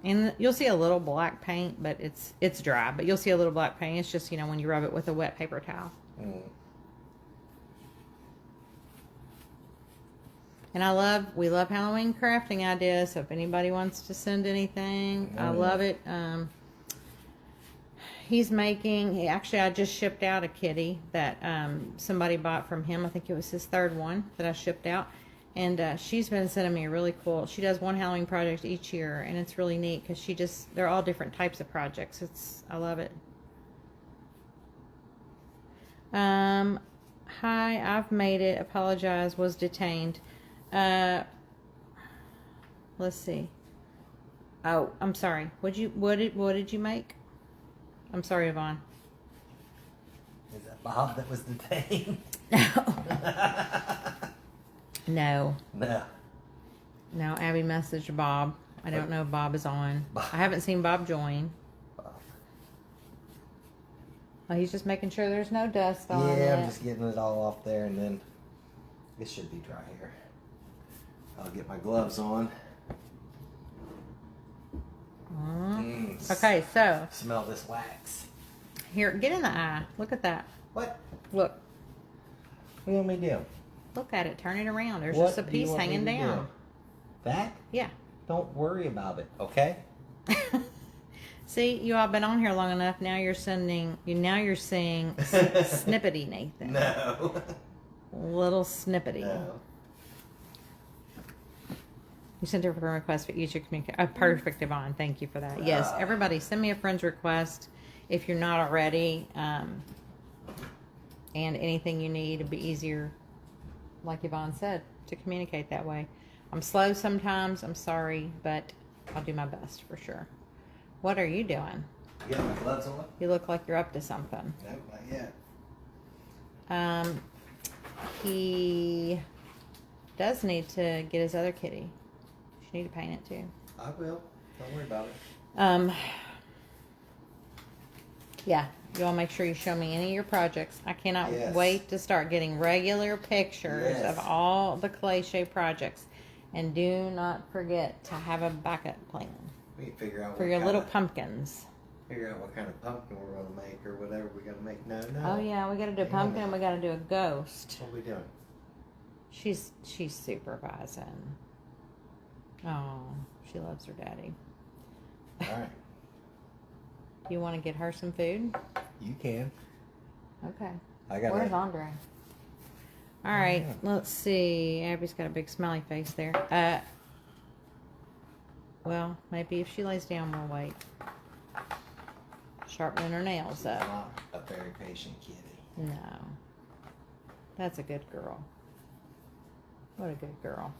And you'll see a little black paint, but it's dry. But you'll see a little black paint. It's just, you know, when you rub it with a wet paper towel. And we love Halloween crafting ideas. So if anybody wants to send anything, I love it. He's making, actually I just shipped out a kitty that somebody bought from him. I think it was his third one that I shipped out. And she's been sending me a really cool, she does one Halloween project each year, and it's really neat because they're all different types of projects. I love it. Hi, I've made it, apologize, was detained. Let's see. Oh, I'm sorry. What did you make? I'm sorry, Yvonne. Bob that was detained? No. No. No, Abby messaged Bob. I don't know if Bob is on. I haven't seen Bob join. Oh, he's just making sure there's no dust on it. Yeah, I'm just getting it all off there, and then it should be dry here. I'll get my gloves on. Okay, so Smell this wax. here, get in the eye. Look at that. What? Look. What do you want me to do? Look at it. Turn it around. There's What just a do you piece want me hanging to down. do? That? Yeah. Don't worry about it, okay? See, you all been on here long enough. Now you're seeing snippety Nathan. No. Little snippety. No. You sent her a friend request for each of communication. Oh, perfect, Yvonne. Thank you for that. Yes, everybody send me a friend's request if you're not already. And anything you need, it'd be easier, like Yvonne said, to communicate that way. I'm slow sometimes. I'm sorry, but I'll do my best for sure. What are you doing? You got my gloves on? You look like you're up to something. No, not yet. He does need to get his other kitty. You need to paint it too. I will. Don't worry about it. Yeah, you all make sure you show me any of your projects. I cannot Yes. wait to start getting regular pictures Yes. of all the clay shape projects. And do not forget to have a backup plan We can figure out for what your kind little of, pumpkins. figure out what kind of pumpkin we're gonna make or whatever we're gonna make. No. Oh yeah, we got to do a pumpkin and we got to do a ghost. What are we doing? She's supervising. Oh, she loves her daddy. All right. You want to get her some food? You can. Okay. I got Where's Andre? All right, let's see. Abby's got a big smiley face there. Well, maybe if she lays down, we'll wait. Sharpening her nails up. Not a very patient kitty. No. That's a good girl. What a good girl.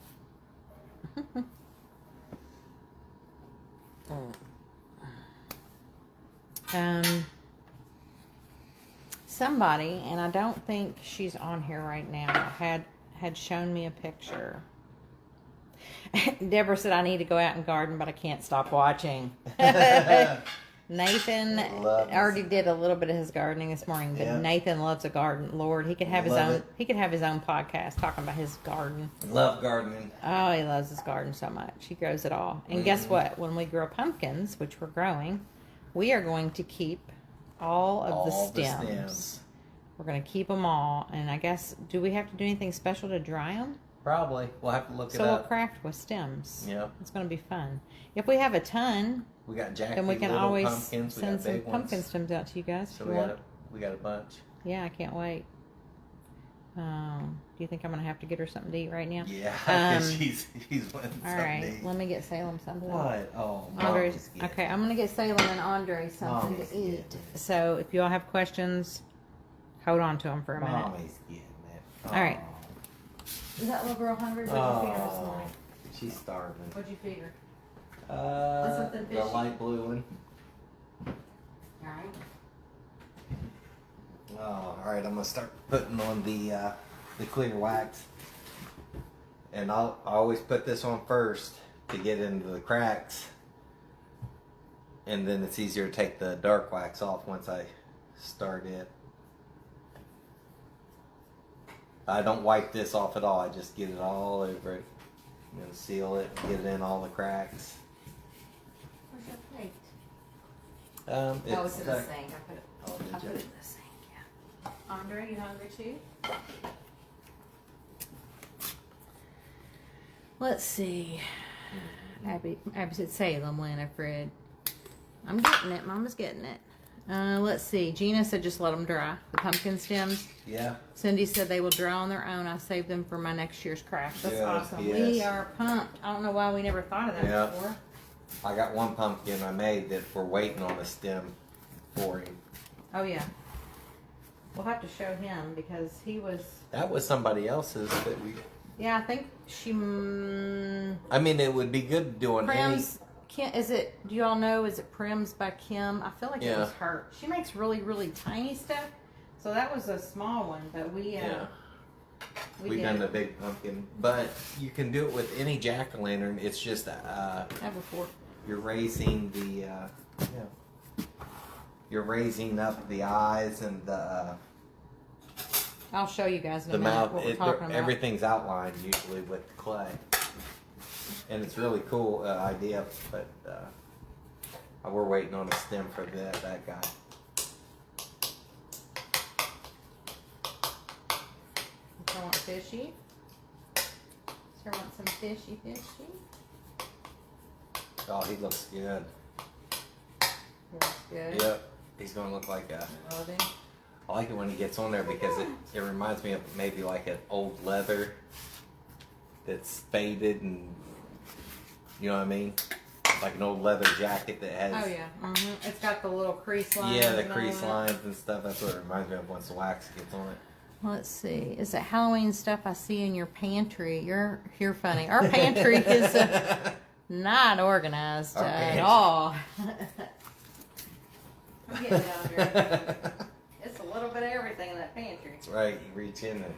Somebody, and I don't think she's on here right now, had shown me a picture. Deborah said I need to go out and garden, but I can't stop watching. Nathan already did a little bit of his gardening this morning, but Nathan loves a garden. Lord, he could have his own. He could have his own podcast talking about his garden. Love gardening. Oh, he loves his garden so much. He grows it all. And guess what? When we grow pumpkins, which we're growing, we are going to keep all of the stems. We're going to keep them all. And I guess, do we have to do anything special to dry them? Probably. We'll have to look it So we'll up. craft with stems. Yeah. It's going to be fun. If we have a ton, We got Jackie then we can little always pumpkins. We send got some big pumpkin ones. stems out to you guys. So if you want. we got a bunch. Yeah, I can't wait. Do you think I'm going to have to get her something to eat right now? Yeah, because she's wanting All something right, to eat. let me get Salem something. What? Oh, Andre's, Mommy's getting okay, I'm going to get Salem and Andre something Mommy's to eat. getting it. So if you all have questions, hold on to them for a minute. Mommy's getting it. All right. Is that little girl hungry? What'd you feed her this Oh, morning? she's starving. What'd you feed her? The fishy. light blue one. All right. Oh, all right. I'm gonna start putting on the clear wax, and I always put this on first to get into the cracks, and then it's easier to take the dark wax off once I start it. I don't wipe this off at all. I just get it all over it, and then seal it, get it in all the cracks. Where's your plate? It's in the sink. I put it. Oh, I did put you? it in the sink. Yeah. Andre, you hungry too? Let's see. Abby said Salem, Winifred. I'm getting it. Mama's getting it. Let's see. Gina said just let them dry. The pumpkin stems. Yeah. Cindy said they will dry on their own. I saved them for my next year's craft. That's Yeah, awesome. yes. We are pumped. I don't know why we never thought of that Yeah. before. I got one pumpkin I made that we're waiting on a stem for him. Oh yeah. We'll have to show him because he was. That was somebody else's that we. Yeah, I think she. I mean, it would be good doing Prim's. Kim, is it? Do you all know? Is it Prim's by Kim? I feel like it Yeah. was her. She makes really, really tiny stuff. So that was a small one, but we We've done the big pumpkin, but you can do it with any jack-o'-lantern. It's just you're raising the you're raising up the eyes and the I'll show you guys in a the minute mouth. what we're talking about. Everything's outlined usually with clay, and it's really cool idea. But we're waiting on a stem for that guy. I want fishy. So I want some fishy. Oh, he looks good. He looks good. Yep, he's gonna look like a. Love him. I like it when he gets on there because it reminds me of maybe like an old leather that's faded and you know what I mean, like an old leather jacket that has. Oh yeah. It's got the little crease lines. Yeah, the crease lines and stuff. That's what it reminds me of once the wax gets on it. Let's see. Is it Halloween stuff I see in your pantry? You're funny. Our pantry is not organized at all. I'm getting down here. It's a little bit of everything in that pantry. That's right. You reach in and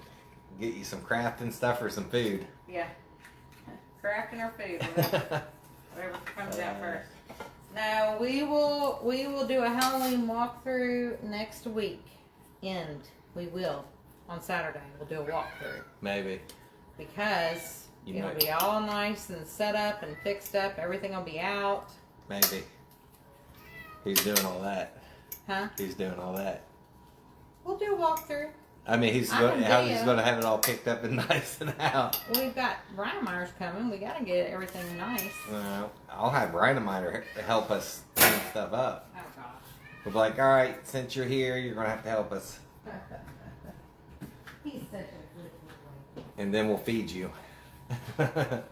get you some crafting stuff or some food. Yeah. Crafting or food. Whatever comes out first. No, we will do a Halloween walkthrough next week. We will. On Saturday, we'll do a walkthrough. Maybe. Because it'll be all nice and set up and fixed up. Everything will be out. Maybe. He's doing all that. Huh? He's doing all that. We'll do a walkthrough. I mean, he's going to have it all picked up and nice and out. We've got Rhinemeyers coming. We got to get everything nice. I'll have Rhinemeyer help us clean stuff up. Oh, gosh. We'll be like, all right, since you're here, you're going to have to help us. He's such a good boy. And then we'll feed you. What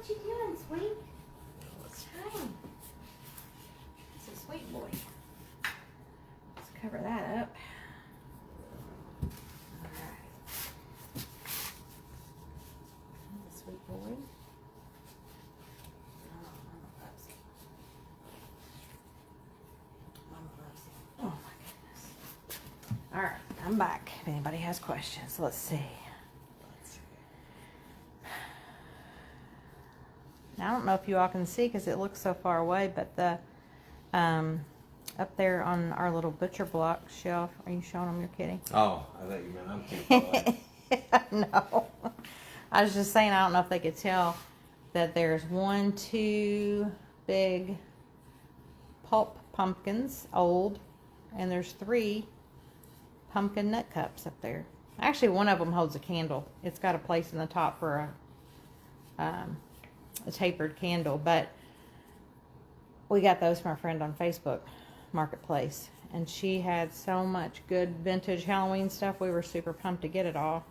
you doing, sweet? Hi. It's a sweet boy. Let's cover that up. All right. Sweet boy. Oh my goodness. All right, I'm back. If anybody has questions, let's see. Now, I don't know if you all can see because it looks so far away, but the up there on our little butcher block shelf, are you showing them your kitty? Oh, I thought you meant I'm too far away. No. I was just saying, I don't know if they could tell that there's 2 big pulp pumpkins, old, and there's 3 pumpkin nut cups up there. Actually, one of them holds a candle. It's got a place in the top for a tapered candle, but we got those from our friend on Facebook Marketplace, and she had so much good vintage Halloween stuff. We were super pumped to get it all.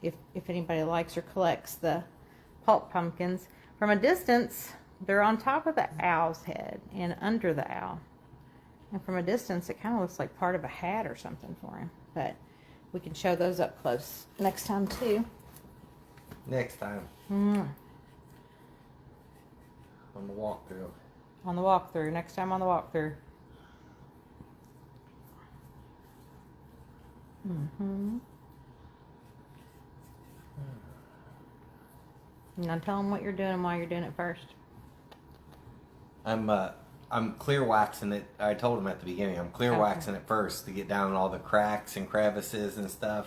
If anybody likes or collects the pulp pumpkins, from a distance they're on top of the owl's head and under the owl, and from a distance it kind of looks like part of a hat or something for him, but we can show those up close next time too. Next time. On the walkthrough. On the walkthrough. Next time on the walkthrough. Now tell them what you're doing and why you're doing it first. I'm clear waxing it. I told him at the beginning, I'm clear waxing it first to get down all the cracks and crevices and stuff.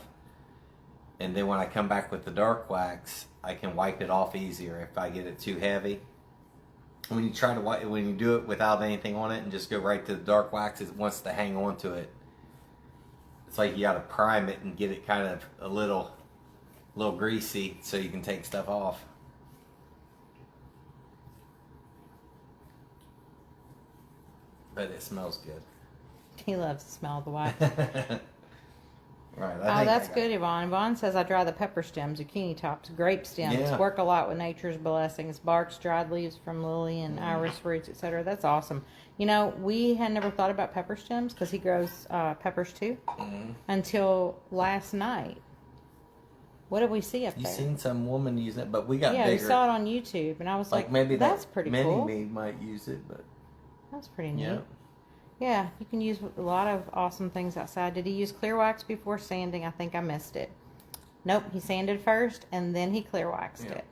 And then when I come back with the dark wax, I can wipe it off easier if I get it too heavy. When you do it without anything on it and just go right to the dark wax, it wants to hang on to it. It's like you got to prime it and get it kind of a little greasy so you can take stuff off. But it smells good. He loves the smell of the wax. Right. That's good, Yvonne. Yvonne says I dry the pepper stems, zucchini tops, grape stems. Yeah. Work a lot with nature's blessings, barks, dried leaves from lily and iris roots, etc. That's awesome. You know, we had never thought about pepper stems because he grows peppers too until last night. What did we see up You there? seen some woman using it, but we got Yeah, bigger. we saw it on YouTube, and I was like, maybe that's that pretty mini cool. me might use it, but That's pretty neat. yeah. Yeah, you can use a lot of awesome things outside. Did he use clear wax before sanding? I think I missed it. Nope, he sanded first, and then he clear waxed it.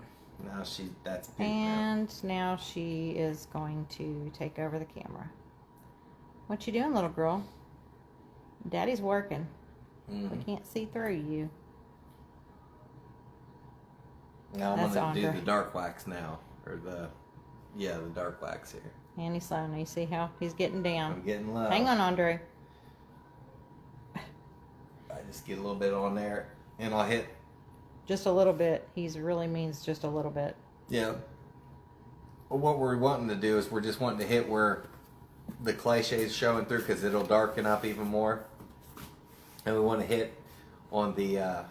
Now that's big And now she is going to take over the camera. What you doing, little girl? Daddy's working. Mm-hmm. We can't see through you. Now I'm That's going to do Andre. the dark wax now. Or the dark wax here. Annie Sloan, you see how he's getting down. I'm getting low. Hang on, Andre. I just get a little bit on there, and I'll hit. Just a little bit. He really means just a little bit. Yeah. Well, what we're wanting to do is we're just wanting to hit where the clay shade's showing through because it'll darken up even more. And we want to hit on the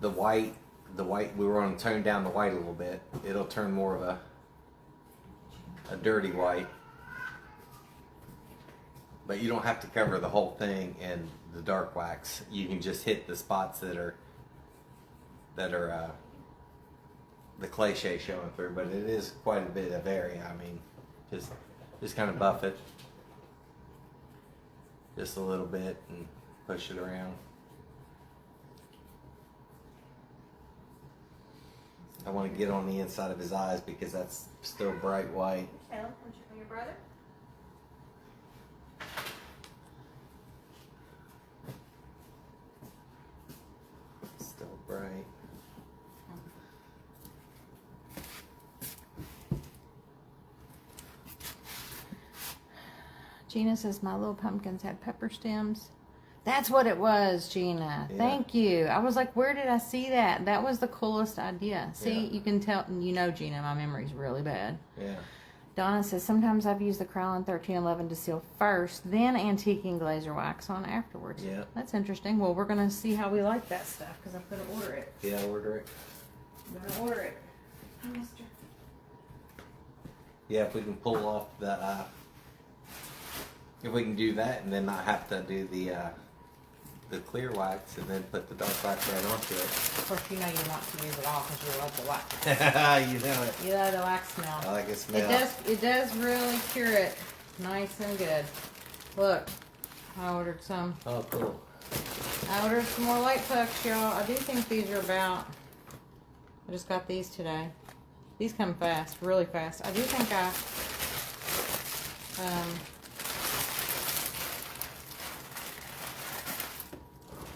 white. The white, we want to tone down the white a little bit. It'll turn more of a dirty white. But you don't have to cover the whole thing in the dark wax. You can just hit the spots that are the clay shade showing through. But it is quite a bit of area. I mean, just kind of buff it just a little bit and push it around. I want to get on the inside of his eyes because that's still bright white. Caleb, want you from your brother? Still bright. Gina says my little pumpkins had pepper stems. That's what it was, Gina. Yeah. Thank you. I was like, where did I see that? That was the coolest idea. See, Yeah. you can tell, you know, Gina, my memory's really bad. Yeah. Donna says, sometimes I've used the Krylon 1311 to seal first, then antiquing glazer wax on afterwards. Yeah. That's interesting. Well, we're going to see how we like that stuff because I'm going to order it. Yeah, order it. I'm going to order it. Hi, mister. Yeah, if we can pull off the, if we can do that and then not have to do the clear wax and then put the dark wax right onto it. Of course, you know you want to use it all because you love the wax. You know it. You love the wax smell. I like it smell. It does really cure it nice and good. Look, I ordered some. Oh, cool. I ordered some more light pucks, y'all. I do think these are about, I just got these today. These come fast, really fast. I do think I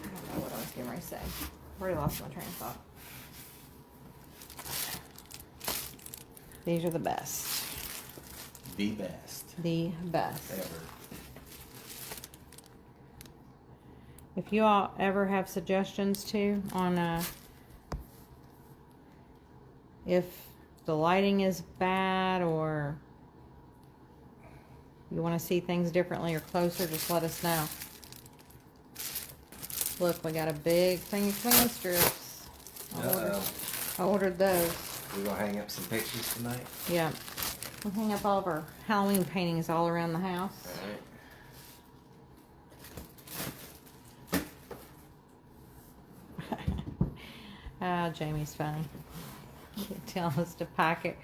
don't know what I was getting ready to say. Already lost my train of thought. These are the best. The best The best. ever. If you all ever have suggestions too on if the lighting is bad or you want to see things differently or closer, just let us know. Look, we got a big thing of clean strips. I ordered those. We're going to hang up some pictures tonight. Yeah. We'll hang up all of our Halloween paintings all around the house. All right. Jamie's funny. He tells us to pack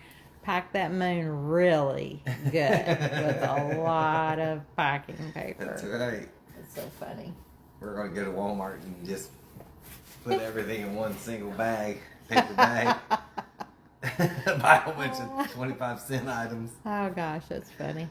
that moon really good with a lot of packing paper. That's right. It's so funny. We're going to go to Walmart and just put everything in one single bag, paper bag. Buy a bunch of 25-cent items. Oh gosh, that's funny.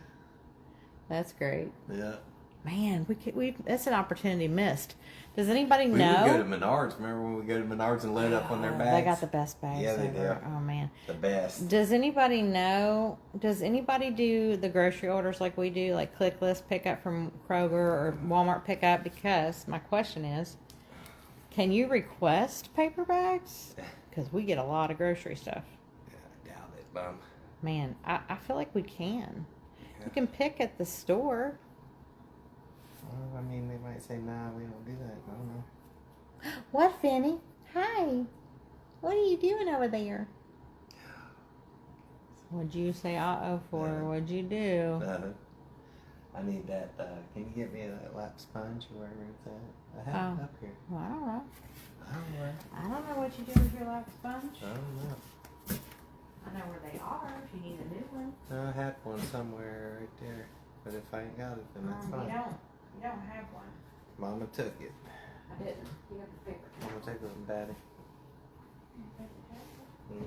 That's great. Yeah. Man, we that's an opportunity missed. Does anybody We know? would go to Menards. Remember when we go to Menards and load up on their bags? They got the best bags Yeah, they ever. do. Oh man. The best. Does anybody know? Does anybody do the grocery orders like we do, like click list pickup from Kroger or Walmart pickup? Because my question is, can you request paper bags? Because we get a lot of grocery stuff. Yeah, I doubt it, bum. Man, I feel like we can. Yeah. You can pick at the store. Well, I mean, they might say, nah, we don't do that. I don't know. What, Fanny? Hi. What are you doing over there? What'd you say uh-oh for? What'd you do? I need that. Can you get me that lap sponge or wherever it's at? I have it up here. Well, I don't know. I I don't know what you do with your lap sponge. don't know. I know where they are if you need a new one. I had one somewhere right there. But if I ain't got it, then that's fine. You don't have one. Mama took it. I didn't. You have the paper. Mama take it from Daddy. Mm-hmm.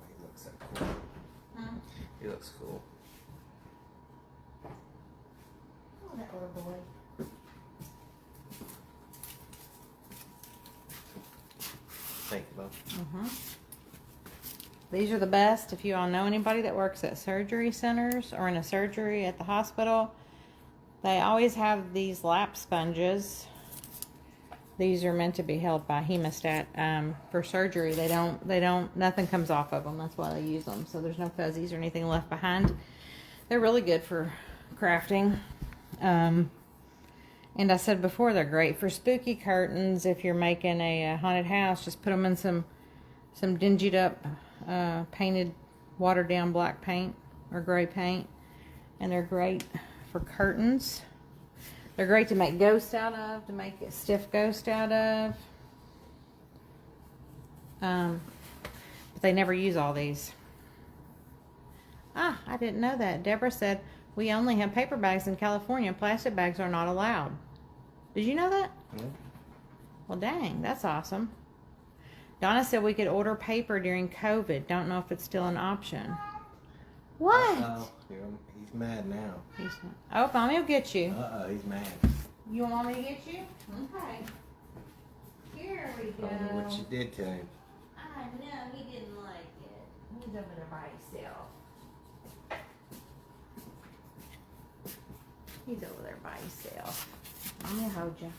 He looks so cool. He looks cool. Oh, that little boy. Thank you, Bob. These are the best. If you all know anybody that works at surgery centers or in a surgery at the hospital, they always have these lap sponges. These are meant to be held by hemostat for surgery. Nothing comes off of them. That's why they use them. So there's no fuzzies or anything left behind. They're really good for crafting. And I said before, they're great for spooky curtains. If you're making a haunted house, just put them in some dingied up, painted, watered down black paint or gray paint. And they're great for curtains. They're great to make ghosts out of, to make a stiff ghost out of. But they never use all these. Ah, I didn't know that. Deborah said, we only have paper bags in California. Plastic bags are not allowed. Did you know that? Yeah. Well, dang, that's awesome. Donna said we could order paper during COVID. Don't know if it's still an option. What? Uh-oh. He's mad now. He's not. Oh, Mommy will get you. Uh-oh, he's mad. You want Mommy to get you? Okay. Here we go. I don't know what you did to him. I know, he didn't like it. He's over there by himself. He's over there by himself. I'm gonna hold you.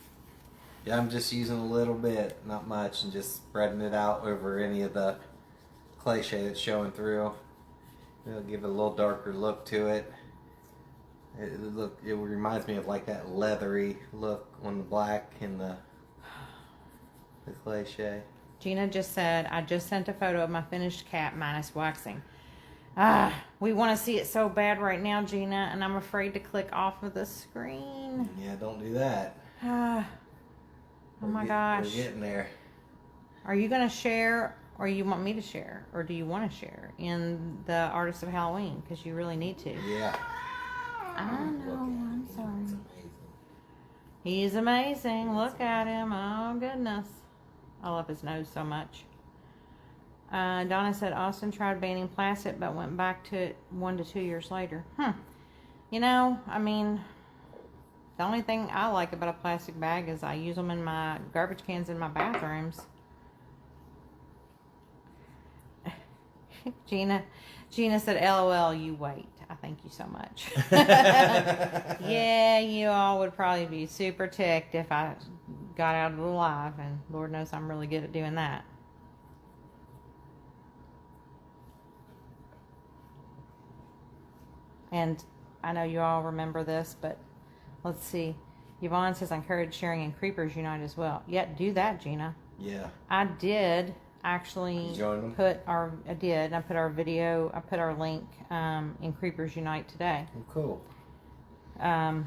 Yeah, I'm just using a little bit, not much, and just spreading it out over any of the cliche that's showing through. It'll give it a little darker look to it. It reminds me of like that leathery look on the black and the cliche. Gina just said, I just sent a photo of my finished cap minus waxing. We want to see it so bad right now, Gina, and I'm afraid to click off of the screen. Yeah, don't do that. Oh my gosh. We're getting there. Are you going to share, or you want me to share, or do you want to share in the Artists of Halloween? Because you really need to. Yeah. I know, I'm sorry. He's amazing. Look at him. Oh, goodness. I love his nose so much. Donna said Austin tried banning plastic, but went back to it 1 to 2 years later. You know, I mean, the only thing I like about a plastic bag is I use them in my garbage cans in my bathrooms. Gina said, LOL, you wait. I thank you so much. Yeah, you all would probably be super ticked if I got out of the live, and Lord knows I'm really good at doing that. And I know you all remember this, but let's see. Yvonne says, I encourage sharing in Creepers Unite as well. Yeah, do that, Gina. Yeah. I did actually put our video, I put our link in Creepers Unite today. Oh, cool. And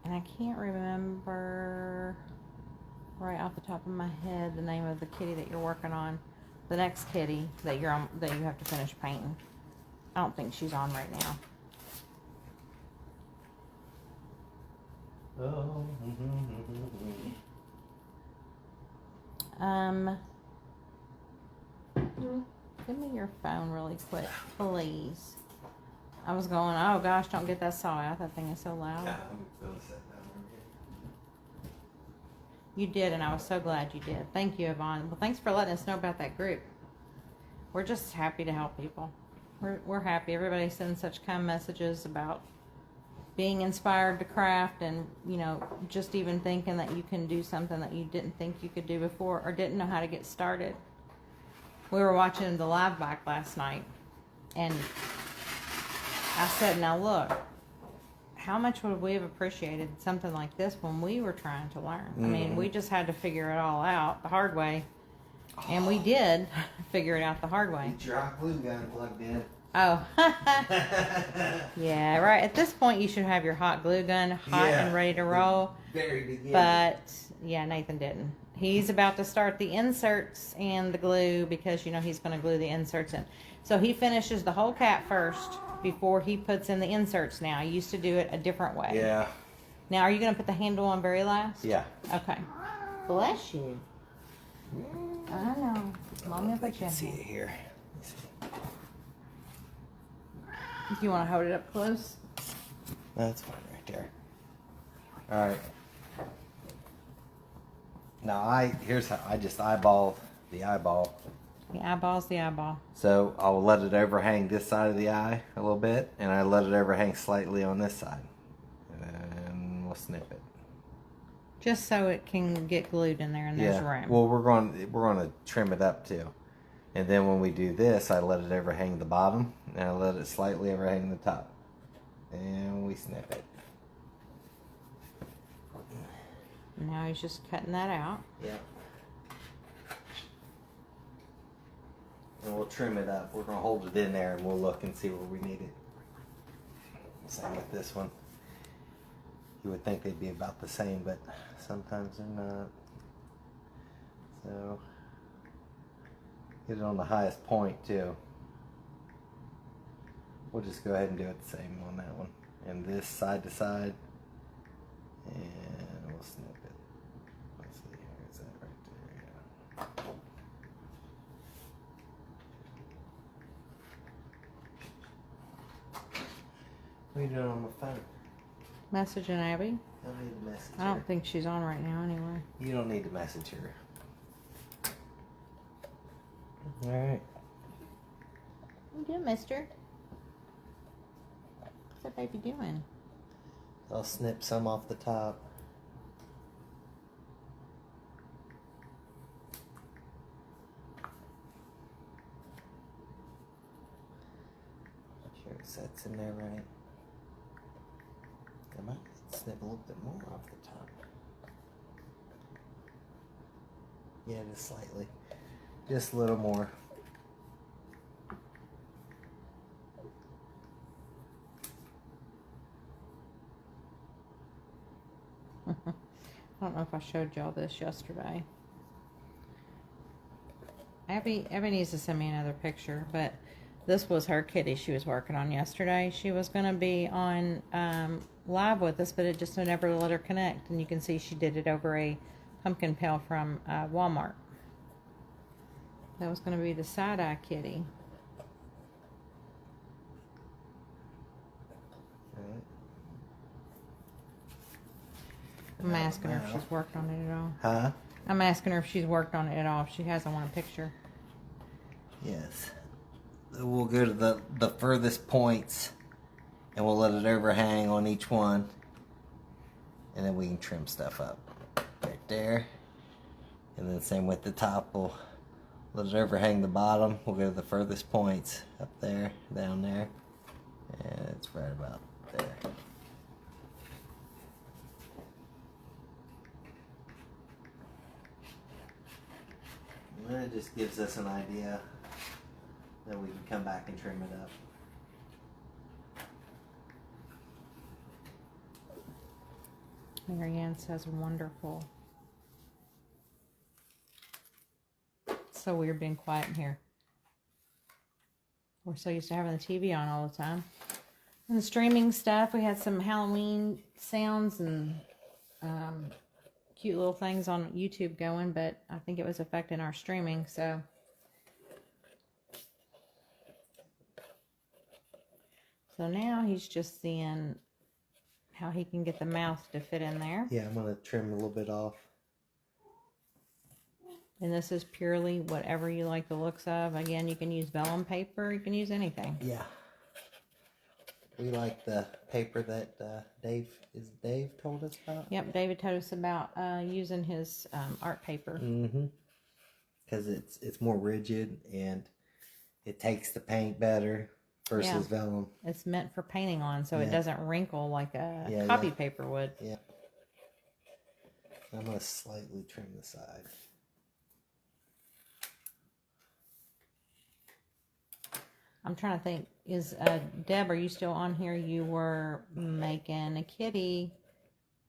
I can't remember right off the top of my head the name of the kitty that you're working on. The next kitty that you have to finish painting. I don't think she's on right now. Oh. Give me your phone really quick, please. I was going, oh gosh, don't get that saw out. That thing is so loud. Yeah, I'm gonna sit down here. You did, and I was so glad you did. Thank you, Yvonne. Well, thanks for letting us know about that group. We're just happy to help people. We're happy. Everybody sends such kind messages about being inspired to craft, and you know, just even thinking that you can do something that you didn't think you could do before or didn't know how to get started. We were watching the live back last night, and I said, now look, how much would we have appreciated something like this when we were trying to learn? I mean, we just had to figure it all out the hard way. And we did figure it out the hard way. Get your hot glue gun plugged in. Oh. Yeah, right. At this point, you should have your hot glue gun hot and ready to roll. Very beginning. But, yeah, Nathan didn't. He's about to start the inserts and the glue because, you know, he's going to glue the inserts in. So he finishes the whole cat first before he puts in the inserts now. I used to do it a different way. Yeah. Now, are you going to put the handle on very last? Yeah. Okay. Bless you. I know. Mommy will put you in. See it here. Do you want to hold it up close? That's fine right there. All right. Now here's how I just eyeballed the eyeball. The eyeball's the eyeball. So I'll let it overhang this side of the eye a little bit, and I let it overhang slightly on this side, and we'll snip it. Just so it can get glued in there and there's room. Well, we're going to trim it up too, and then when we do this, I let it overhang the bottom, and I let it slightly overhang the top, and we snip it. Now he's just cutting that out. Yeah. And we'll trim it up. We're going to hold it in there and we'll look and see where we need it. Same with this one. You would think they'd be about the same, but sometimes they're not. So, get it on the highest point too. We'll just go ahead and do it the same on that one. And this side to side. And we'll snip it. Let's see, here's that right there. Yeah. What are you doing on my phone? Messaging Abby. I don't need to message her. I don't think she's on right now anyway. You don't need to message her. Alright. What you doing, mister? What's that baby doing? I'll snip some off the top. Make sure it sets in there right. I might snip a little bit more off the top. Yeah, just slightly. Just a little more. I don't know if I showed y'all this yesterday. Abby needs to send me another picture, but this was her kitty she was working on yesterday. She was going to be on live with us, but it just never let her connect. And you can see she did it over a pumpkin pail from Walmart. That was going to be the side-eye kitty. Right. I'm asking her if she's worked on it at all. Huh? I'm asking her if she's worked on it at all. If she hasn't, I want a picture. Yes. We'll go to the furthest points and we'll let it overhang on each one. And then we can trim stuff up. Right there. And then same with the top. We'll let it overhang the bottom. We'll go to the furthest points. Up there, down there. And it's right about there. And it just gives us an idea that we can come back and trim it up. Marianne says wonderful. It's so weird being quiet in here. We're so used to having the TV on all the time. And the streaming stuff, we had some Halloween sounds and cute little things on YouTube going, but I think it was affecting our streaming, so. So now he's just seeing how he can get the mouth to fit in there. Yeah, I'm going to trim a little bit off. And this is purely whatever you like the looks of. Again, you can use vellum paper. You can use anything. Yeah. We like the paper that Dave told us about. Yep, David told us about using his art paper. Mm-hmm. Because it's more rigid and it takes the paint better. versus vellum. It's meant for painting on, so it doesn't wrinkle like a copy paper would. Yeah. I'm going to slightly trim the side. I'm trying to think. Is Deb, are you still on here? You were making a kitty.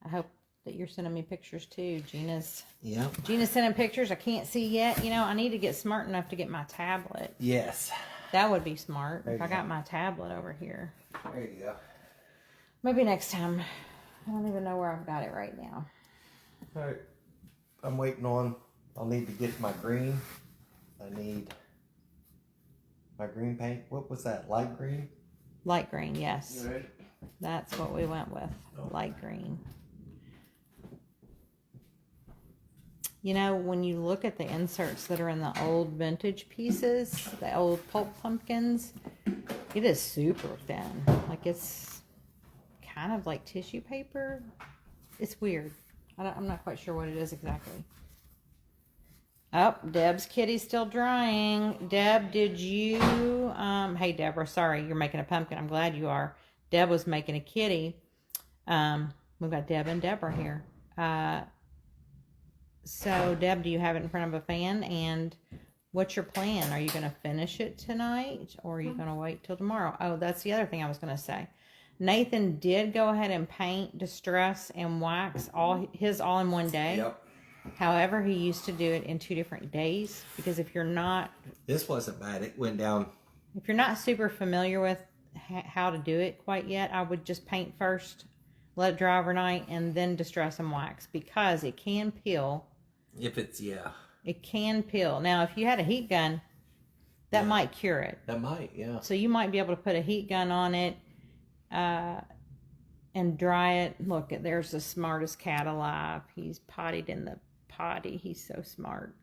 I hope that you're sending me pictures too. Gina's sending pictures. I can't see yet. You know, I need to get smart enough to get my tablet. Yes. That would be smart if I got my tablet over here. There you go. Maybe next time. I don't even know where I've got it right now. All right. I'm waiting on, I'll need to get my green. I need my green paint. What was that? Light green? Light green, yes. You ready? That's what we went with. Light green. You know, when you look at the inserts that are in the old vintage pieces, the old pulp pumpkins, it is super thin. Like, it's kind of like tissue paper. It's weird. I'm not quite sure what it is exactly. Oh, Deb's kitty's still drying. Deb, did you... hey, Deborah, sorry, you're making a pumpkin. I'm glad you are. Deb was making a kitty. We've got Deb and Deborah here. So, Deb, do you have it in front of a fan? And what's your plan? Are you going to finish it tonight? Or are you going to wait till tomorrow? Oh, that's the other thing I was going to say. Nathan did go ahead and paint, distress, and wax all in one day. Yep. However, he used to do it in 2 different days. Because if you're not... This wasn't bad. It went down. If you're not super familiar with how to do it quite yet, I would just paint first, let it dry overnight, and then distress and wax. Because it can peel... If it's, It can peel. Now, if you had a heat gun, that might cure it. That might, yeah. So you might be able to put a heat gun on it and dry it. Look, there's the smartest cat alive. He's pottied in the potty. He's so smart.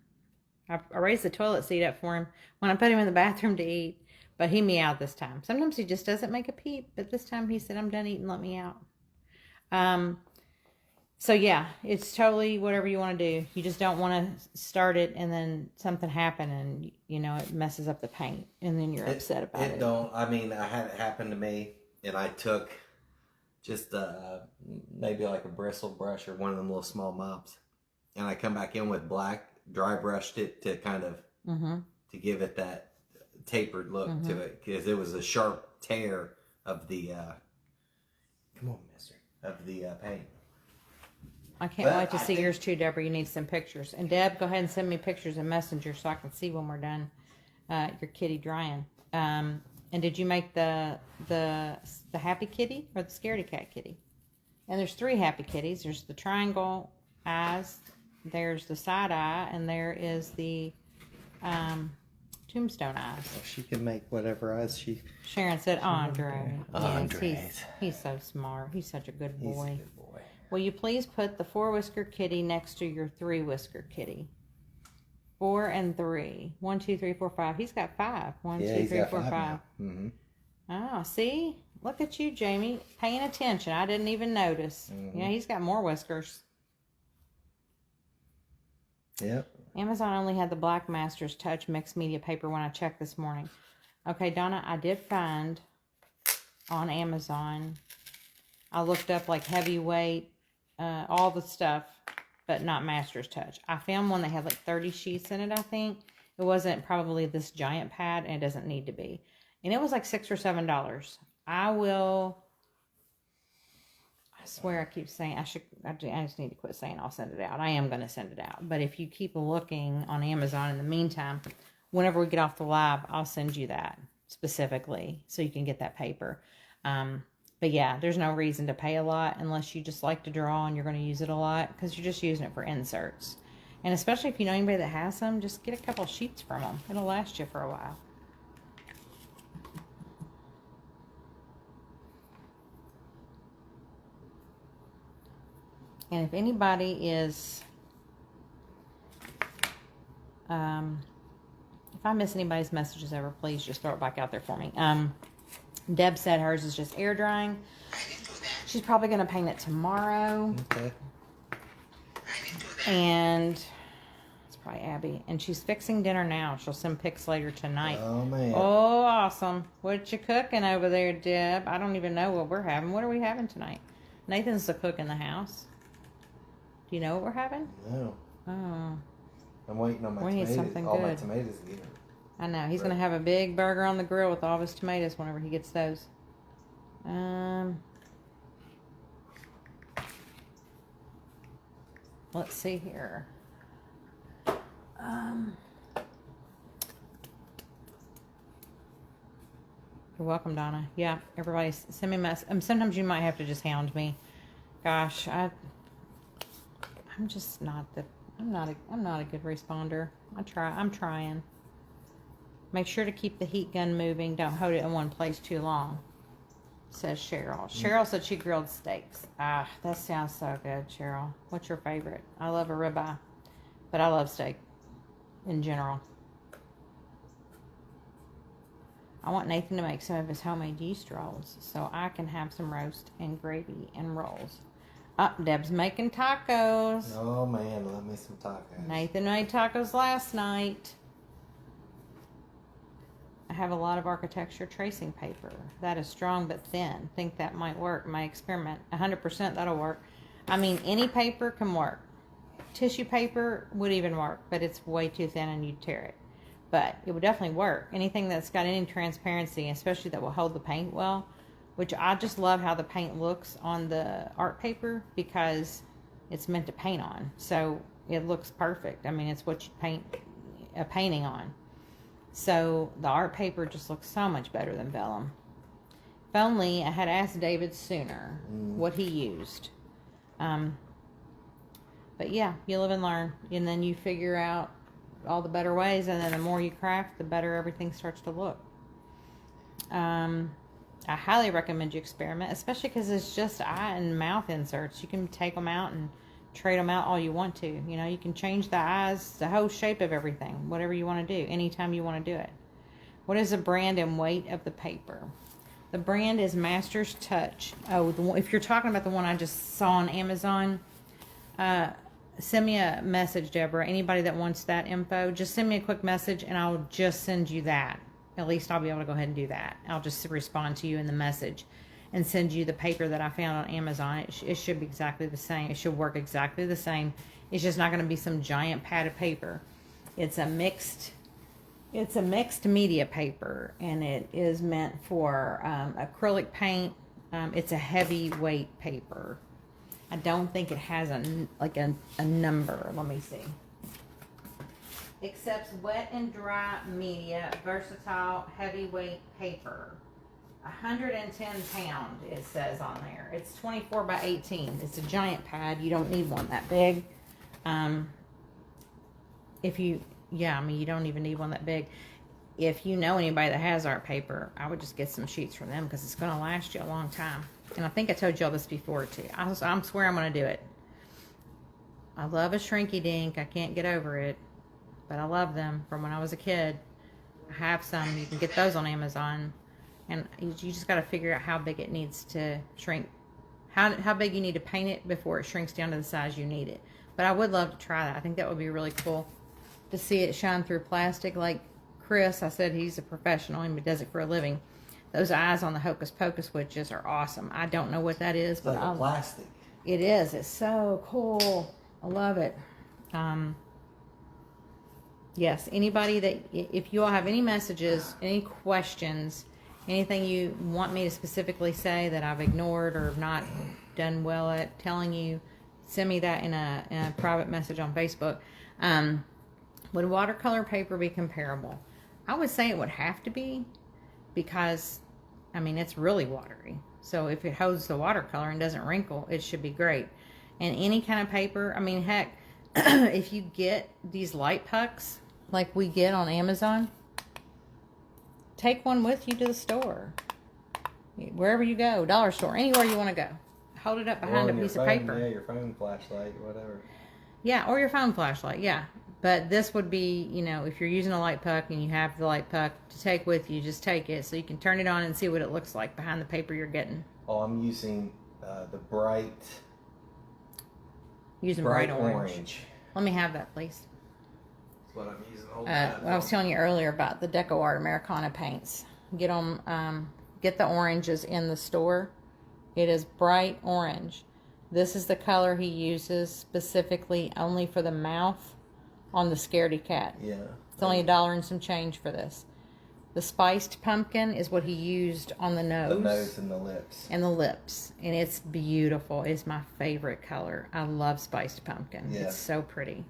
I raised the toilet seat up for him when I put him in the bathroom to eat, but he meowed this time. Sometimes he just doesn't make a peep, but this time he said, I'm done eating, let me out. So yeah, it's totally whatever you want to do. You just don't want to start it and then something happen and, you know, it messes up the paint and then you're upset about it. I mean, I had it happen to me and I took just maybe like a bristle brush or one of them little small mops and I come back in with black, dry brushed it to kind of, to give it that tapered look to it because it was a sharp tear of the, come on, mister, of the paint. I can't wait to see yours too, Deborah. You need some pictures. And Deb, go ahead and send me pictures in Messenger so I can see when we're done your kitty drying. And did you make the happy kitty or the scaredy cat kitty? And there's 3 happy kitties. There's the triangle eyes, there's the side eye, and there is the tombstone eyes. Well, she can make whatever eyes she... Sharon said Andre. Andre. Yes, he's so smart. He's such a good boy. He's a good boy. Will you please put the 4-whisker kitty next to your 3-whisker kitty? 4 and 3. 1, 2, 3, 4, 5. He's got 5. 1, 2, 3, 4, 5. Mm-hmm. Oh, see? Look at you, Jamie. Paying attention. I didn't even notice. Yeah, he's got more whiskers. Yep. Amazon only had the Black Masters Touch mixed media paper when I checked this morning. Okay, Donna, I did find on Amazon, I looked up like heavyweight, all the stuff, but not Masters Touch. I found one that had like 30 sheets in it, I think. It wasn't probably this giant pad, and it doesn't need to be. And it was like $6 or $7. I swear I keep saying, I just need to quit saying I'll send it out. I am going to send it out. But if you keep looking on Amazon in the meantime, whenever we get off the live, I'll send you that specifically so you can get that paper. But yeah, there's no reason to pay a lot unless you just like to draw and you're going to use it a lot because you're just using it for inserts. And especially if you know anybody that has some, just get a couple sheets from them. It'll last you for a while. And if anybody is, if I miss anybody's messages ever, please just throw it back out there for me. Deb said hers is just air drying. She's probably going to paint it tomorrow. Okay. And it's Probably Abby. And she's fixing dinner now. She'll send pics later tonight. Oh, man. Oh, awesome. What you cooking over there, Deb? I don't even know what we're having. What are we having tonight? Nathan's the cook in the house. Do you know what we're having? No. Oh. I'm waiting on my We need tomatoes. something All my good. tomatoes to get. I know. He's going to have a big burger on the grill with all of his tomatoes whenever he gets those. Let's see here. You're welcome, Donna. Yeah, everybody send me a mess. Sometimes you might have to just hound me. Gosh, I'm just not I'm not a good responder. I'm trying. Make sure to keep the heat gun moving. Don't hold it in one place too long, says Cheryl. Cheryl said she grilled steaks. Ah, that sounds so good, Cheryl. What's your favorite? I love a ribeye, but I love steak in general. I want Nathan to make some of his homemade yeast rolls so I can have some roast and gravy and rolls. Deb's making tacos. Oh, man, love me some tacos. Nathan made tacos last night. I have a lot of architecture tracing paper. That is strong but thin. Think that might work. My experiment. 100% that'll work. I mean, any paper can work. Tissue paper would even work, but it's way too thin and you'd tear it. But it would definitely work. Anything that's got any transparency, especially that will hold the paint well, which I just love how the paint looks on the art paper because it's meant to paint on. So it looks perfect. I mean, it's what you paint a painting on. So the art paper just looks so much better than vellum. If only I had asked David sooner what he used. But yeah, you live and learn. And then you figure out all the better ways. And then the more you craft, the better everything starts to look. I highly recommend you experiment, especially because it's just eye and mouth inserts. You can take them out and trade them out all you want to. You know, you can change the eyes, the whole shape of everything, whatever you want to do, anytime you want to do it. What is the brand and weight of the paper? The brand is Master's Touch. Oh, if you're talking about the one I just saw on Amazon, send me a message, Deborah. Anybody that wants that info, just send me a quick message and I'll just send you that. At least I'll be able to go ahead and do that. I'll just respond to you in the message and send you the paper that I found on Amazon. It should be exactly the same. It should work exactly the same. It's just not going to be some giant pad of paper. It's a mixed media paper, and it is meant for acrylic paint. It's a heavyweight paper. I don't think it has a number. Let me see. Accepts wet and dry media, versatile heavyweight paper. 110 pound, it says on there. It's 24 by 18. It's a giant pad. You don't need one that big. You don't even need one that big. If you know anybody that has art paper, I would just get some sheets from them because it's going to last you a long time. And I think I told you all this before too. I swear I'm going to do it. I love a shrinky dink. I can't get over it, but I love them from when I was a kid. I have some. You can get those on Amazon. And you just got to figure out how big it needs to shrink. How big you need to paint it before it shrinks down to the size you need it. But I would love to try that. I think that would be really cool to see it shine through plastic. Like Chris, I said he's a professional and he does it for a living. Those eyes on the Hocus Pocus witches are awesome. I don't know what that is, but like plastic. It is. It's so cool. I love it. Yes, anybody that, if you all have any messages, any questions, anything you want me to specifically say that I've ignored or not done well at telling you, send me that in a private message on Facebook. Would watercolor paper be comparable? I would say it would have to be because, I mean, it's really watery. So if it holds the watercolor and doesn't wrinkle, it should be great. And any kind of paper, I mean, heck, if you get these light pucks like we get on Amazon, take one with you to the store. Wherever you go, dollar store, anywhere you want to go. Hold it up behind a piece of paper. Yeah, your phone flashlight, whatever. Yeah, or your phone flashlight, yeah. But this would be, if you're using a light puck and you have the light puck to take with you, just take it so you can turn it on and see what it looks like behind the paper you're getting. Oh, I'm using the bright orange. Let me have that, please. what I'm using. Hold I was telling you earlier about the Deco Art Americana paints. Get them, get the oranges in the store. It is bright orange. This is the color he uses specifically only for the mouth on the Scaredy cat. Yeah. It's only $1 and some change for this. The spiced pumpkin is what he used on the nose. The nose and the lips. And the lips. And it's beautiful. It's my favorite color. I love spiced pumpkin. Yeah. It's so pretty.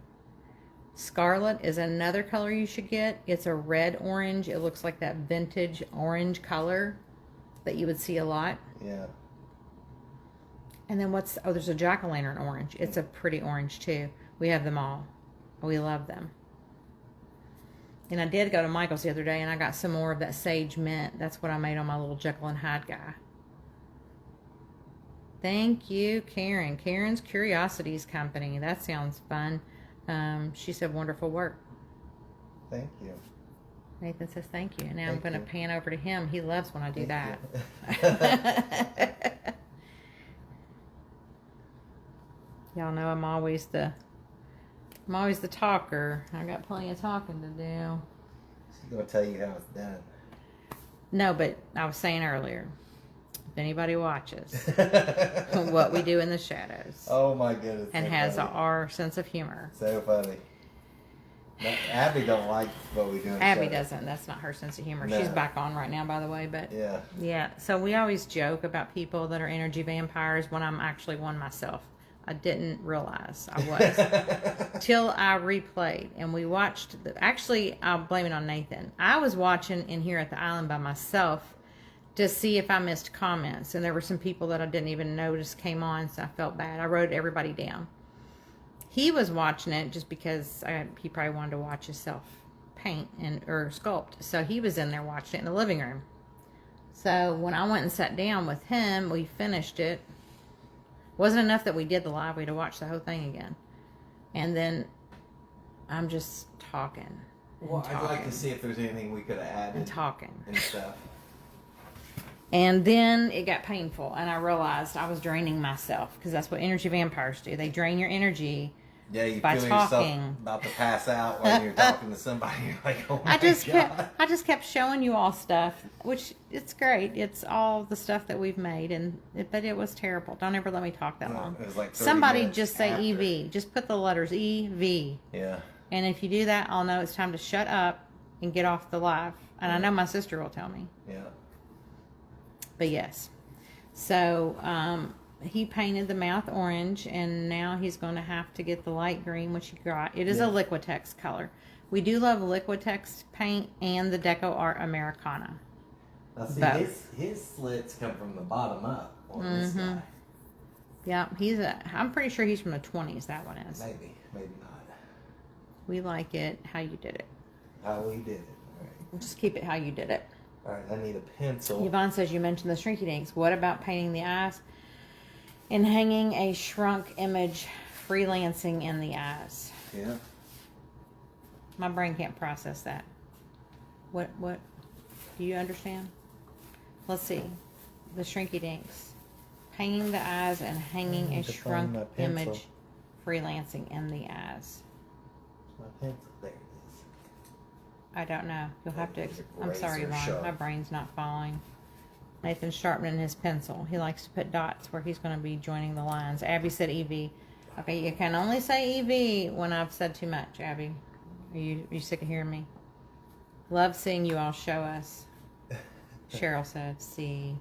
Scarlet is another color you should get. It's a red orange. It looks like that vintage orange color that you would see a lot. Yeah. And then there's a jack-o'-lantern orange. It's a pretty orange too. We have them all. We love them. And I did go to Michael's the other day and I got some more of that sage mint. That's what I made on my little Jekyll and Hyde guy. Thank you, Karen. Karen's Curiosities Company. That sounds fun. She said wonderful work. Thank you. Nathan says thank you. Now I'm Thank going to you. pan over to him. He loves when I do Thank that. Y'all know I'm always the talker. I got plenty of talking to do. She's gonna tell you how it's done. No, but I was saying earlier, if anybody watches what we do in the shadows Oh my goodness. and so has funny. our sense of humor. So funny. No, Abby don't like what we do. In the Abby shadows. doesn't. That's not her sense of humor. No. She's back on right now, by the way. But Yeah. yeah, so we always joke about people that are energy vampires when I'm actually one myself. I didn't realize I was till I replayed and we watched. Actually, I'll blame it on Nathan. I was watching in here at the island by myself to see if I missed comments, and there were some people that I didn't even notice came on, so I felt bad. I wrote everybody down. He was watching it just because he probably wanted to watch himself paint or sculpt, so he was in there watching it in the living room. So when I went and sat down with him, we finished it. Wasn't enough that we did the live. We had to watch the whole thing again. And then I'm just talking. Well, I'd like to see if there's anything we could have added. And talking. And stuff. And then it got painful. And I realized I was draining myself. Because that's what energy vampires do. They drain your energy. Yeah, you By feel talking. yourself about to pass out while you're talking to somebody. You're like, oh my God. I just kept showing you all stuff, which it's great. It's all the stuff that we've made, but it was terrible. Don't ever let me talk that long. It was like 30 Somebody minutes just say after. EV. Just put the letters EV. Yeah. And if you do that, I'll know it's time to shut up and get off the live. And I know my sister will tell me. Yeah. But yes. So, he painted the mouth orange, and now he's going to have to get the light green, which he got. It is a Liquitex color. We do love Liquitex paint and the Deco Art Americana. Now see, Both. his slits come from the bottom up on this guy. Yeah, I'm pretty sure he's from the 20s, that one is. Maybe not. We like it how you did it. How we did it. All right. Just keep it how you did it. All right, I need a pencil. Yvonne says you mentioned the shrinky dinks. What about painting the eyes and hanging a shrunk image freelancing in the eyes? Yeah. My brain can't process that. What do you understand? Let's see. The shrinky dinks. Painting the eyes and hanging a to find my shrunk pencil. image freelancing in the eyes. My pencil. There it is. I don't know. You'll have to. I'm sorry, Razor Yvonne. sharp. My brain's not following. Nathan's sharpening his pencil. He likes to put dots where he's going to be joining the lines. Abby said EV. Okay, you can only say EV when I've said too much, Abby. Are you sick of hearing me? Love seeing you all show us. Cheryl said, see.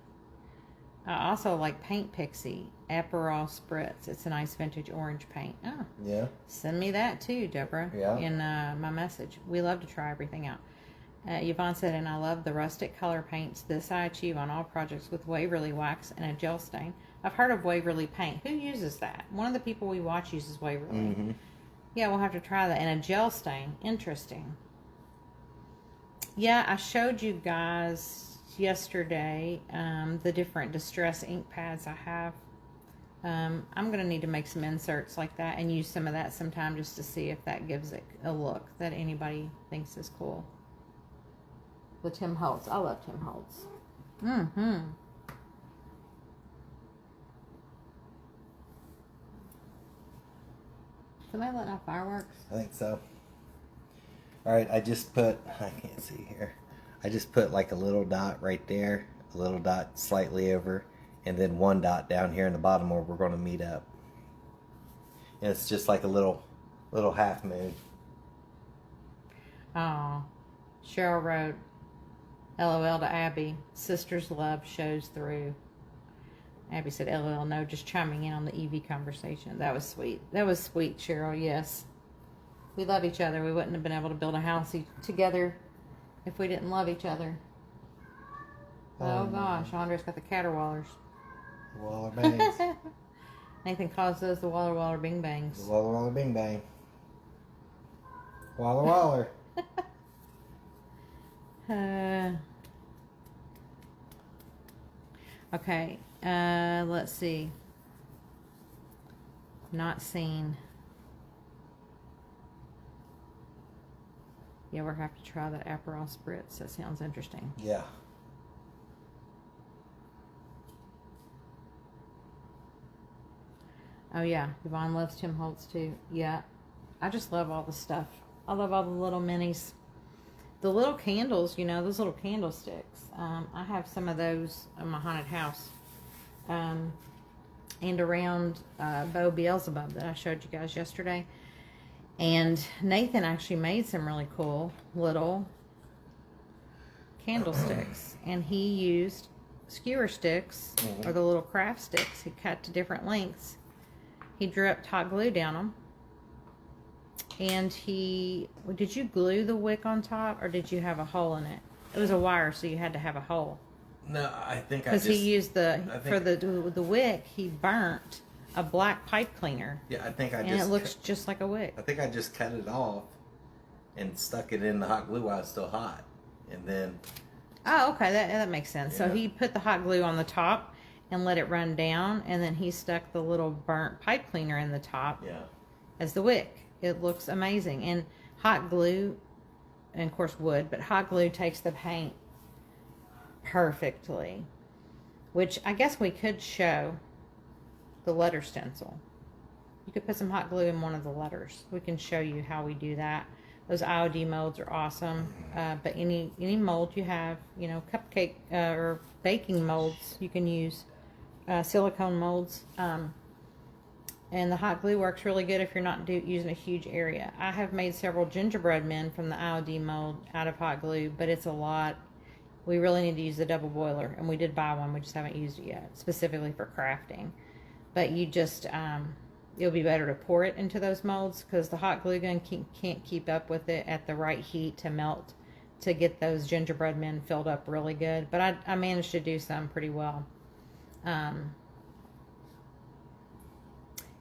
I also like Paint Pixie Aperol Spritz. It's a nice vintage orange paint. Oh, Yeah. send me that too, Deborah, Yeah. in my message. We love to try everything out. Yvonne said, and I love the rustic color paints. This I achieve on all projects with Waverly wax and a gel stain. I've heard of Waverly paint. Who uses that? One of the people we watch uses Waverly. Mm-hmm. Yeah, we'll have to try that. And a gel stain. Interesting. Yeah, I showed you guys yesterday the different distress ink pads I have. I'm going to need to make some inserts like that and use some of that sometime just to see if that gives it a look that anybody thinks is cool. The Tim Holtz. I love Tim Holtz. Mm-hmm. Somebody letting off fireworks? I think so. All right, I just put, I can't see here. I just put like a little dot right there, a little dot slightly over, and then one dot down here in the bottom where we're going to meet up. And it's just like a little half moon. Oh, Cheryl wrote, LOL to Abby, sister's love shows through. Abby said, LOL, no, just chiming in on the EV conversation. That was sweet. That was sweet, Cheryl, yes. We love each other. We wouldn't have been able to build a house together if we didn't love each other. Oh gosh, Andre's got the caterwaulers. Waller bangs. Nathan calls those the Waller Waller Bing Bangs. The Waller Waller Bing Bang. Waller Waller. Okay, let's see. Not seen. You ever have to try that Aperol Spritz? That sounds interesting. Yeah. Oh yeah, Yvonne loves Tim Holtz too. Yeah, I just love all the stuff. I love all the little minis. The little candles, you know, those little candlesticks. I have some of those in my haunted house. And around Bo Beelzebub that I showed you guys yesterday. And Nathan actually made some really cool little candlesticks. And he used skewer sticks, or the little craft sticks. He cut to different lengths. He dripped hot glue down them. And did you glue the wick on top, or did you have a hole in it? It was a wire, so you had to have a hole. No, I think because he used for the wick, he burnt a black pipe cleaner. Yeah, I think and it looks just like a wick. I think I just cut it off and stuck it in the hot glue while it's still hot, and then. Oh, okay, that makes sense. Yeah. So he put the hot glue on the top and let it run down, and then he stuck the little burnt pipe cleaner in the top. Yeah. As the wick. It looks amazing. And hot glue, and of course wood, but hot glue takes the paint perfectly. Which I guess we could show the letter stencil. You could put some hot glue in one of the letters. We can show you how we do that. Those IOD molds are awesome. But any mold you have, you know, cupcake or baking molds, you can use silicone molds. And the hot glue works really good if you're not using a huge area. I have made several gingerbread men from the IOD mold out of hot glue, but it's a lot. We really need to use the double boiler, and we did buy one. We just haven't used it yet, specifically for crafting. But you just, it'll be better to pour it into those molds because the hot glue gun can't keep up with it at the right heat to melt to get those gingerbread men filled up really good. But I managed to do some pretty well.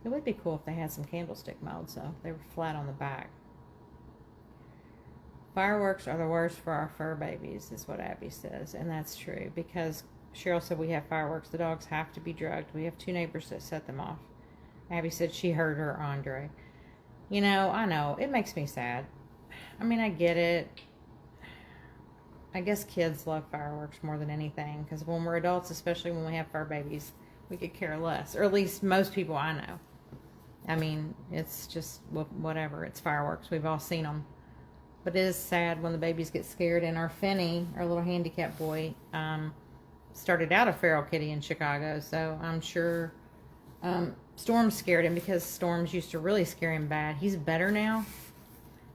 It would be cool if they had some candlestick molds, though. They were flat on the back. Fireworks are the worst for our fur babies, is what Abby says. And that's true, because Cheryl said we have fireworks. The dogs have to be drugged. We have 2 neighbors that set them off. Abby said she heard her Andre. You know, I know. It makes me sad. I mean, I get it. I guess kids love fireworks more than anything, because when we're adults, especially when we have fur babies, we could care less. Or at least most people I know. I mean, it's just whatever. It's fireworks. We've all seen them. But it is sad when the babies get scared. And our Finney, our little handicapped boy, started out a feral kitty in Chicago. So I'm sure Storm scared him, because storms used to really scare him bad. He's better now.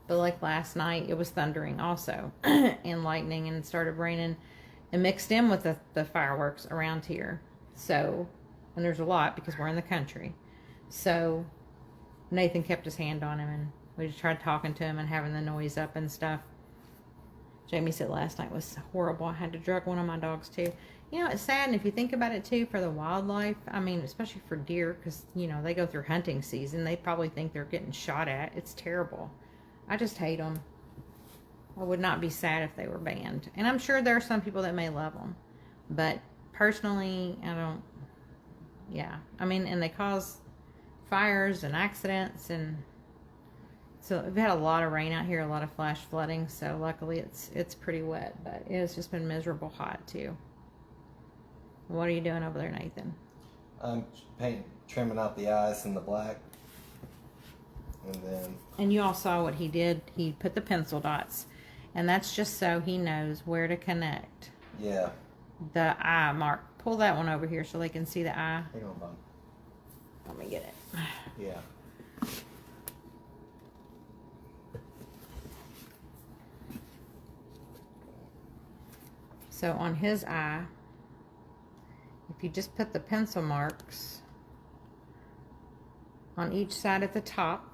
But like last night, it was thundering also. And lightning, and it started raining. And mixed in with the fireworks around here. So, and there's a lot because we're in the country. So Nathan kept his hand on him, and we just tried talking to him and having the noise up and stuff. Jamie said last night was horrible. I had to drug one of my dogs too. You know, it's sad, and if you think about it too, for the wildlife, I mean, especially for deer, because, you know, they go through hunting season. They probably think they're getting shot at. It's terrible. I just hate them. I would not be sad if they were banned. And I'm sure there are some people that may love them. But personally, I don't. Yeah. I mean, and they cause fires and accidents, and so we've had a lot of rain out here, a lot of flash flooding, so luckily it's pretty wet, but it's just been miserable hot too. What are you doing over there, Nathan? I'm trimming out the eyes and the black. And then... And you all saw what he did. He put the pencil dots. And that's just so he knows where to connect. Yeah. The eye mark. Pull that one over here so they can see the eye. Hang on, Bob. Let me get it. Yeah. So on his eye, if you just put the pencil marks on each side at the top,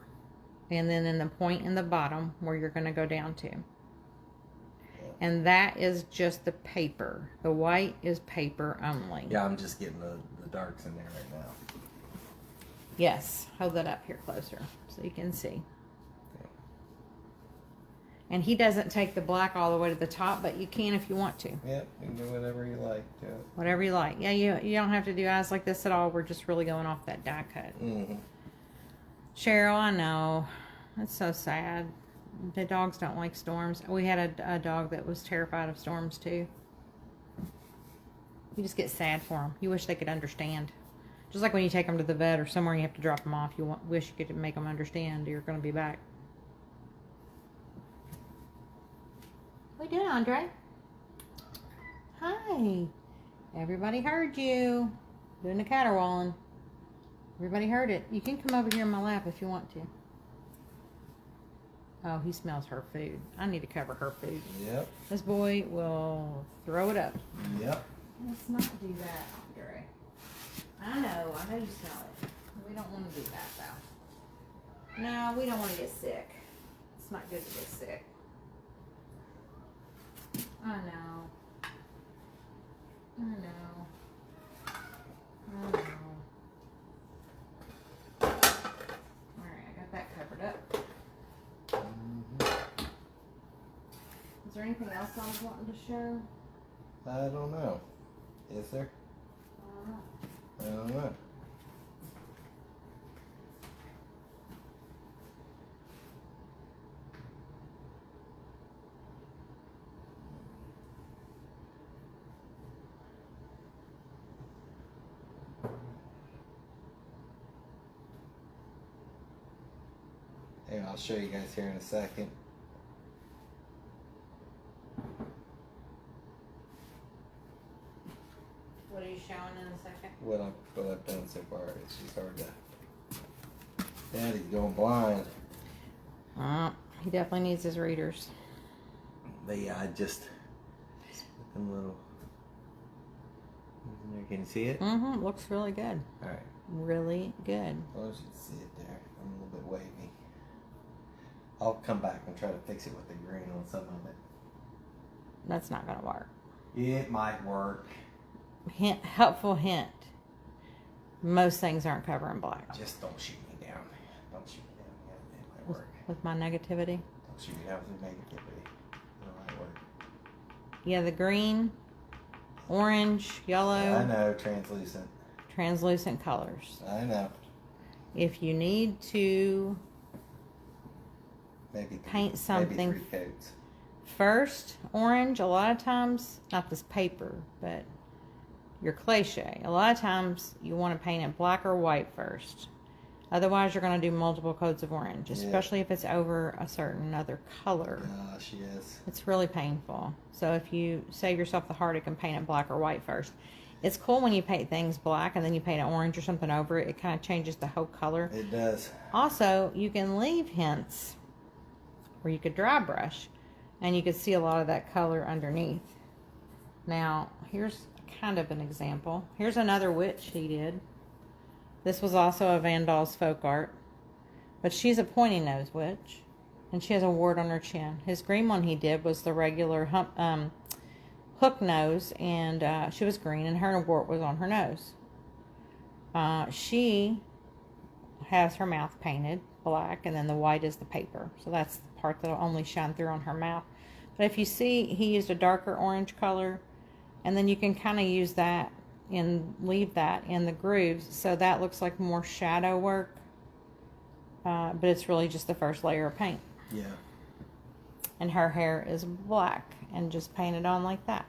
and then in the point in the bottom where you're going to go down to. And that is just the paper. The white is paper only. Yeah, I'm just getting the darks in there right now. Yes. Hold that up here closer so you can see. And he doesn't take the black all the way to the top, but you can if you want to. Yep, you can do whatever you like. Whatever you like. Yeah, you don't have to do eyes like this at all. We're just really going off that die cut. Mm-hmm. Cheryl, I know. That's so sad. The dogs don't like storms. We had a dog that was terrified of storms too. You just get sad for them. You wish they could understand. Just like when you take them to the vet or somewhere and you have to drop them off. You wish you could make them understand you're going to be back. What are you doing, Andre? Hi. Everybody heard you. Doing the caterwauling. Everybody heard it. You can come over here in my lap if you want to. Oh, he smells her food. I need to cover her food. Yep. This boy will throw it up. Yep. Let's not do that, Andre. I know you smell it. We don't want to do that, though. No, we don't want to get sick. It's not good to get sick. I know. Alright, I got that covered up. Mm-hmm. Is there anything else I was wanting to show? I don't know. Is there? I don't know. I don't know. Hey, I'll show you guys here in a second. What are you showing in a second? What I've done so far. It's just hard to... Daddy's going blind. He definitely needs his readers. But yeah, I just put them little... Can you see it? Mm-hmm. Looks really good. Alright. Really good. Well, you can see it there. I'm a little bit wavy. I'll come back and try to fix it with the green on some of it. That's not going to work. It might work. Helpful hint. Most things aren't covered in black. Just don't shoot me down. Don't shoot me down. Yeah, it might work. With my negativity? Don't shoot me down with negativity. It might work. Yeah, the green, orange, yellow. Yeah, I know, translucent. Translucent colors. I know. If you need to Maybe paint something maybe 3 coats. first, orange, a lot of times, not this paper, but your cliche. A lot of times you want to paint it black or white first. Otherwise, you're going to do multiple coats of orange, especially if it's over a certain other color. Gosh, yes. It's really painful. So if you save yourself the heartache and paint it black or white first. It's cool when you paint things black and then you paint an orange or something over it. It kind of changes the whole color. It does. Also, you can leave hints where you could dry brush and you could see a lot of that color underneath. Now, here's kind of an example. Here's another witch he did. This was also a Van Dahl's folk art, but she's a pointy nose witch and she has a wart on her chin. His green one he did was the regular hook nose, and she was green and her wart was on her nose. She has her mouth painted black, and then the white is the paper, so that's the part that'll only shine through on her mouth. But if you see, he used a darker orange color, and then you can kind of use that and leave that in the grooves, so that looks like more shadow work, but it's really just the first layer of paint. Yeah. And her hair is black and just painted on like that.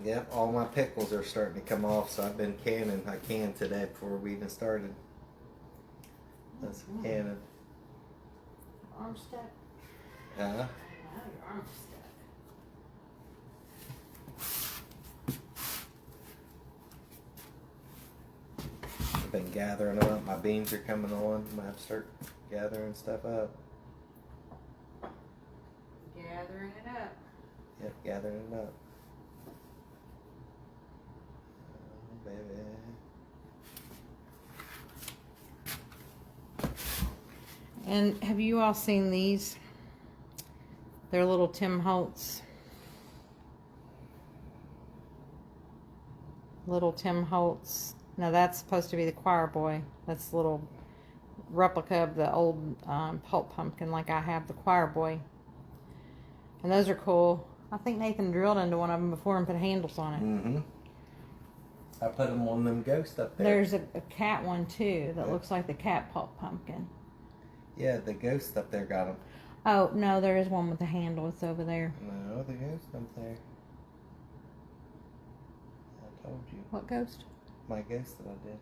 Yep, all my pickles are starting to come off, so I've been canning. I canned today before we even started. That's canning. Arm stuck. Huh? I know, your arm's stuck. I've been gathering them up. My beans are coming on. I have to start gathering stuff up. Gathering it up. Yep, gathering it up. Oh, baby. And have you all seen these? They're little Tim Holtz. Little Tim Holtz. Now that's supposed to be the choir boy. That's a little replica of the old pulp pumpkin like I have the choir boy. And those are cool. I think Nathan drilled into one of them before and put handles on it. Mm-hmm. I put them on them ghosts up there. There's a cat one too that looks like the cat pulp pumpkin. Yeah, the ghost up there got them. Oh, no, there is one with the handle. It's over there. No, the ghost up there. I told you. What ghost? My ghost that I did.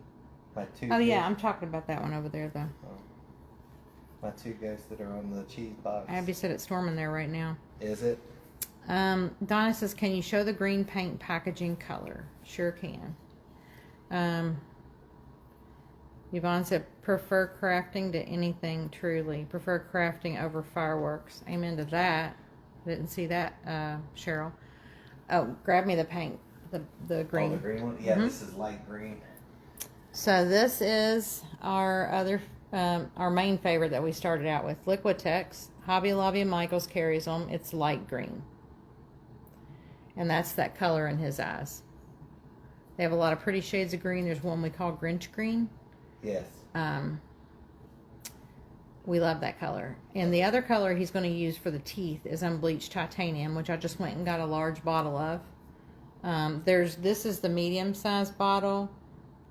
My two. Oh, yeah, ghosts. I'm talking about that one over there, though. Oh. My two ghosts that are on the cheese box. Abby said it's storming there right now. Is it? Donna says, can you show the green paint packaging color? Sure can. Yvonne said, prefer crafting to anything, truly. Prefer crafting over fireworks. Amen to that. Didn't see that, Cheryl. Oh, grab me the paint, the green. Oh, the green one? Yeah, This is light green. So this is our other, our main favorite that we started out with. Liquitex. Hobby Lobby and Michaels carries them. It's light green. And that's that color in his eyes. They have a lot of pretty shades of green. There's one we call Grinch green. Yes. We love that color. And the other color he's going to use for the teeth is unbleached titanium, which I just went and got a large bottle of. This is the medium sized bottle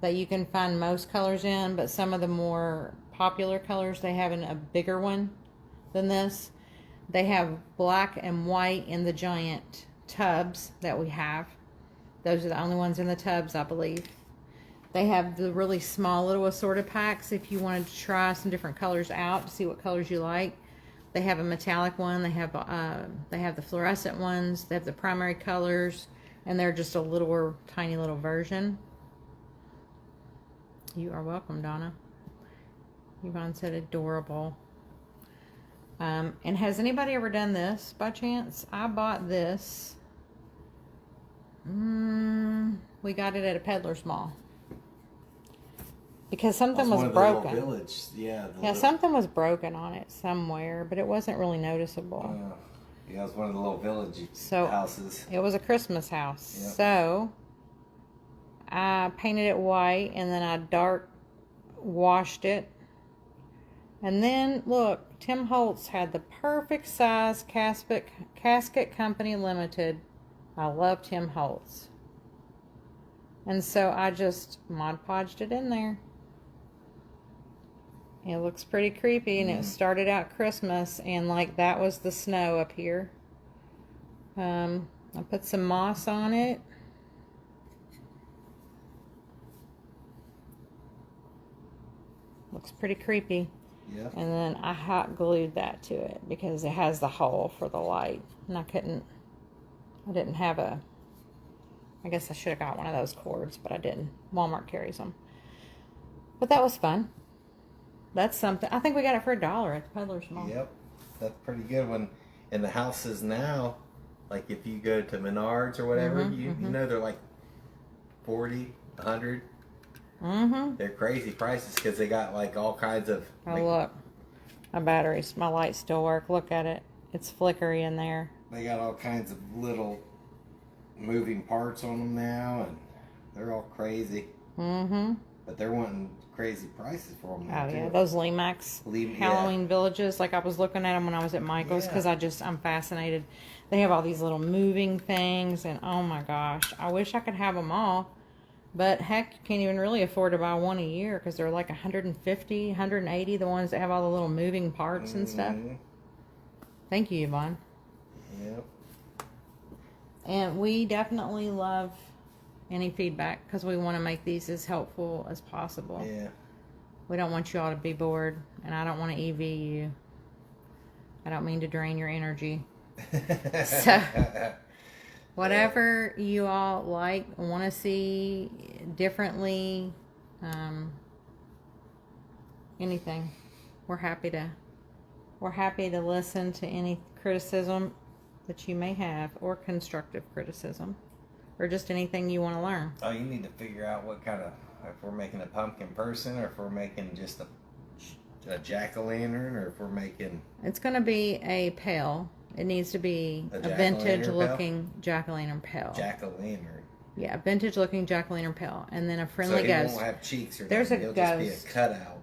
that you can find most colors in, but some of the more popular colors they have in a bigger one than this. They have black and white in the giant tubs that we have. Those are the only ones in the tubs, I believe. They have the really small little assorted packs if you wanted to try some different colors out to see what colors you like. They have a metallic one. They have the fluorescent ones. They have the primary colors, and they're just a littler, tiny little version. You are welcome, Donna. Yvonne said adorable. And has anybody ever done this by chance? I bought this. We got it at a peddler's mall. Because something was broken. Village. Yeah. Something was broken on it somewhere, but it wasn't really noticeable. Yeah, it was one of the little village houses. It was a Christmas house. Yep. So I painted it white and then I dark washed it. And then look, Tim Holtz had the perfect size Casket Company Limited. I love Tim Holtz. And so I just Mod Podged it in there. It looks pretty creepy, and it started out Christmas, and like that was the snow up here. I put some moss on it. Looks pretty creepy. Yeah. And then I hot glued that to it because it has the hole for the light, and I didn't have I guess I should have got one of those cords, but I didn't. Walmart carries them. But that was fun. That's something. I think we got it for $1 at the Peddler's Mall. Yep. That's pretty good. When in the houses now, like if you go to Menards or whatever, you know they're like 40, 100. They're crazy prices because they got like all kinds of... Oh, look. My lights still work. Look at it. It's flickery in there. They got all kinds of little moving parts on them now, and they're all crazy. But they're wanting crazy prices for them now, Oh, yeah. too. Those Lemax Halloween villages. Like I was looking at them when I was at Michael's because I'm fascinated. They have all these little moving things, and oh my gosh. I wish I could have them all. But heck, you can't even really afford to buy one a year because they're like 150, 180, the ones that have all the little moving parts and stuff. Thank you, Yvonne. Yep. And we definitely love any feedback because we want to make these as helpful as possible. Yeah. We don't want you all to be bored, and I don't want to EV you. I don't mean to drain your energy. So, whatever you all like, want to see differently, anything, we're happy to listen to any criticism that you may have, or constructive criticism, or just anything you want to learn. Oh, you need to figure out what kind of, if we're making a pumpkin person, or if we're making just a jack-o'-lantern, or if we're making... It's going to be a pail. It needs to be a vintage-looking jack-o'-lantern pail. Jack-o'-lantern. Yeah, vintage-looking jack-o'-lantern pail. And then a friendly ghost. So he won't have cheeks or There's nothing. a He'll ghost. just be a cutout.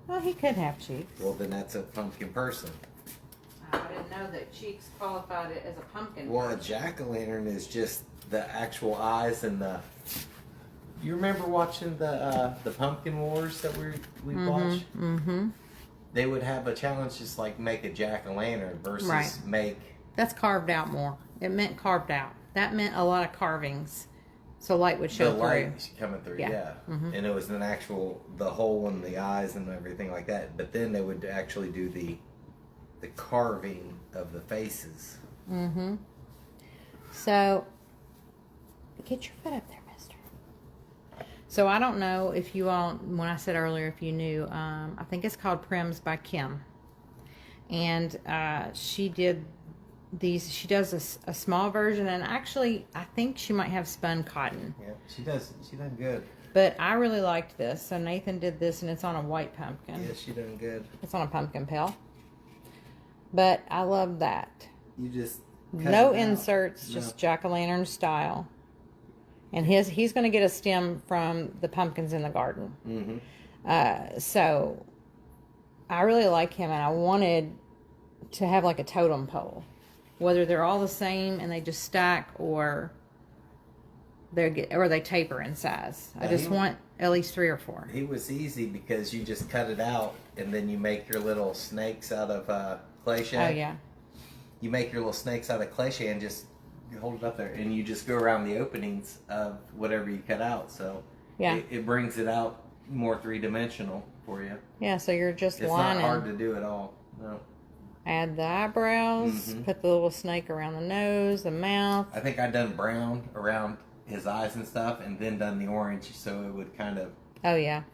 Well, he could have cheeks. Well, then that's a pumpkin person. I didn't know that cheeks qualified it as a pumpkin. Well, a jack-o'-lantern is just the actual eyes and the... You remember watching the Pumpkin Wars that we watched? Mm-hmm. They would have a challenge just like make a jack-o'-lantern versus make... That's carved out more. It meant carved out. That meant a lot of carvings. So light would show the through. light coming through, yeah. Mm-hmm. And it was an actual, the hole in the eyes and everything like that. But then they would actually do the carving of the faces. Mm-hmm. So, get your foot up there, mister. So I don't know if you all, when I said earlier, if you knew, I think it's called Prims by Kim. And she did these, she does a small version, and actually I think she might have spun cotton. Yeah, she does good. But I really liked this. So Nathan did this, and it's on a white pumpkin. Yeah, she done good. It's on a pumpkin pail. But I love that. You just no inserts, just jack-o'-lantern style. And he's going to get a stem from the pumpkins in the garden. Mm-hmm. So I really like him, and I wanted to have like a totem pole, whether they're all the same and they just stack, or they taper in size. I just want at least 3 or 4. He was easy because you just cut it out, and then you make your little snakes out of cliche. Oh yeah. You make your little snakes out of cliche and just you hold it up there, and you just go around the openings of whatever you cut out. So yeah, it brings it out more 3-dimensional for you. Yeah, so you're just it's lining. Not hard to do at all. No. Add the eyebrows, put the little snake around the nose, the mouth. I think I done brown around his eyes and stuff, and then done the orange, so it would kind of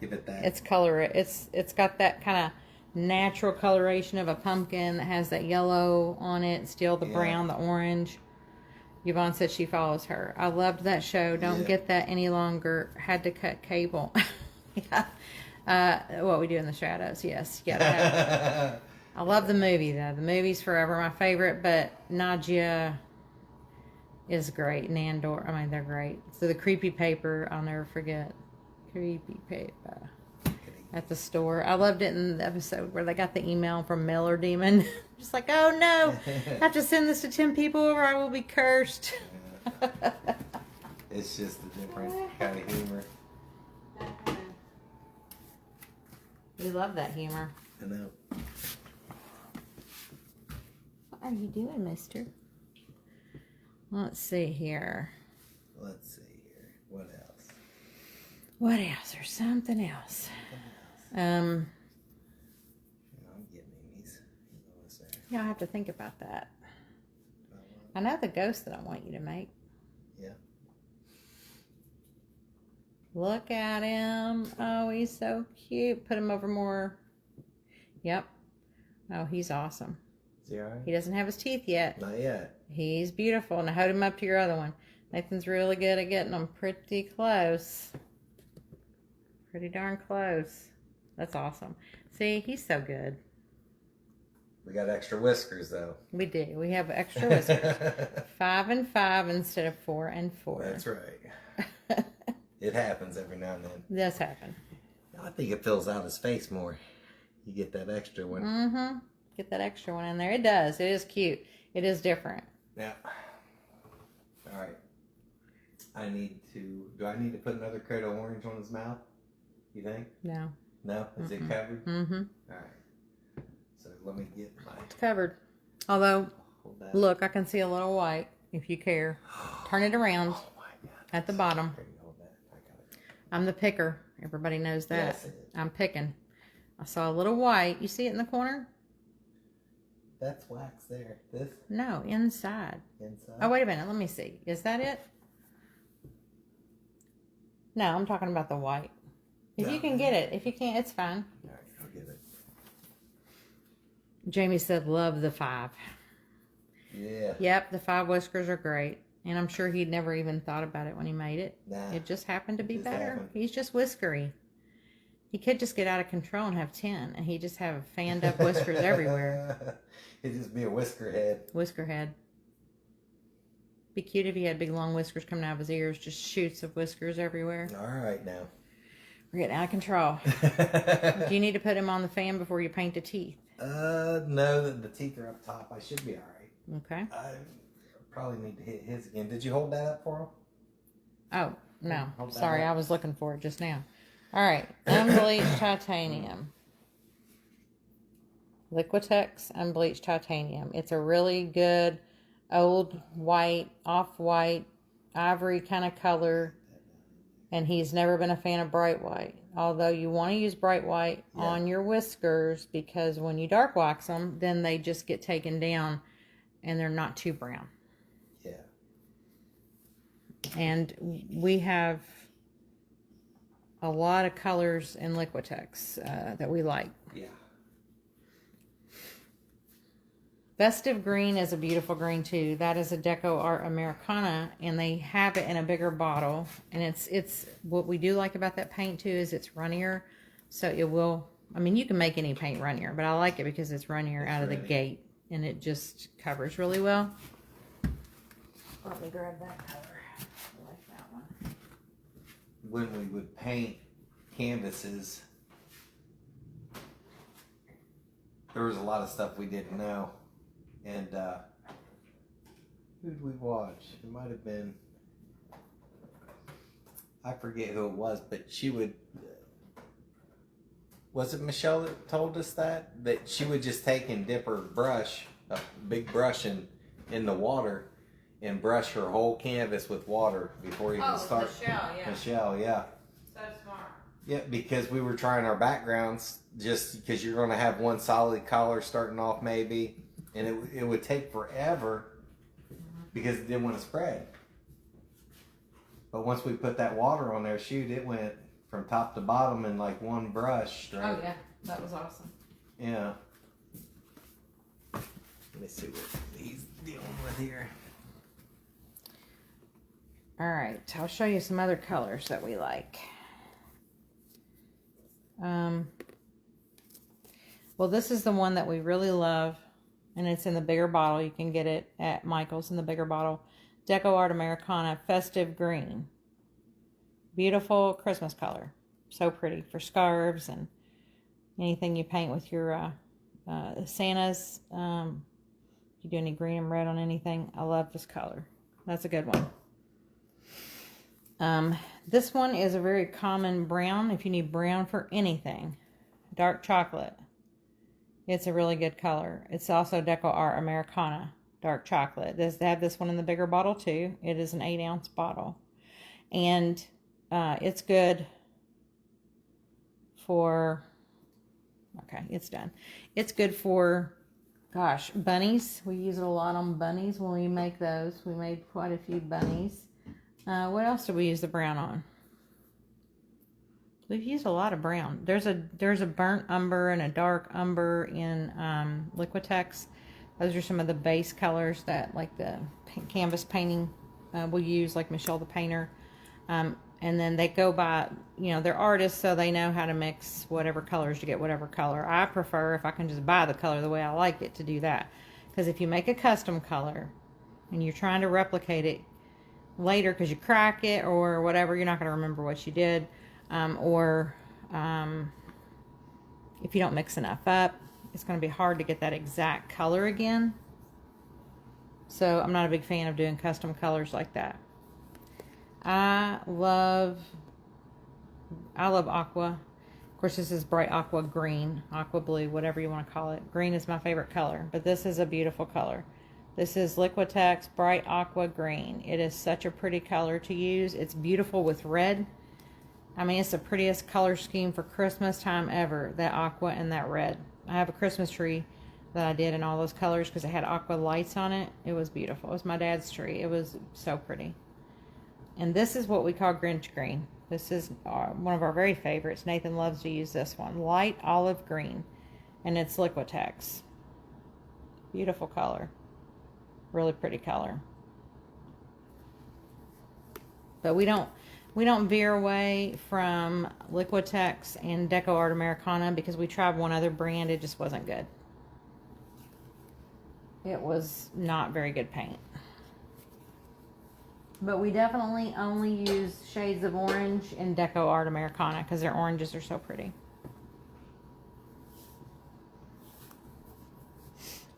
give it that. It's got that kind of natural coloration of a pumpkin that has that yellow on it, still the brown, the orange. Yvonne said she follows her. I loved that show. Don't get that any longer. Had to cut cable. What We Do in the Shadows. Yes. Yeah. I love the movie though. The movie's forever my favorite, but Nadia is great. Nandor, I mean, they're great. So the creepy paper, I'll never forget. Creepy paper at the store. I loved it in the episode where they got the email from Miller Demon. Just like, oh no, I have to send this to 10 people or I will be cursed. It's just a different kind of humor. We love that humor. I know. What are you doing, mister? Let's see here. What else? What else? Or something else. I'm getting these. Yeah, I have to think about that. I know the ghost that I want you to make. Yeah. Look at him. Oh, he's so cute. Put him over more. Yep. Oh, he's awesome. Is he all right? He doesn't have his teeth yet. Not yet. He's beautiful. Now hold him up to your other one. Nathan's really good at getting them pretty close. Pretty darn close. That's awesome. See, he's so good. We got extra whiskers, though. We do. We have extra whiskers. 5 and 5 instead of 4 and 4. That's right. It happens every now and then. It does happen. I think it fills out his face more. You get that extra one. Mm-hmm. Get that extra one in there. It does. It is cute. It is different. Yeah. All right. Do I need to put another coat of orange on his mouth? You think? No. No? Is it covered? Mm-hmm. All right. So let me get my... It's covered. Although, look, I can see a little white. if you care. Turn it around Oh my God. at the bottom. Here, you hold that. I got it. I'm the picker. Everybody knows that. Yes, it is. I'm picking. I saw a little white. You see it in the corner? That's wax there. This No, inside. inside. Oh, wait a minute. Let me see. Is that it? No, I'm talking about the white. If No. you can get it. If you can't, it's fine. All right, I'll get it. Jamie said, love the 5. Yeah. Yep, the 5 whiskers are great. And I'm sure he'd never even thought about it when he made it. Nah. It just happened to be just better. happened. He's just whiskery. He could just get out of control and have 10. And he'd just have fanned up whiskers everywhere. He'd just be a whisker head. Whisker head. Be cute if he had big long whiskers coming out of his ears. Just shoots of whiskers everywhere. All right now. We're getting out of control. Do you need to put him on the fan before you paint the teeth? No, the teeth are up top. I should be all right. Okay. I probably need to hit his again. Did you hold that up for him? Oh, no. Hold that Sorry, up. I was looking for it just now. All right. Unbleached titanium. Liquitex unbleached titanium. It's a really good old white, off-white, ivory kind of color. And he's never been a fan of bright white. Although you want to use bright white on your whiskers because when you dark wax them, then they just get taken down and they're not too brown. Yeah. And we have a lot of colors in Liquitex that we like. Yeah. Festive green is a beautiful green too. That is a Deco Art Americana, and they have it in a bigger bottle. And it's what we do like about that paint too is it's runnier, so it will. I mean, you can make any paint runnier, but I like it because it's runnier out of the gate, and it just covers really well. Let me grab that color. I like that one. When we would paint canvases, there was a lot of stuff we didn't know. And who did we watch? It might have been, I forget who it was, but she would, was it Michelle that told us that she would just take and dip her brush, a big brush in the water, and brush her whole canvas with water before you even start. Michelle, yeah. Michelle, yeah. So smart. Yeah, because we were trying our backgrounds just because you're going to have one solid color starting off maybe, and it would take forever because it didn't want to spread. But once we put that water on there, shoot, it went from top to bottom in like one brush straight. Oh yeah, that was awesome. Yeah. Let me see what he's dealing with here. All right, I'll show you some other colors that we like. Well, this is the one that we really love, and it's in the bigger bottle. You can get it at Michael's in the bigger bottle. Deco Art Americana Festive Green. Beautiful Christmas color. So pretty for scarves and anything you paint with your Santas. You do any green and red on anything. I love this color. That's a good one. This one is a very common brown. If you need brown for anything, dark chocolate. It's a really good color. It's also Deco Art Americana, dark chocolate. They have this one in the bigger bottle too. It is an 8-ounce bottle. And it's good for, okay, it's done. It's good for, gosh, bunnies. We use it a lot on bunnies when we make those. We made quite a few bunnies. What else do we use the brown on? We've used a lot of brown. There's a burnt umber and a dark umber in Liquitex. Those are some of the base colors that like the canvas painting will use, like Michelle the painter. And then they go by, they're artists, so they know how to mix whatever colors to get whatever color. I prefer, if I can just buy the color the way I like it, to do that. Because if you make a custom color and you're trying to replicate it later because you crack it or whatever, you're not going to remember what you did. If you don't mix enough up, it's going to be hard to get that exact color again. So I'm not a big fan of doing custom colors like that. I love aqua. Of course, this is bright aqua green, aqua blue, whatever you want to call it. Green is my favorite color, but this is a beautiful color. This is Liquitex Bright Aqua Green. It is such a pretty color to use. It's beautiful with red. I mean, it's the prettiest color scheme for Christmas time ever, that aqua and that red. I have a Christmas tree that I did in all those colors because it had aqua lights on it. It was beautiful. It was my dad's tree. It was so pretty. And this is what we call Grinch Green. This is one of our very favorites. Nathan loves to use this one. Light olive green. And it's Liquitex. Beautiful color. Really pretty color. But we don't veer away from Liquitex and Deco Art Americana because we tried one other brand. It just wasn't good. It was not very good paint. But we definitely only use shades of orange in Deco Art Americana because their oranges are so pretty.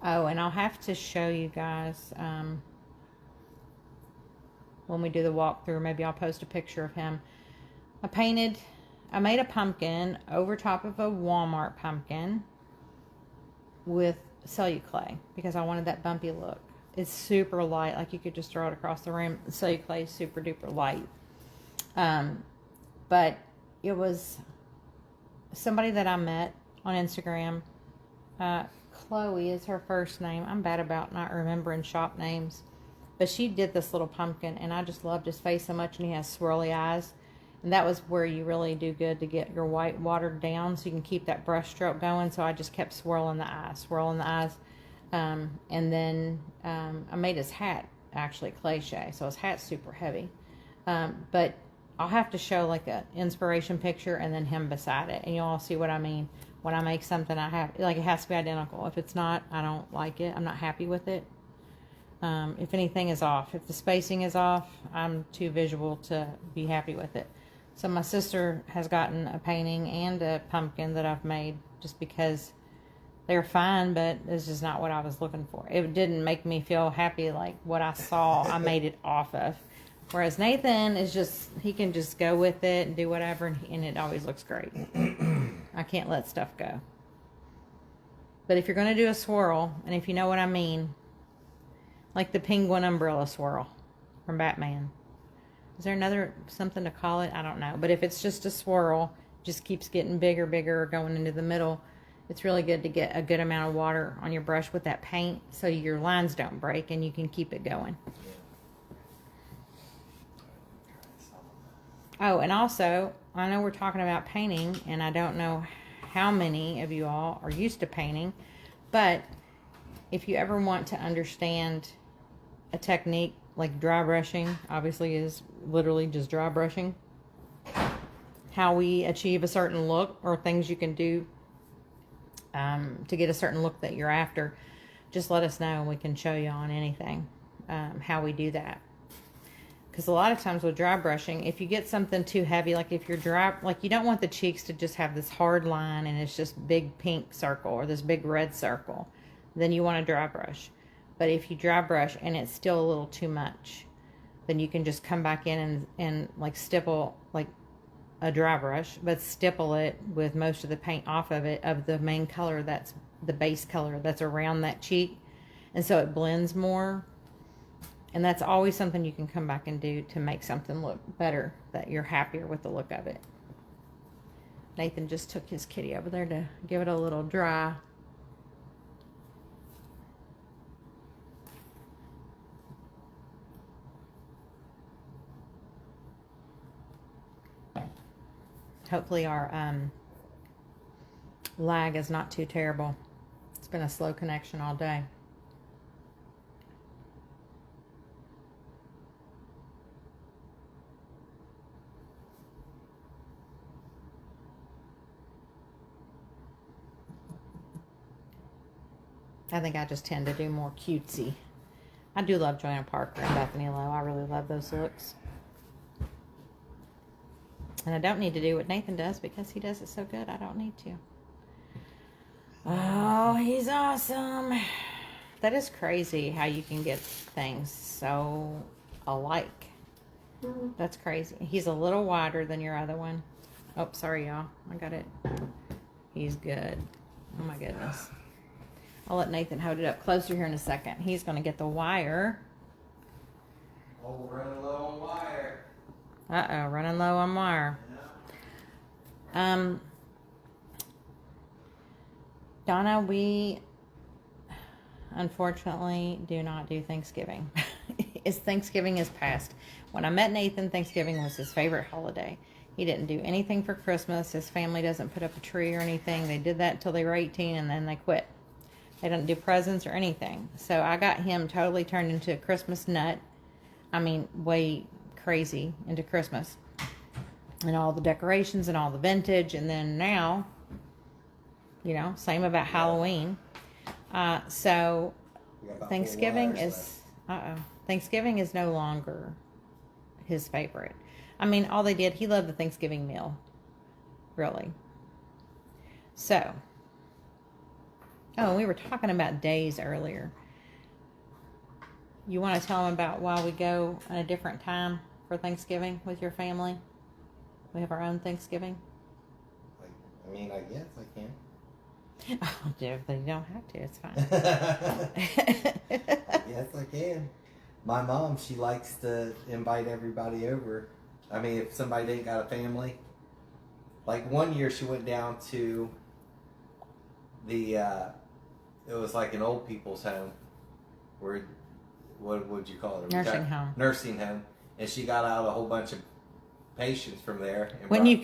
Oh, and I'll have to show you guys when we do the walkthrough. Maybe I'll post a picture of him. I made a pumpkin over top of a Walmart pumpkin with Celluclay because I wanted that bumpy look. It's super light, like you could just throw it across the room. Celluclay is super duper light. But it was somebody that I met on Instagram. Chloe is her first name. I'm bad about not remembering shop names. But she did this little pumpkin, and I just loved his face so much, and he has swirly eyes. And that was where you really do good to get your white watered down so you can keep that brush stroke going. So I just kept swirling the eyes. And then I made his hat, actually, cliche. So his hat's super heavy. But I'll have to show like an inspiration picture and then him beside it. And you'll all see what I mean. When I make something, it has to be identical. If it's not, I don't like it. I'm not happy with it. If anything is off, if the spacing is off, I'm too visual to be happy with it. So my sister has gotten a painting and a pumpkin that I've made just because they're fine, but it's just not what I was looking for. It didn't make me feel happy like what I saw I made it off of. Whereas Nathan is just, he can just go with it and do whatever, and it always looks great. I can't let stuff go. But if you're going to do a swirl, and if you know what I mean, like the penguin umbrella swirl from Batman. Is there another something to call it? I don't know. But if it's just a swirl, just keeps getting bigger, going into the middle, it's really good to get a good amount of water on your brush with that paint so your lines don't break and you can keep it going. Oh, and also, I know we're talking about painting, and I don't know how many of you all are used to painting, but if you ever want to understand a technique like dry brushing, obviously is literally just dry brushing, how we achieve a certain look or things you can do to get a certain look that you're after, just let us know and we can show you on anything how we do that. Because a lot of times with dry brushing, if you get something too heavy, like if you're dry, like you don't want the cheeks to just have this hard line and it's just big pink circle or this big red circle, then you want to dry brush. But if you dry brush and it's still a little too much, then you can just come back in and like stipple like a dry brush, but stipple it with most of the paint off of it, of the main color, that's the base color that's around that cheek. And so it blends more. And that's always something you can come back and do to make something look better, that you're happier with the look of it. Nathan just took his kitty over there to give it a little dry. Hopefully our lag is not too terrible. It's been a slow connection all day. I think I just tend to do more cutesy. I do love Joanna Parker and Bethany Lowe. I really love those looks. And I don't need to do what Nathan does because he does it so good. I don't need to. Oh, he's awesome. That is crazy how you can get things so alike. That's crazy. He's a little wider than your other one. Oh, sorry, y'all. I got it. He's good. Oh, my goodness. I'll let Nathan hold it up closer here in a second. He's going to get the wire. Oh, running low on wire. Uh-oh, running low on wire. Yeah. Donna, we unfortunately do not do Thanksgiving. Thanksgiving is past. When I met Nathan, Thanksgiving was his favorite holiday. He didn't do anything for Christmas. His family doesn't put up a tree or anything. They did that until they were 18 and then they quit. They don't do presents or anything. So I got him totally turned into a Christmas nut. I mean, way crazy into Christmas. And all the decorations and all the vintage. And then now, you know, same about Halloween. So Thanksgiving is, Thanksgiving is no longer his favorite. I mean, all they did, he loved the Thanksgiving meal. Really. So. Oh, we were talking about days earlier. You want to tell them about why we go at a different time for Thanksgiving with your family? We have our own Thanksgiving. I mean, I guess I can. Oh, Jeff, you don't have to. It's fine. Yes, I can. My mom, she likes to invite everybody over. I mean, if somebody ain't got a family. Like one year she went down to the, it was like an old people's home. Where, what would you call it? Nursing home. Nursing home. And she got out a whole bunch of patients from there. And when you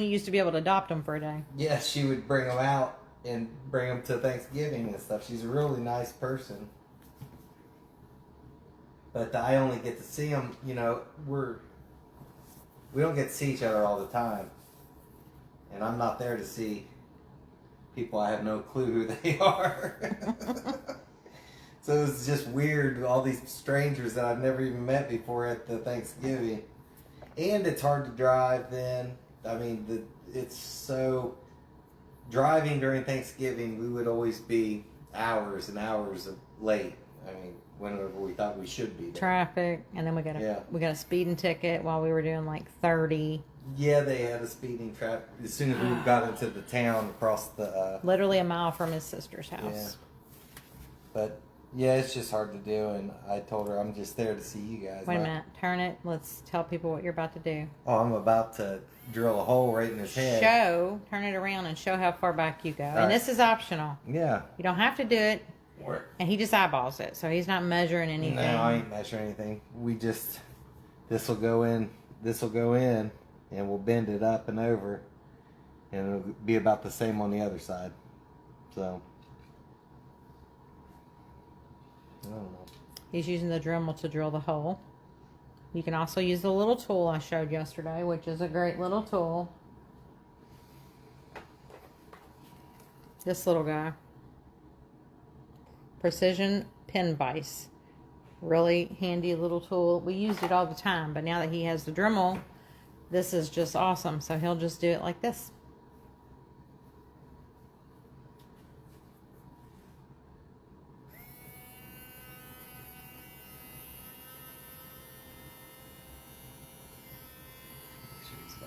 used to be able to adopt them for a day. Yes, she would bring them out and bring them to Thanksgiving and stuff. She's a really nice person. But I only get to see them, you know, we don't get to see each other all the time. And I'm not there to see people I have no clue who they are. So it's just weird, all these strangers that I've never even met before at the Thanksgiving. And it's hard to drive then. I mean, it's so... Driving during Thanksgiving, we would always be hours and hours late. I mean, whenever we thought we should be there. Traffic, and then we got a speeding ticket while we were doing like 30. Yeah, they had a speeding traffic as soon as we got into the town across the... literally a mile from his sister's house. Yeah. But, yeah, it's just hard to do, and I told her I'm just there to see you guys. Wait a minute. Turn it. Let's tell people what you're about to do. Oh, I'm about to drill a hole right in his head. Turn it around and show how far back you go. And right. this is optional. Yeah. You don't have to do it. Work. And he just eyeballs it, so he's not measuring anything. No, I ain't measuring anything. This will go in, and we'll bend it up and over, and it'll be about the same on the other side. So, I don't know. He's using the Dremel to drill the hole. You can also use the little tool I showed yesterday, which is a great little tool. This little guy. Precision pin vise. Really handy little tool. We used it all the time, but now that he has the Dremel, this is just awesome. So he'll just do it like this.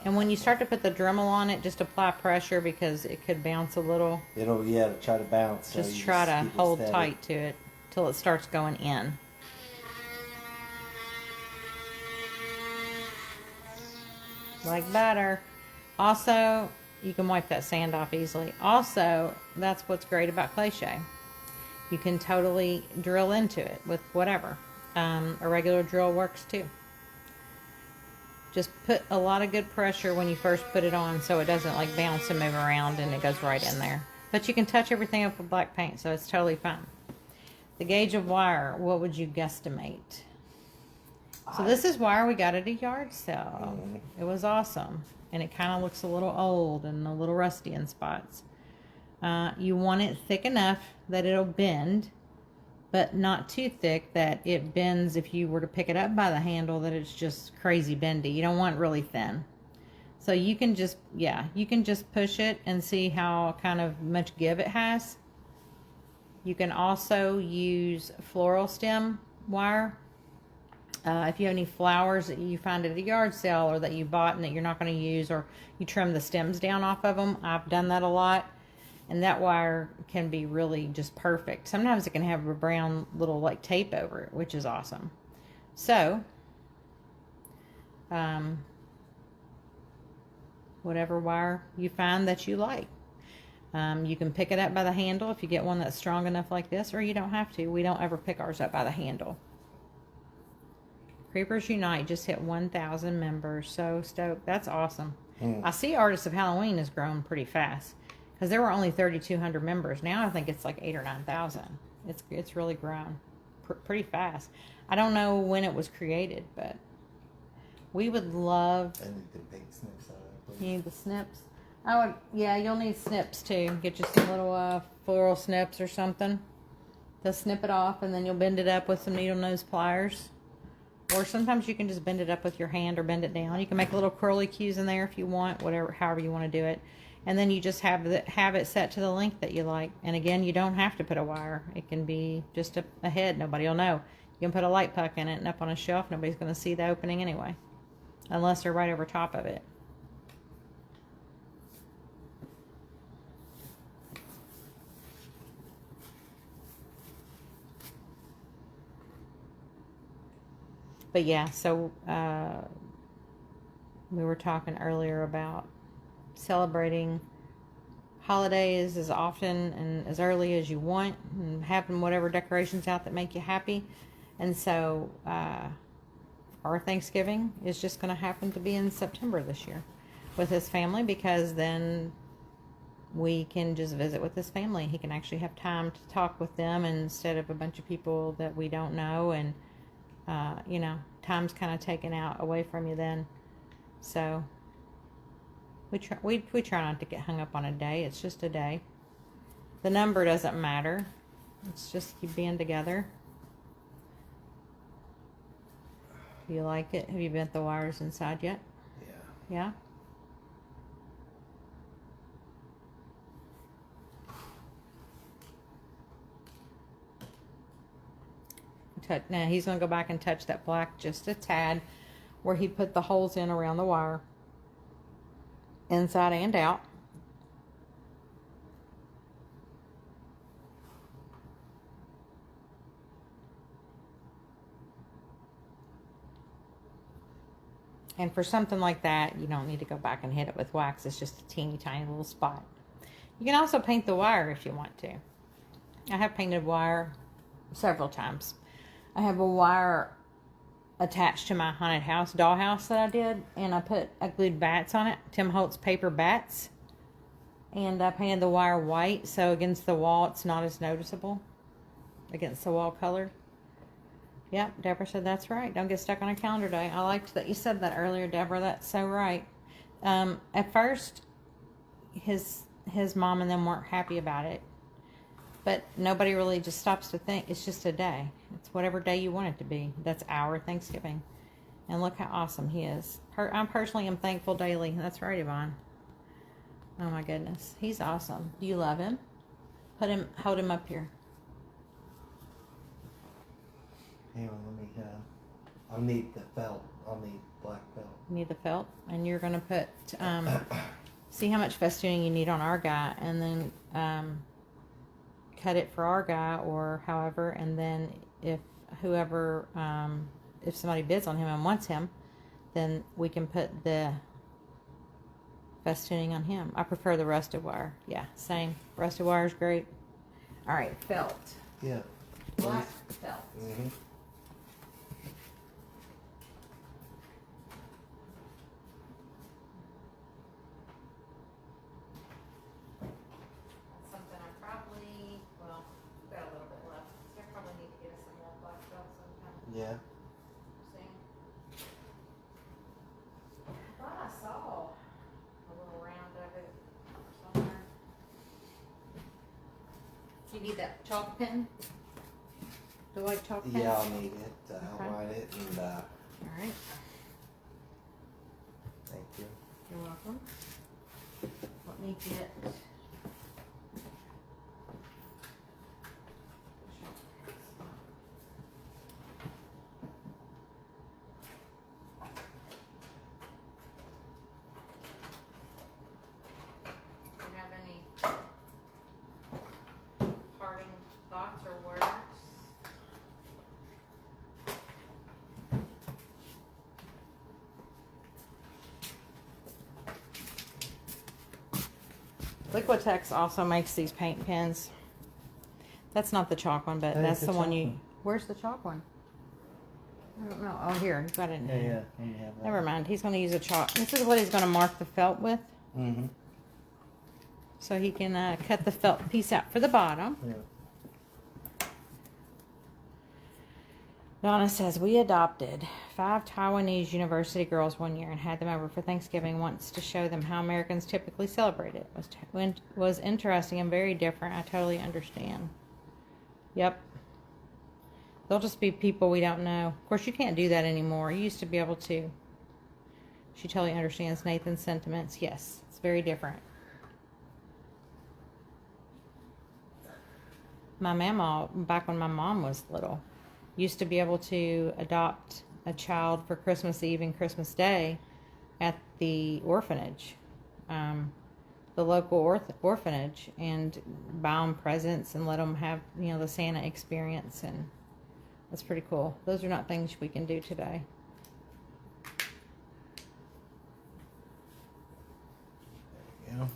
And when you start to put the Dremel on it, just apply pressure because it could bounce a little. It'll try to bounce. Just try to hold tight to it till it starts going in. Like butter. Also, you can wipe that sand off easily. Also, that's what's great about cliche. You can totally drill into it with whatever. A regular drill works too. Just put a lot of good pressure when you first put it on so it doesn't like bounce and move around and it goes right in there. But you can touch everything up with black paint, so it's totally fine. The gauge of wire, what would you guesstimate? So this is wire we got at a yard sale. It was awesome. And it kind of looks a little old and a little rusty in spots. You want it thick enough that it'll bend, but not too thick that it bends if you were to pick it up by the handle, that it's just crazy bendy. You don't want it really thin. So you can just, you can just push it and see how kind of much give it has. You can also use floral stem wire. If you have any flowers that you find at a yard sale or that you bought and that you're not going to use, or you trim the stems down off of them. I've done that a lot. And that wire can be really just perfect. Sometimes it can have a brown little like tape over it, which is awesome. So, whatever wire you find that you like. You can pick it up by the handle if you get one that's strong enough like this, or you don't have to. We don't ever pick ours up by the handle. Creepers Unite just hit 1,000 members. So stoked. That's awesome. I see Artists of Halloween has grown pretty fast because there were only 3,200 members. Now I think it's like 8,000 or 9,000. It's really grown pretty fast. I don't know when it was created, but we would love. I need the big snips on it. You need the snips. Yeah, you'll need snips too. Get you some little floral snips or something. To snip it off, and then you'll bend it up with some needle nose pliers. Or sometimes you can just bend it up with your hand or bend it down. You can make little curly cues in there if you want, however you want to do it. And then you just have it set to the length that you like. And again, you don't have to put a wire. It can be just a head. Nobody will know. You can put a light puck in it and up on a shelf. Nobody's going to see the opening anyway. Unless they're right over top of it. But yeah, so we were talking earlier about celebrating holidays as often and as early as you want, and having whatever decorations out that make you happy. And so our Thanksgiving is just going to happen to be in September this year with his family, because then we can just visit with his family. He can actually have time to talk with them instead of a bunch of people that we don't know. And time's kind of taken out away from you then. So we try not to get hung up on a day. It's just a day. The number doesn't matter. It's just keep being together. Do you like it? Have you bent the wires inside yet? Yeah. Yeah? Now he's going to go back and touch that black just a tad where he put the holes in around the wire, inside and out. And for something like that, you don't need to go back and hit it with wax. It's just a teeny tiny little spot. You can also paint the wire if you want to. I have painted wire several times. I have a wire attached to my haunted house dollhouse that I did, and I glued bats on it, Tim Holtz paper bats, and I painted the wire white so against the wall it's not as noticeable against the wall color. Yep, Deborah said that's right. Don't get stuck on a calendar day. I liked that you said that earlier, Deborah. That's so right. At first, his mom and them weren't happy about it. But nobody really just stops to think. It's just a day. It's whatever day you want it to be. That's our Thanksgiving. And look how awesome he is. I personally am thankful daily. That's right, Yvonne. Oh my goodness. He's awesome. Do you love him? Hold him up here. Hang on, let me, I'll need the felt. I'll need black felt. You need the felt? And you're going to put, see how much festooning you need on our guy, and then cut it for our guy or however, and then if somebody bids on him and wants him, then we can put the festooning on him. I prefer the rusted wire. Yeah, same. Rusted wire is great. All right, felt. Yeah. Black felt. Mm-hmm. Yeah. I thought I saw a little round of it somewhere. Do you need that chalk pen? The white chalk pen? Yeah, I'll need it to outline it and All right. thank you. You're welcome. Let me get. Liquitex also makes these paint pens. That's not the chalk one, but that's the one you... Where's the chalk one? I don't know. Oh, here. He's got it in here. Yeah. Never mind. He's going to use a chalk. This is what he's going to mark the felt with. Mm-hmm. So he can cut the felt piece out for the bottom. Yeah. Donna says, we adopted 5 Taiwanese university girls one year and had them over for Thanksgiving once to show them how Americans typically celebrate it. It was interesting and very different. I totally understand. Yep. They'll just be people we don't know. Of course, you can't do that anymore. You used to be able to. She totally understands Nathan's sentiments. Yes, it's very different. My mama, back when my mom was little, used to be able to adopt a child for Christmas Eve and Christmas Day at the orphanage, the local orphanage, and buy them presents and let them have, the Santa experience, and that's pretty cool. Those are not things we can do today. There you go.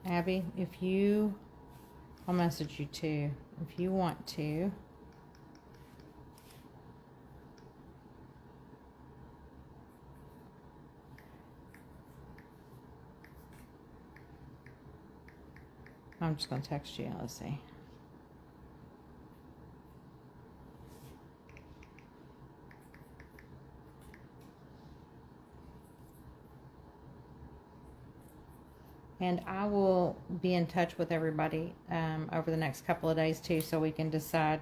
Abby, I'll message you too, if you want to. I'm just going to text you. Let's see. And I will be in touch with everybody over the next couple of days too, so we can decide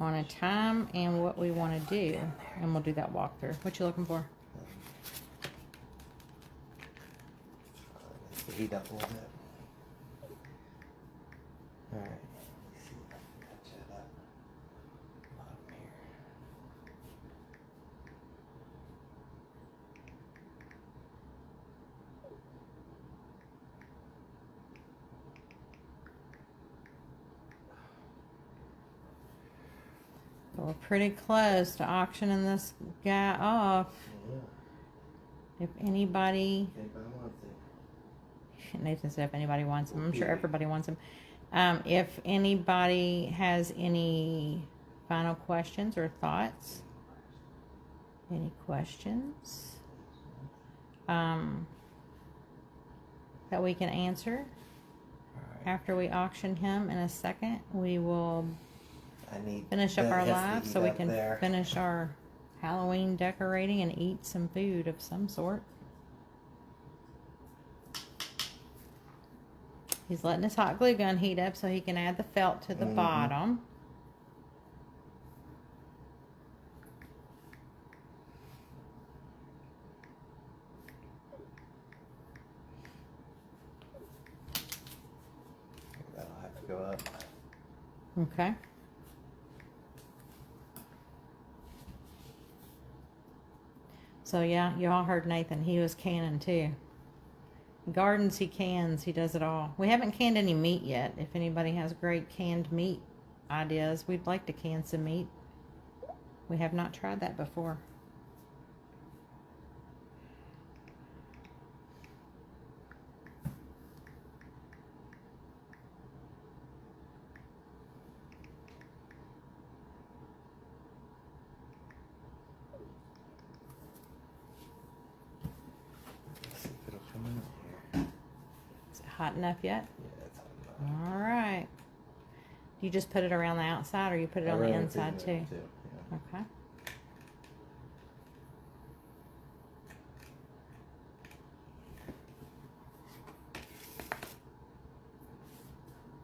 on a time and what we want to do. And we'll do that walkthrough. What you looking for? Heat up a little bit. All right. Let's see if I can catch that up. Bottom here. We're pretty close to auctioning this guy off. Yeah. If anybody... Anybody wants it? Nathan said if anybody wants him. I'm sure everybody wants him. If anybody has any final questions or thoughts, any questions that we can answer after we auction him in a second, we will finish up our live so we can finish our Halloween decorating and eat some food of some sort. He's letting his hot glue gun heat up so he can add the felt to the bottom. That'll have to go up. Okay. So yeah, you all heard Nathan. He was canning too. Gardens, he cans. He does it all. We haven't canned any meat yet. If anybody has great canned meat ideas, we'd like to can some meat. We have not tried that before. Let's see if it'll come in here. Is it hot enough yet? Yeah, it's hot enough. All right. You just put it around the outside, or you put it on the inside too? Yeah. Okay.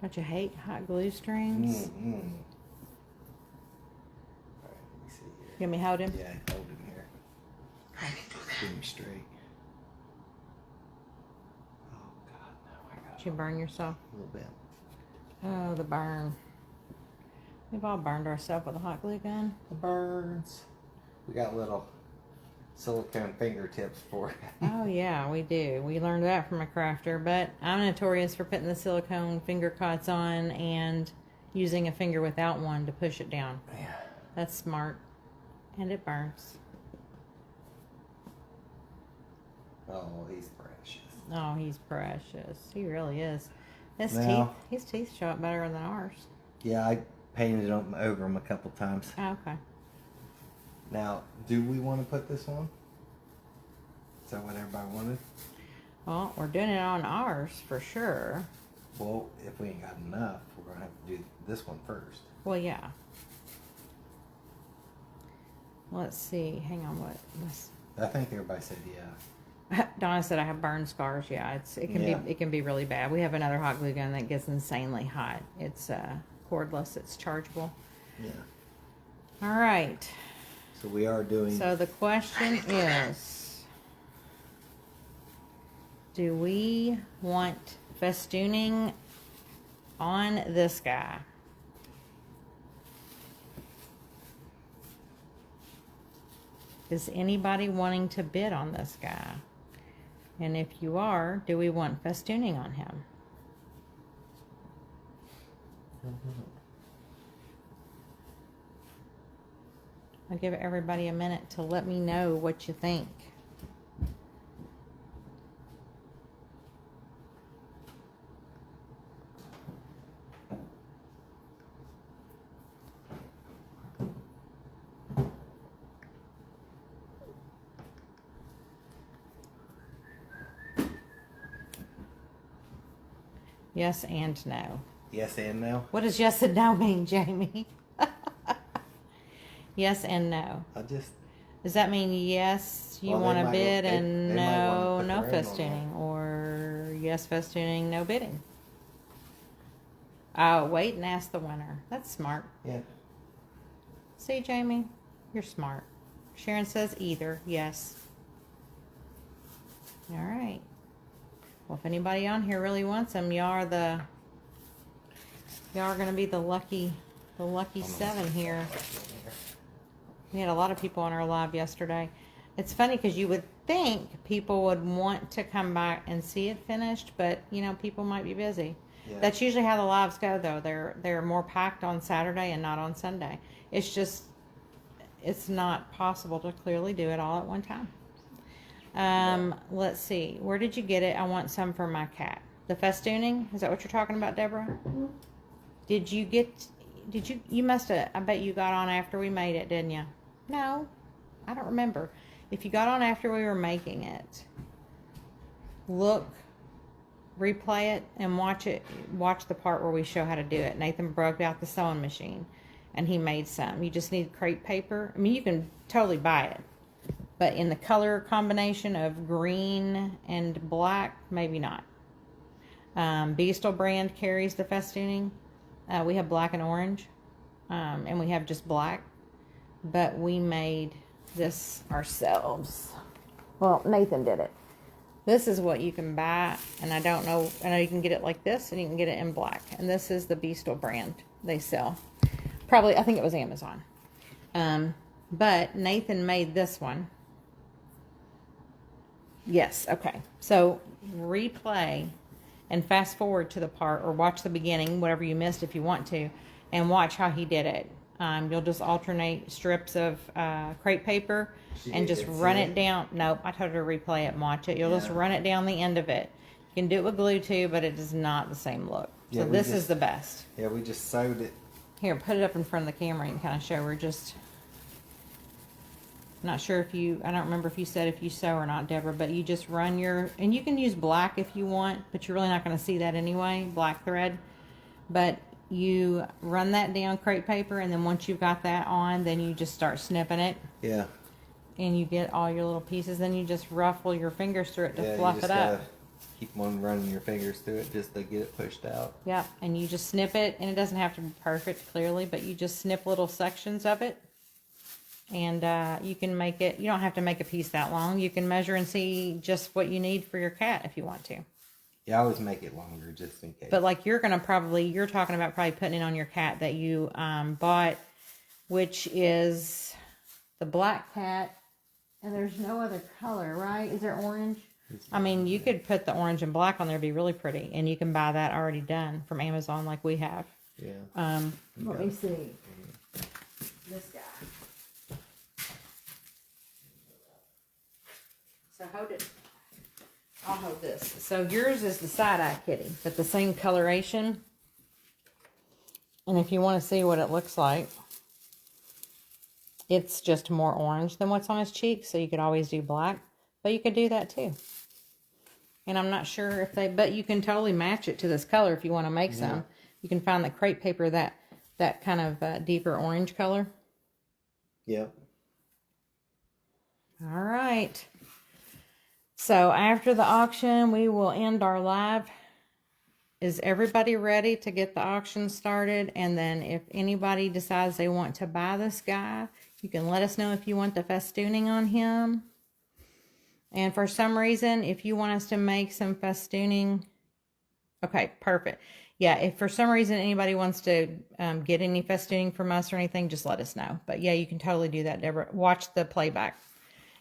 Don't you hate hot glue strings? Mm-hmm. All right, let me see here. You want me to hold him? Yeah, hold him here. Keep him straight. Oh God, no! I got Did you burn yourself? a little bit. Oh, the burn. We've all burned ourselves with a hot glue gun. The burns. We got little silicone fingertips for it. Oh yeah, we do. We learned that from a crafter, but I'm notorious for putting the silicone finger cots on and using a finger without one to push it down. Yeah. That's smart. And it burns. Oh, he's precious. Oh, he's precious. He really is. His teeth show up better than ours. Yeah, I painted them over him a couple times. Oh, okay. Now, do we want to put this on? Is that what everybody wanted? Well, we're doing it on ours for sure. Well, if we ain't got enough, we're going to have to do this one first. Well, yeah. Let's see. Hang on. I think everybody said yeah. Donna said I have burn scars. Yeah, it can be really bad. We have another hot glue gun that gets insanely hot. It's cordless. It's chargeable. Yeah. All right. So we are doing. So the question is, do we want festooning on this guy? Is anybody wanting to bid on this guy? And if you are, do we want festooning on him? I'll give everybody a minute to let me know what you think. Yes and no. Yes and no? What does yes and no mean, Jamie? Yes and no. Does that mean yes, you want to bid and no festooning? Or yes festooning, no bidding? Oh, wait and ask the winner. That's smart. Yeah. See, Jamie? You're smart. Sharon says either. Yes. All right. Well, if anybody on here really wants them, y'all are going to be the lucky 7 here. We had a lot of people on our live yesterday. It's funny because you would think people would want to come back and see it finished, but people might be busy. Yeah. That's usually how the lives go, though. They're more packed on Saturday and not on Sunday. It's not possible to clearly do it all at one time. Let's see. Where did you get it? I want some for my cat. The festooning? Is that what you're talking about, Deborah? Mm-hmm. You must have, I bet you got on after we made it, didn't you? No, I don't remember. If you got on after we were making it, replay it and watch the part where we show how to do it. Nathan broke out the sewing machine and he made some. You just need crepe paper. I mean, you can totally buy it. But in the color combination of green and black, maybe not. Beastal brand carries the festooning. We have black and orange. And we have just black. But we made this ourselves. Well, Nathan did it. This is what you can buy. And I know you can get it like this and you can get it in black. And this is the Beastal brand they sell. Probably, I think it was Amazon. But Nathan made this one. Yes, okay. So replay and fast forward to the part, or watch the beginning, whatever you missed if you want to, and watch how he did it. You'll just alternate strips of crepe paper and just run it down. Nope, I told her to replay it and watch it. You'll just run it down the end of it. You can do it with glue too, but it is not the same look. So this is the best. Yeah, we just sewed it. Here, put it up in front of the camera and kind of show her just... Not sure I don't remember if you said if you sew or not, Deborah, but you just run and you can use black if you want, but you're really not going to see that anyway, black thread. But you run that down crepe paper, and then once you've got that on, then you just start snipping it. Yeah. And you get all your little pieces, then you just ruffle your fingers through it to fluff it up. Keep on running your fingers through it just to get it pushed out. Yeah, and you just snip it, and it doesn't have to be perfect, clearly, but you just snip little sections of it. And you can make it, you don't have to make a piece that long. You can measure and see just what you need for your cat if you want to. Yeah, I always make it longer just in case. But like you're talking about probably putting it on your cat that you bought, which is the black cat And there's no other color, right? Is there orange? I mean, you could put the orange and black on there, it'd be really pretty. And you can buy that already done from Amazon like we have. Yeah. Let me see. This guy. So hold it. I'll hold this. So yours is the side-eye kitty, but the same coloration. And if you want to see what it looks like, it's just more orange than what's on his cheeks, so you could always do black, but you could do that too. And I'm not sure if but you can totally match it to this color if you want to make some. You can find the crepe paper that kind of deeper orange color. Yep. All right. So after the auction, we will end our live. Is everybody ready to get the auction started? And then if anybody decides they want to buy this guy, you can let us know if you want the festooning on him. And for some reason, if you want us to make some festooning, okay, perfect. Yeah, if for some reason anybody wants to get any festooning from us or anything, just let us know. But yeah, you can totally do that, Deborah. Watch the playback.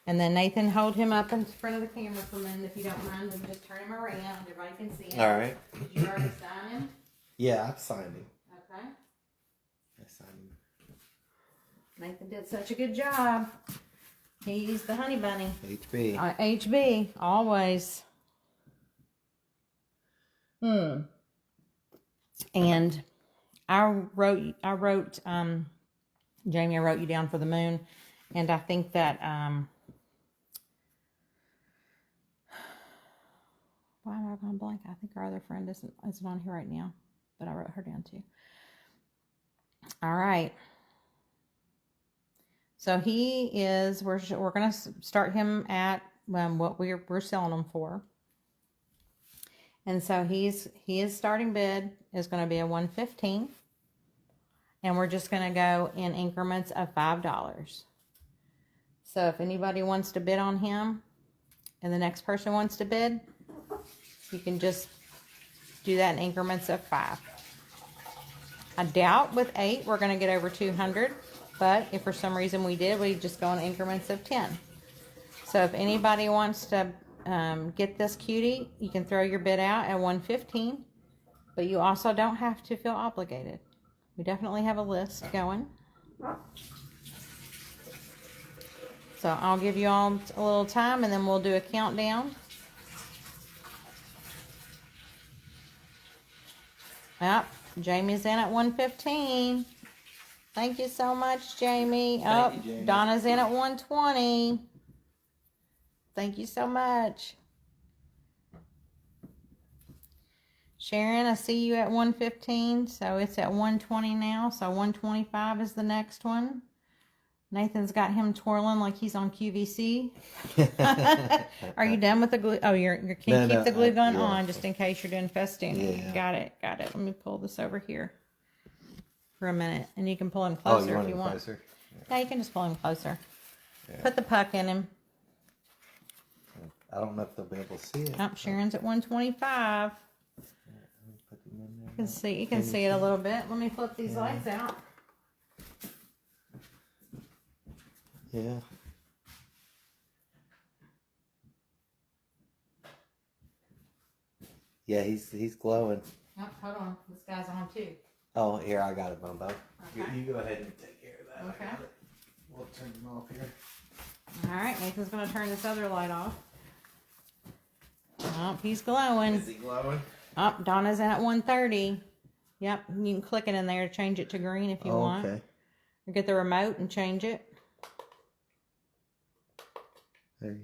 And then Nathan, hold him up in front of the camera for a minute if you don't mind, and just turn him around. Everybody can see him. All right. Did you already sign him? Yeah, I've signed him. Okay. I signed him. Nathan did such a good job. He's the honey bunny. HB. HB, always. And I wrote, Jamie, I wrote you down for the moon. And I think that, why am I going blank? I think our other friend isn't on here right now, but I wrote her down too. All right. So he is, we're going to start him at what we're selling him for. And so his starting bid is going to be a $115. And we're just going to go in increments of $5. So if anybody wants to bid on him and the next person wants to bid, you can just do that in increments of 5. I doubt with 8 we're going to get over 200. But if for some reason we did, we just go in increments of 10. So if anybody wants to get this cutie, you can throw your bid out at $115. But you also don't have to feel obligated. We definitely have a list going. So I'll give you all a little time and then we'll do a countdown. Yep, Jamie's in at $115. Thank you so much, Jamie. Thank you, Jamie. Donna's in at $120. Thank you so much. Sharon, I see you at $115, so it's at $120 now. So $125 is the next one. Nathan's got him twirling like he's on QVC. Are you done with the glue? Oh, you can keep the glue gun on just in case you're doing festooning. Yeah. Got it. Let me pull this over here for a minute, and you can pull him closer if you want. Closer? Yeah, you can just pull him closer. Yeah. Put the puck in him. I don't know if they'll be able to see it. Oh, Sharon's at 125. You can see it a little bit. Let me flip these lights out. Yeah. Yeah, he's glowing. Oh, hold on. This guy's on too. Oh, here, I got it, Bumbo. Okay. You go ahead and take care of that. Okay. I got it. We'll turn them off here. All right, Nathan's going to turn this other light off. Oh, he's glowing. Is he glowing? Oh, Donna's at 130. Yep, you can click it in there to change it to green if you want. Okay. Or get the remote and change it. There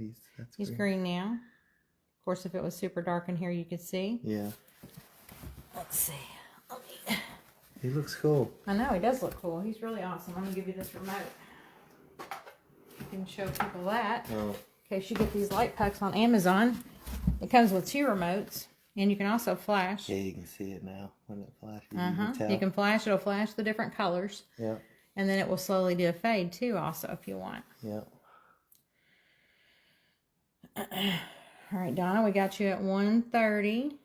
He's green now. Of course, if it was super dark in here, you could see. Yeah. Let's see. He looks cool. I know, he does look cool. He's really awesome. I'm going to give you this remote. You can show people that. Oh. In case you get these light pucks on Amazon. It comes with 2 remotes. And you can also flash. Yeah, you can see it now when it flashes. You can tell. You can flash. It'll flash the different colors. Yeah. And then it will slowly do a fade too also if you want. Yeah. All right, Donna, we got you at 130.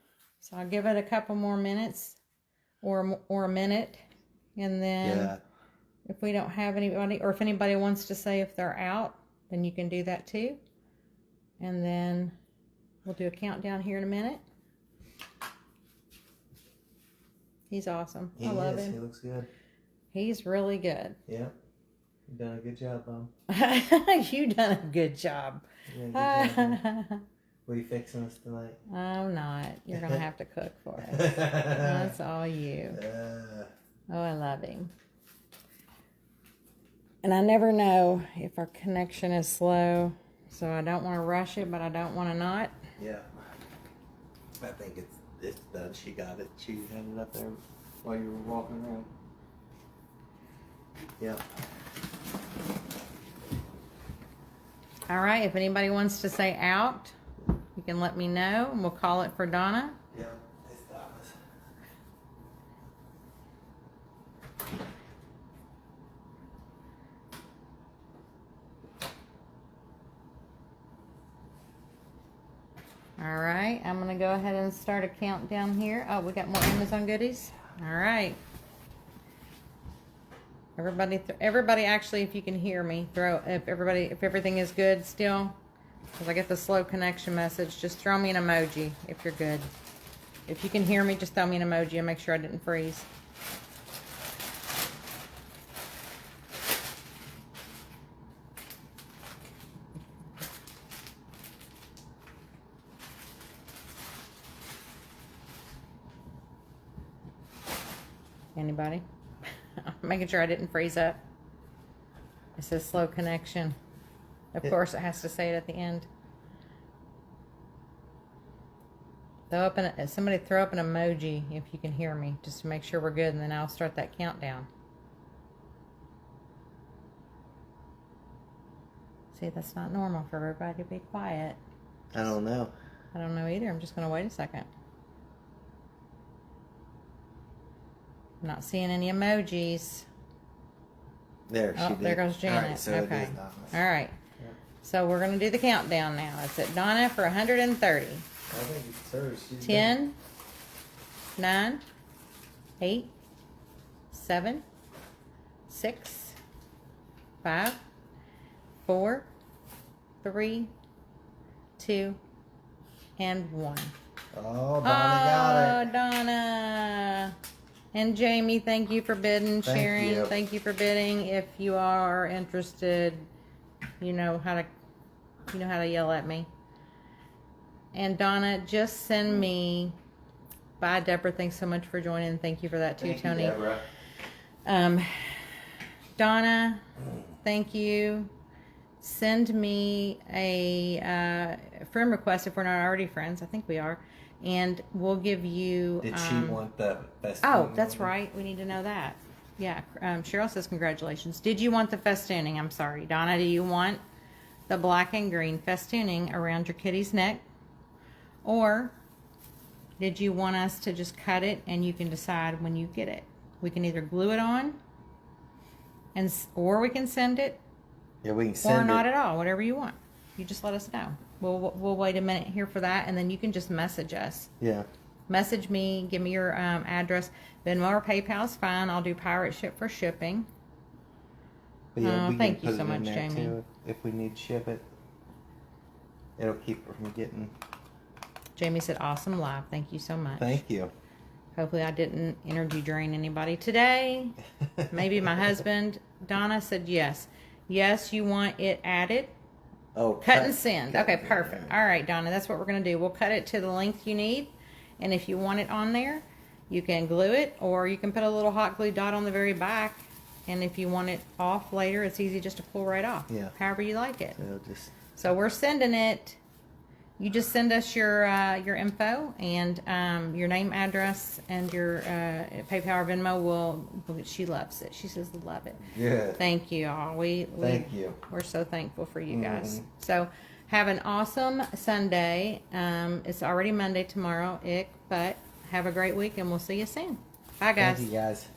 So I'll give it a couple more minutes or a minute. And then if we don't have anybody, or if anybody wants to say if they're out, then you can do that too. And then we'll do a countdown here in a minute. He's awesome. I love him. He looks good. He's really good. Yep. You've done a good job, Mom. You done a good job. Yeah, good job, Mom. What are you fixing us tonight? I'm not. You're going to have to cook for us. That's all you. Oh, I love him. And I never know if our connection is slow, so I don't want to rush it, but I don't want to not. Yeah. I think it's done. She got it. She had it up there while you were walking around. Yeah. All right, if anybody wants to say out, you can let me know, and we'll call it for Donna. Yeah, it's Donna's. All right, I'm going to go ahead and start a countdown here. Oh, we got more Amazon goodies? All right. Everybody, actually, if you can hear me, if everything is good still, because I get the slow connection message, just throw me an emoji if you're good. If you can hear me, just throw me an emoji and make sure I didn't freeze. Anybody? Making sure I didn't freeze up. It says slow connection. Of course, it has to say it at the end. Somebody throw up an emoji if you can hear me, just to make sure we're good, and then I'll start that countdown. See, that's not normal for everybody to be quiet. I don't know. I don't know either. I'm just going to wait a second. I'm not seeing any emojis. There, she did. There goes Janet. All right, so okay. it is Donna's. All right. Yeah. So we're going to do the countdown now. It's at Donna for 130. I think it's hers. 10, 9, 8, 7, 6, 5, 4, 3, 2, and 1. Oh, Donna got it. Donna. And Jamie, thank you for bidding. Sharon, thank you for bidding. If you are interested, you know how to yell at me. And Donna, just send me. Bye, Deborah. Thanks so much for joining. Thank you for that too, Thank Tony. you, Deborah. Donna, thank you. Send me a friend request if we're not already friends. I think we are. And we'll give you... Did she want the festooning? Oh, that's right. We need to know that. Yeah. Cheryl says congratulations. Did you want the festooning? I'm sorry. Donna, do you want the black and green festooning around your kitty's neck? Or did you want us to just cut it and you can decide when you get it? We can either glue it on, or we can send it. Yeah, we can send it. Or not at all. Whatever you want. You just let us know. We'll wait a minute here for that, and then you can just message us. Yeah. Message me. Give me your address. Venmo or PayPal is fine. I'll do pirate ship for shipping. But yeah, we thank can you put so it in much, there Jamie. too, if we need to ship it. It'll keep her from getting... Jamie said, awesome live. Thank you so much. Thank you. Hopefully I didn't energy drain anybody today. Maybe my husband. Donna said yes. Yes, you want it added. Oh, Cut and send. Okay, perfect. All right, Donna, that's what we're going to do. We'll cut it to the length you need. And if you want it on there, you can glue it, or you can put a little hot glue dot on the very back. And if you want it off later, it's easy just to pull right off. Yeah. However you like it. So So we're sending it. You just send us your info and your name, address, and your PayPal or Venmo. She loves it. She says, love it. Yeah. Thank you all. Thank you. We're so thankful for you guys. So have an awesome Sunday. It's already Monday tomorrow, but have a great week, and we'll see you soon. Bye, guys. Thank you, guys.